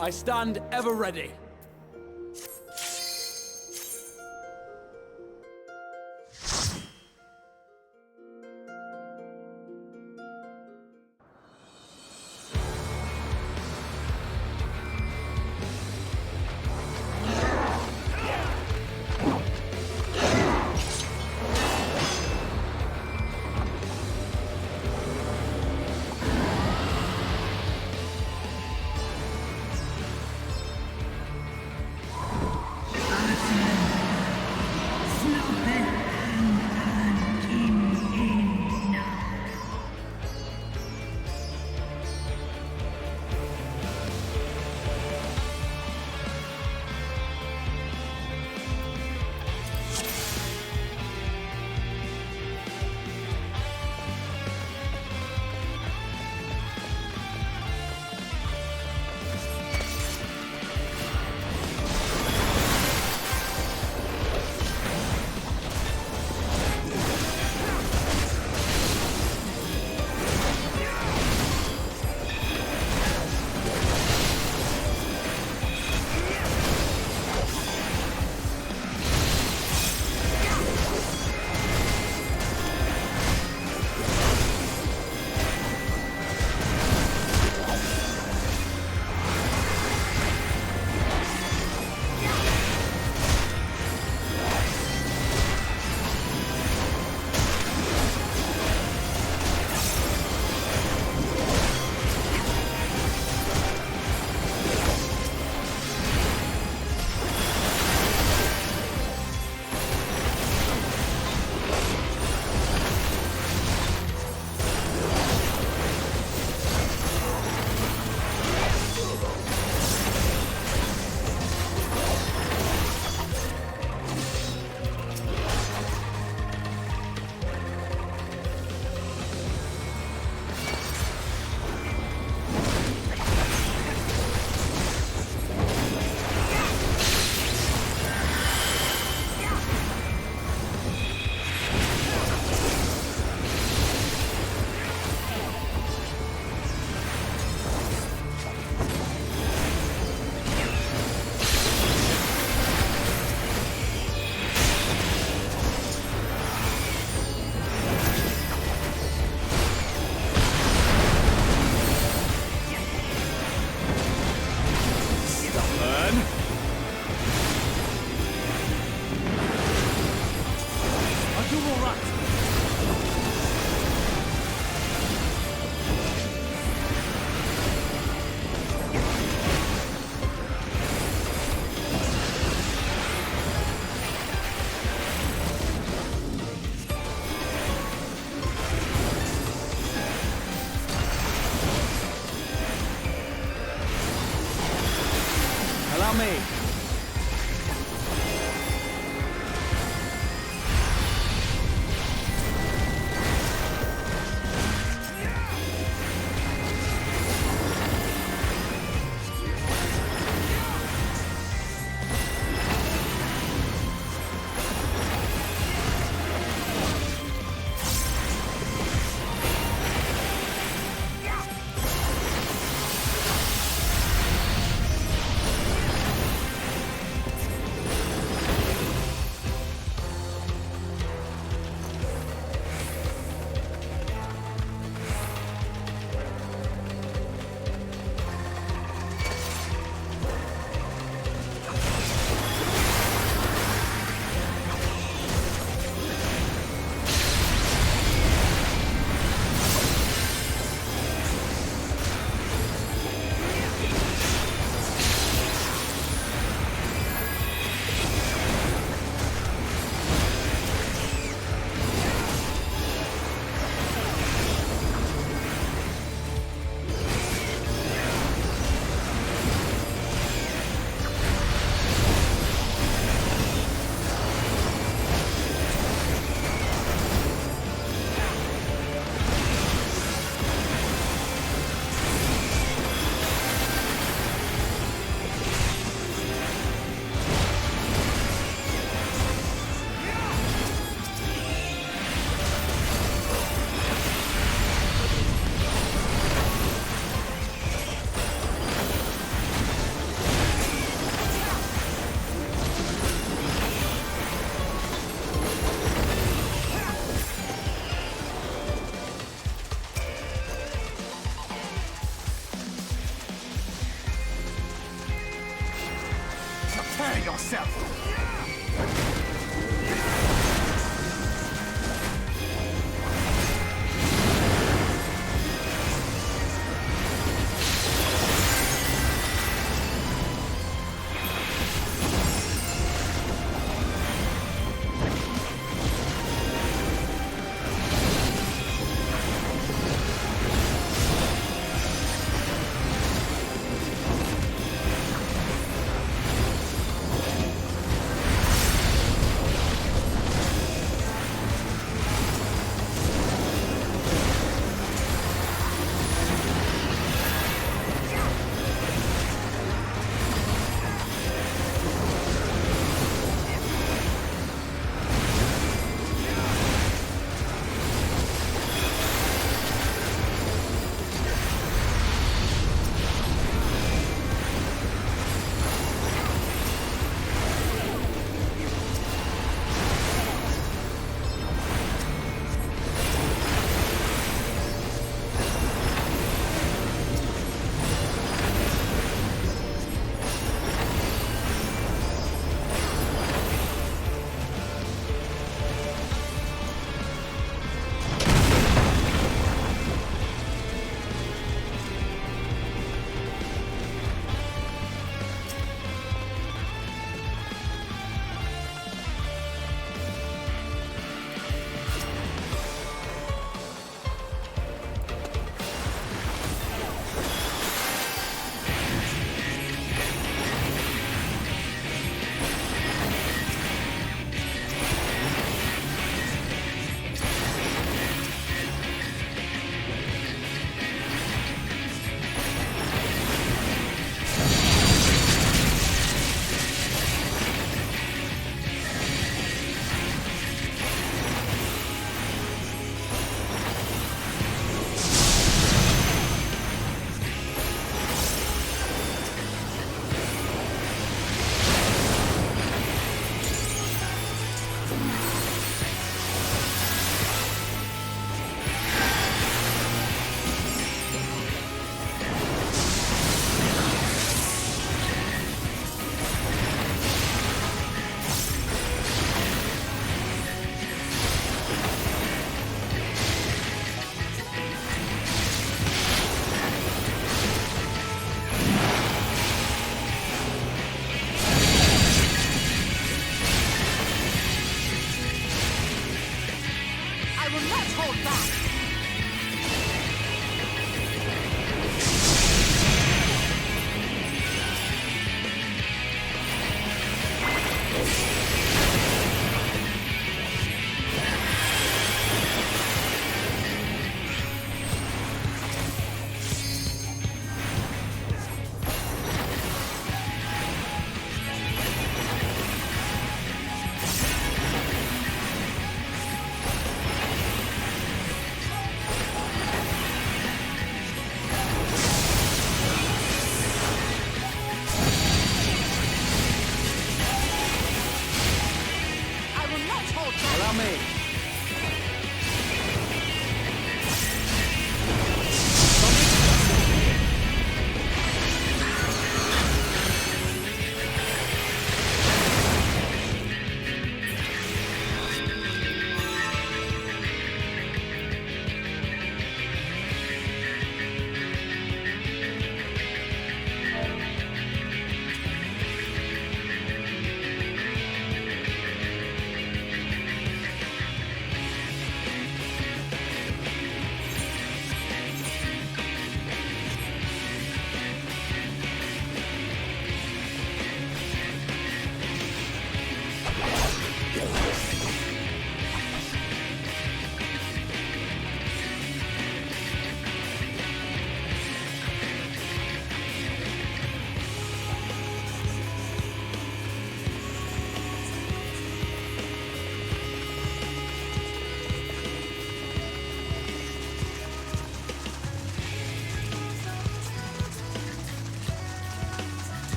I stand ever ready. yourself!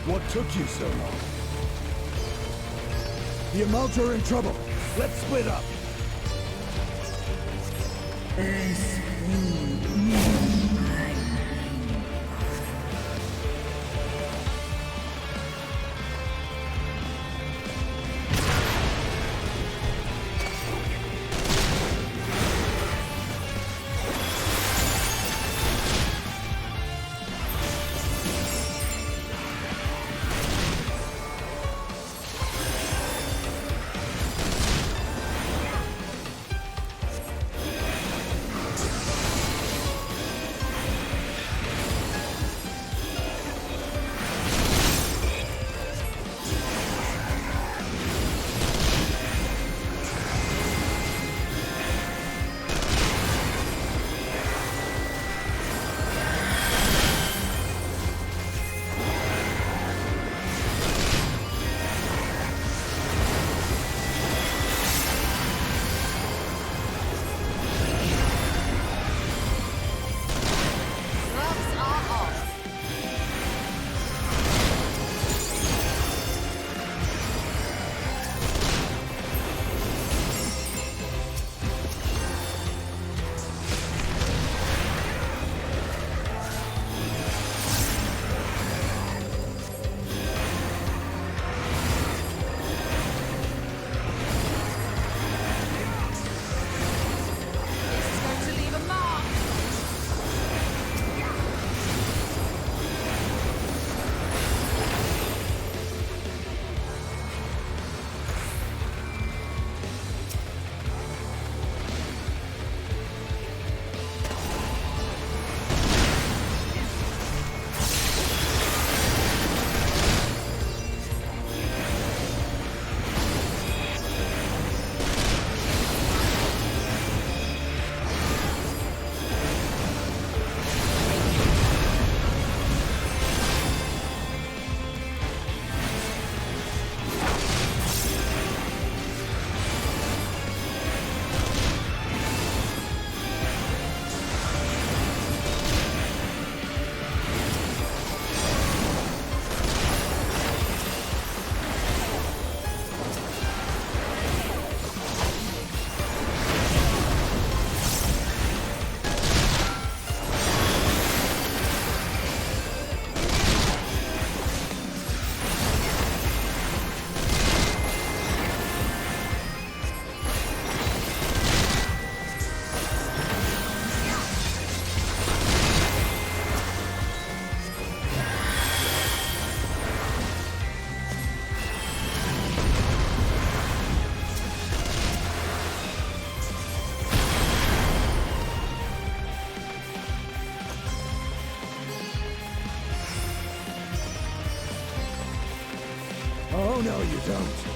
What took you so long? The Amalta are in trouble. Let's split up. Oh, no, you don't.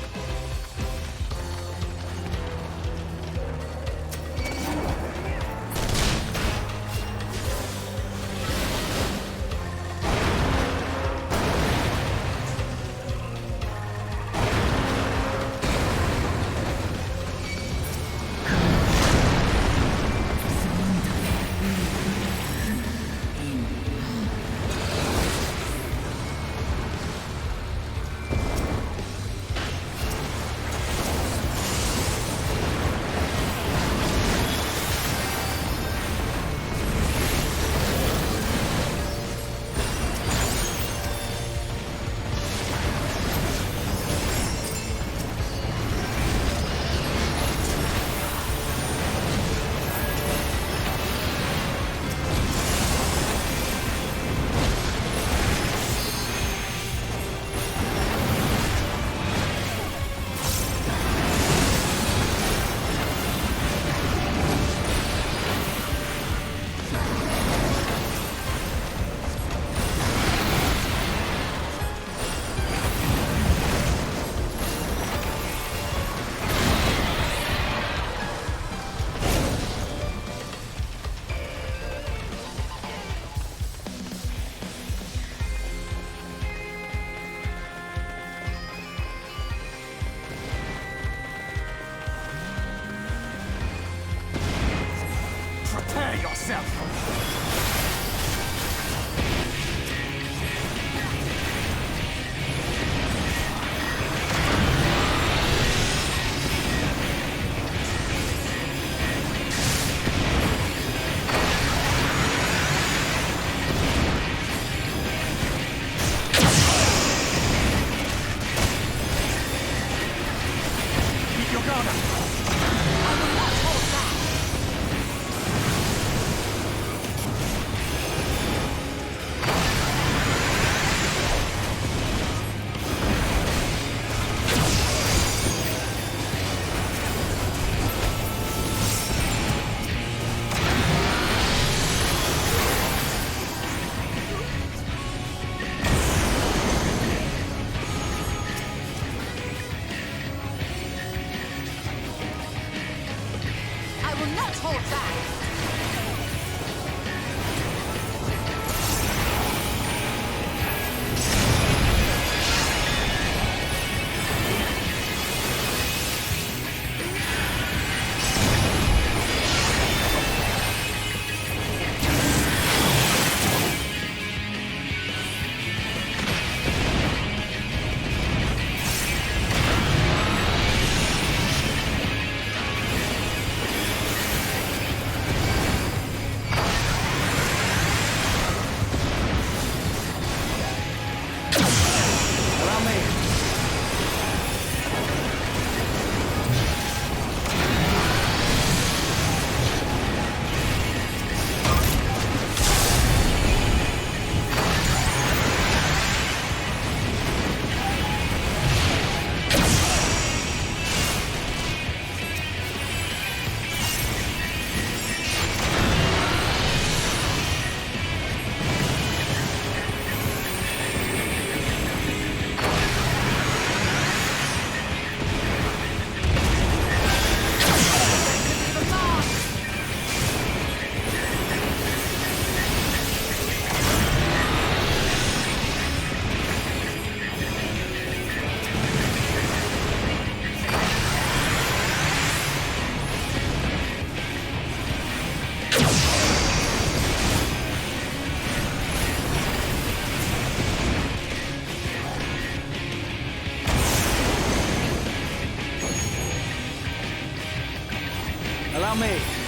Prepare yourself! Allow me.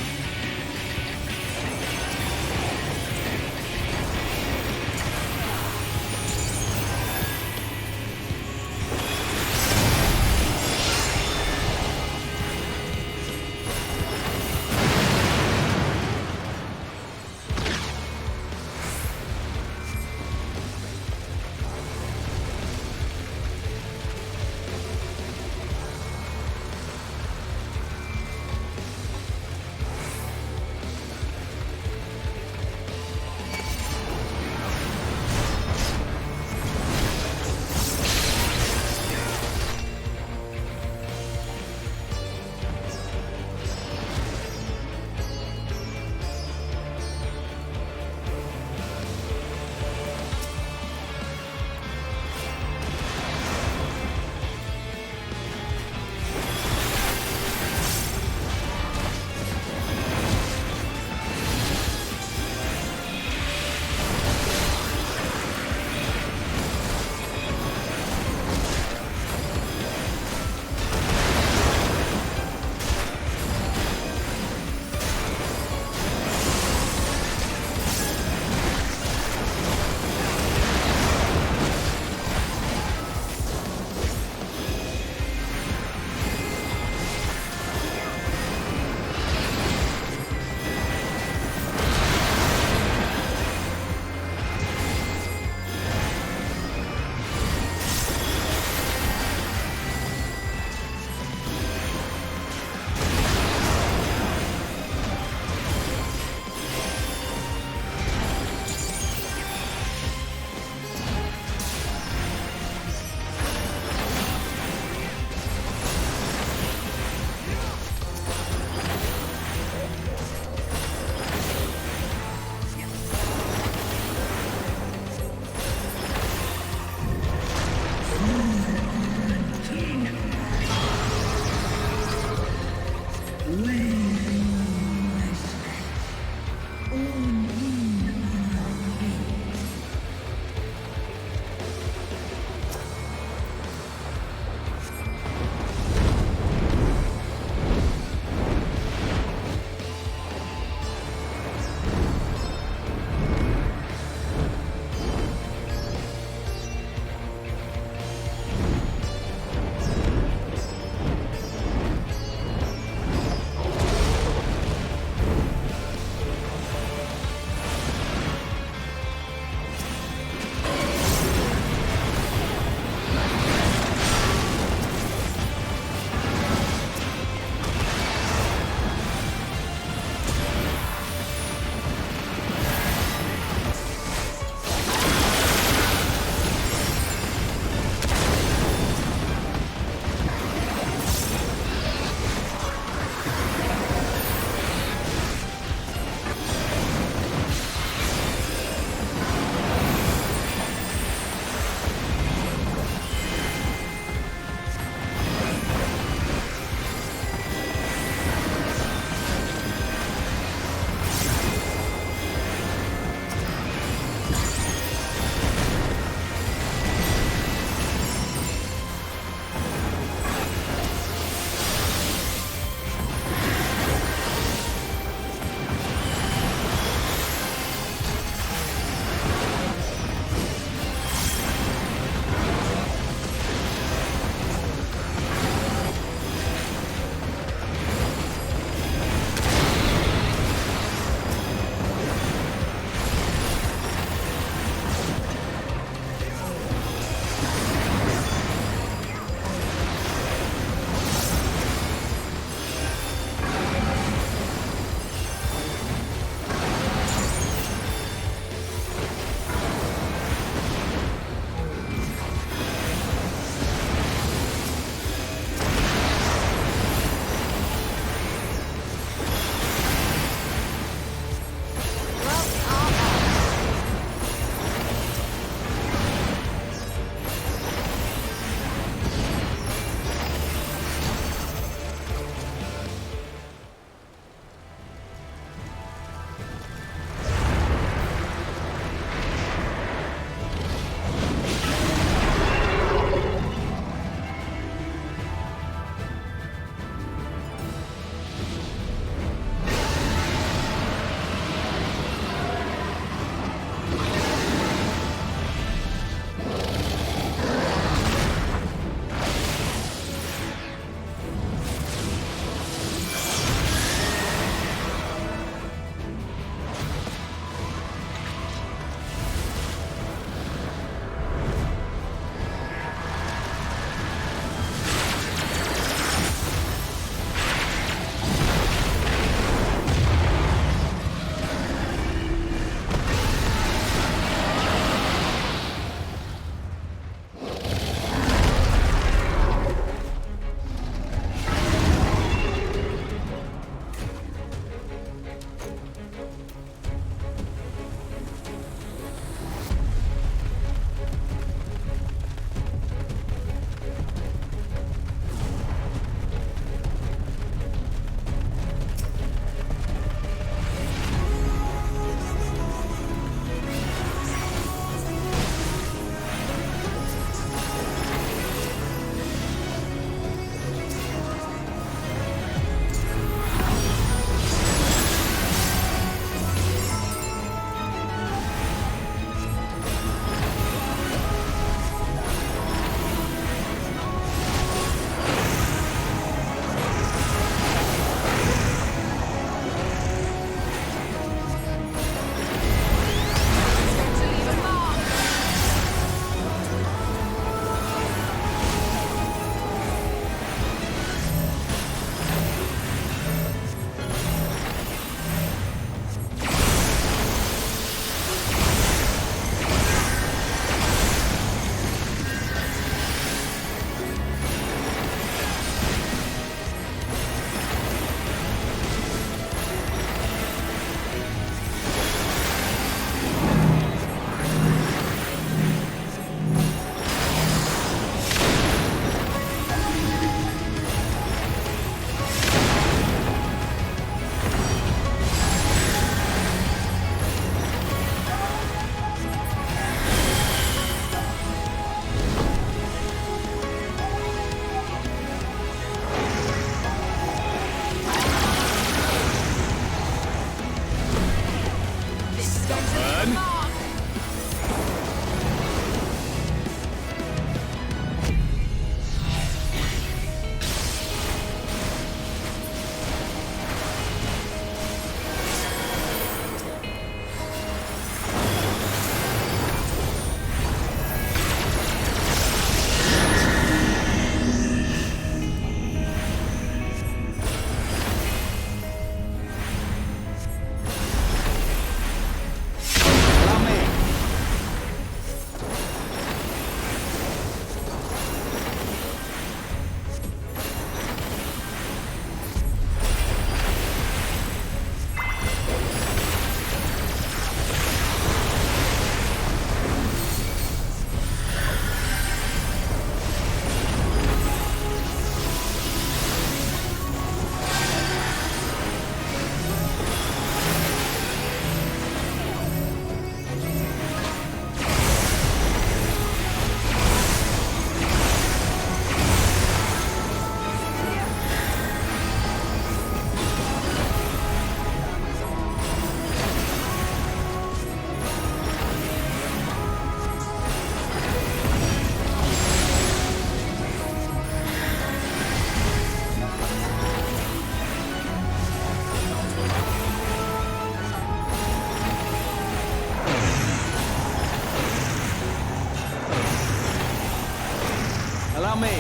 Allow me.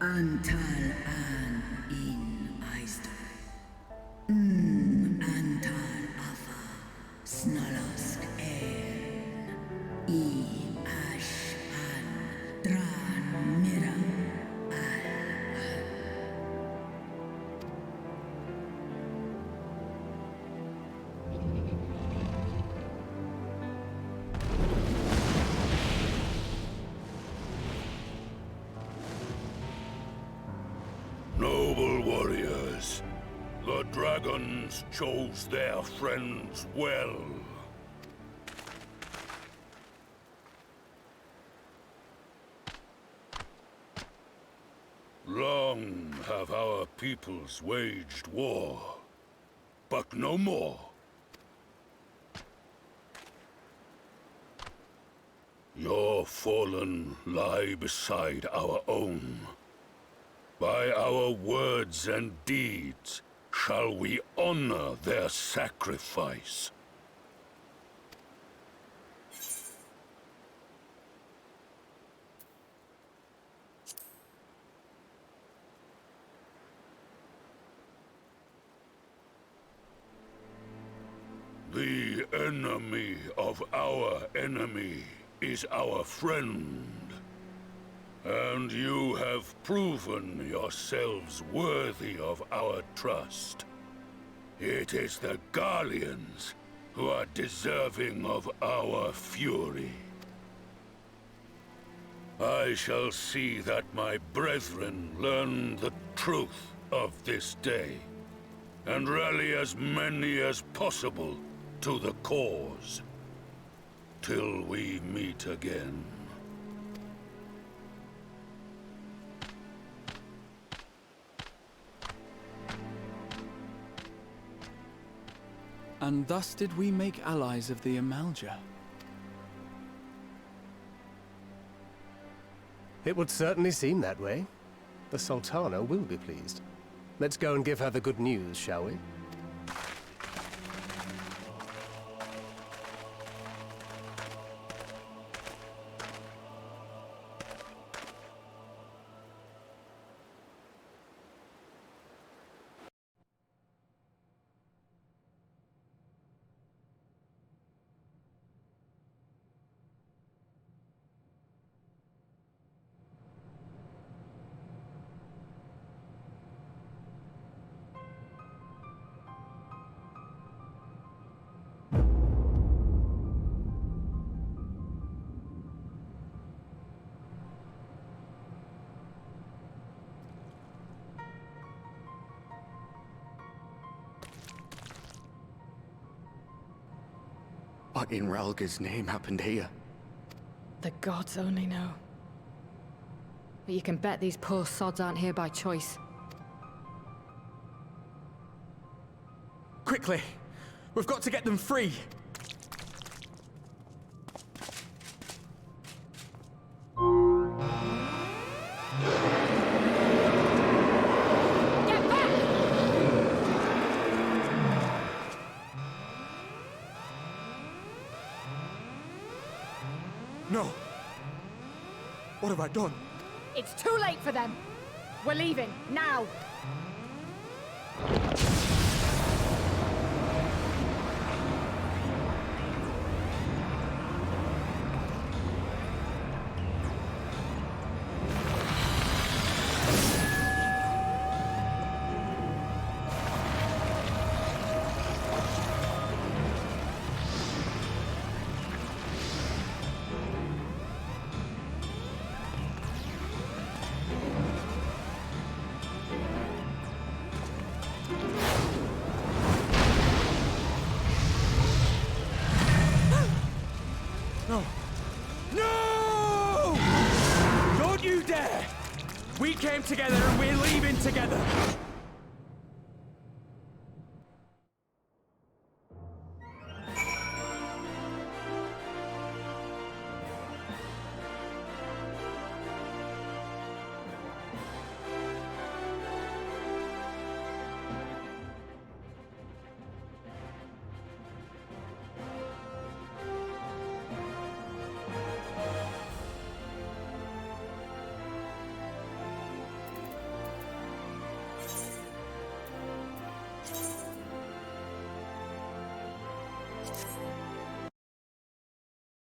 Antal an in Eisdor. Antal afa snalask I ash an dran mira Noble warriors, the dragons chose their friends well. Long have our peoples waged war, but no more. Your fallen lie beside our own. By our words and deeds shall we honor their sacrifice. The enemy of our enemy is our friend. And you have proven yourselves worthy of our trust. It is the Garleans who are deserving of our fury. I shall see that my brethren learn the truth of this day, and rally as many as possible to the cause, till we meet again. And thus did we make allies of the Amalja. It would certainly seem that way. The Sultana will be pleased. Let's go and give her the good news, shall we? What in Ralga's name happened here? The gods only know. But you can bet these poor sods aren't here by choice. Quickly! We've got to get them free! No! What have I done? It's too late for them! We're leaving, now! No! No! Don't you dare! We came together and we're leaving together!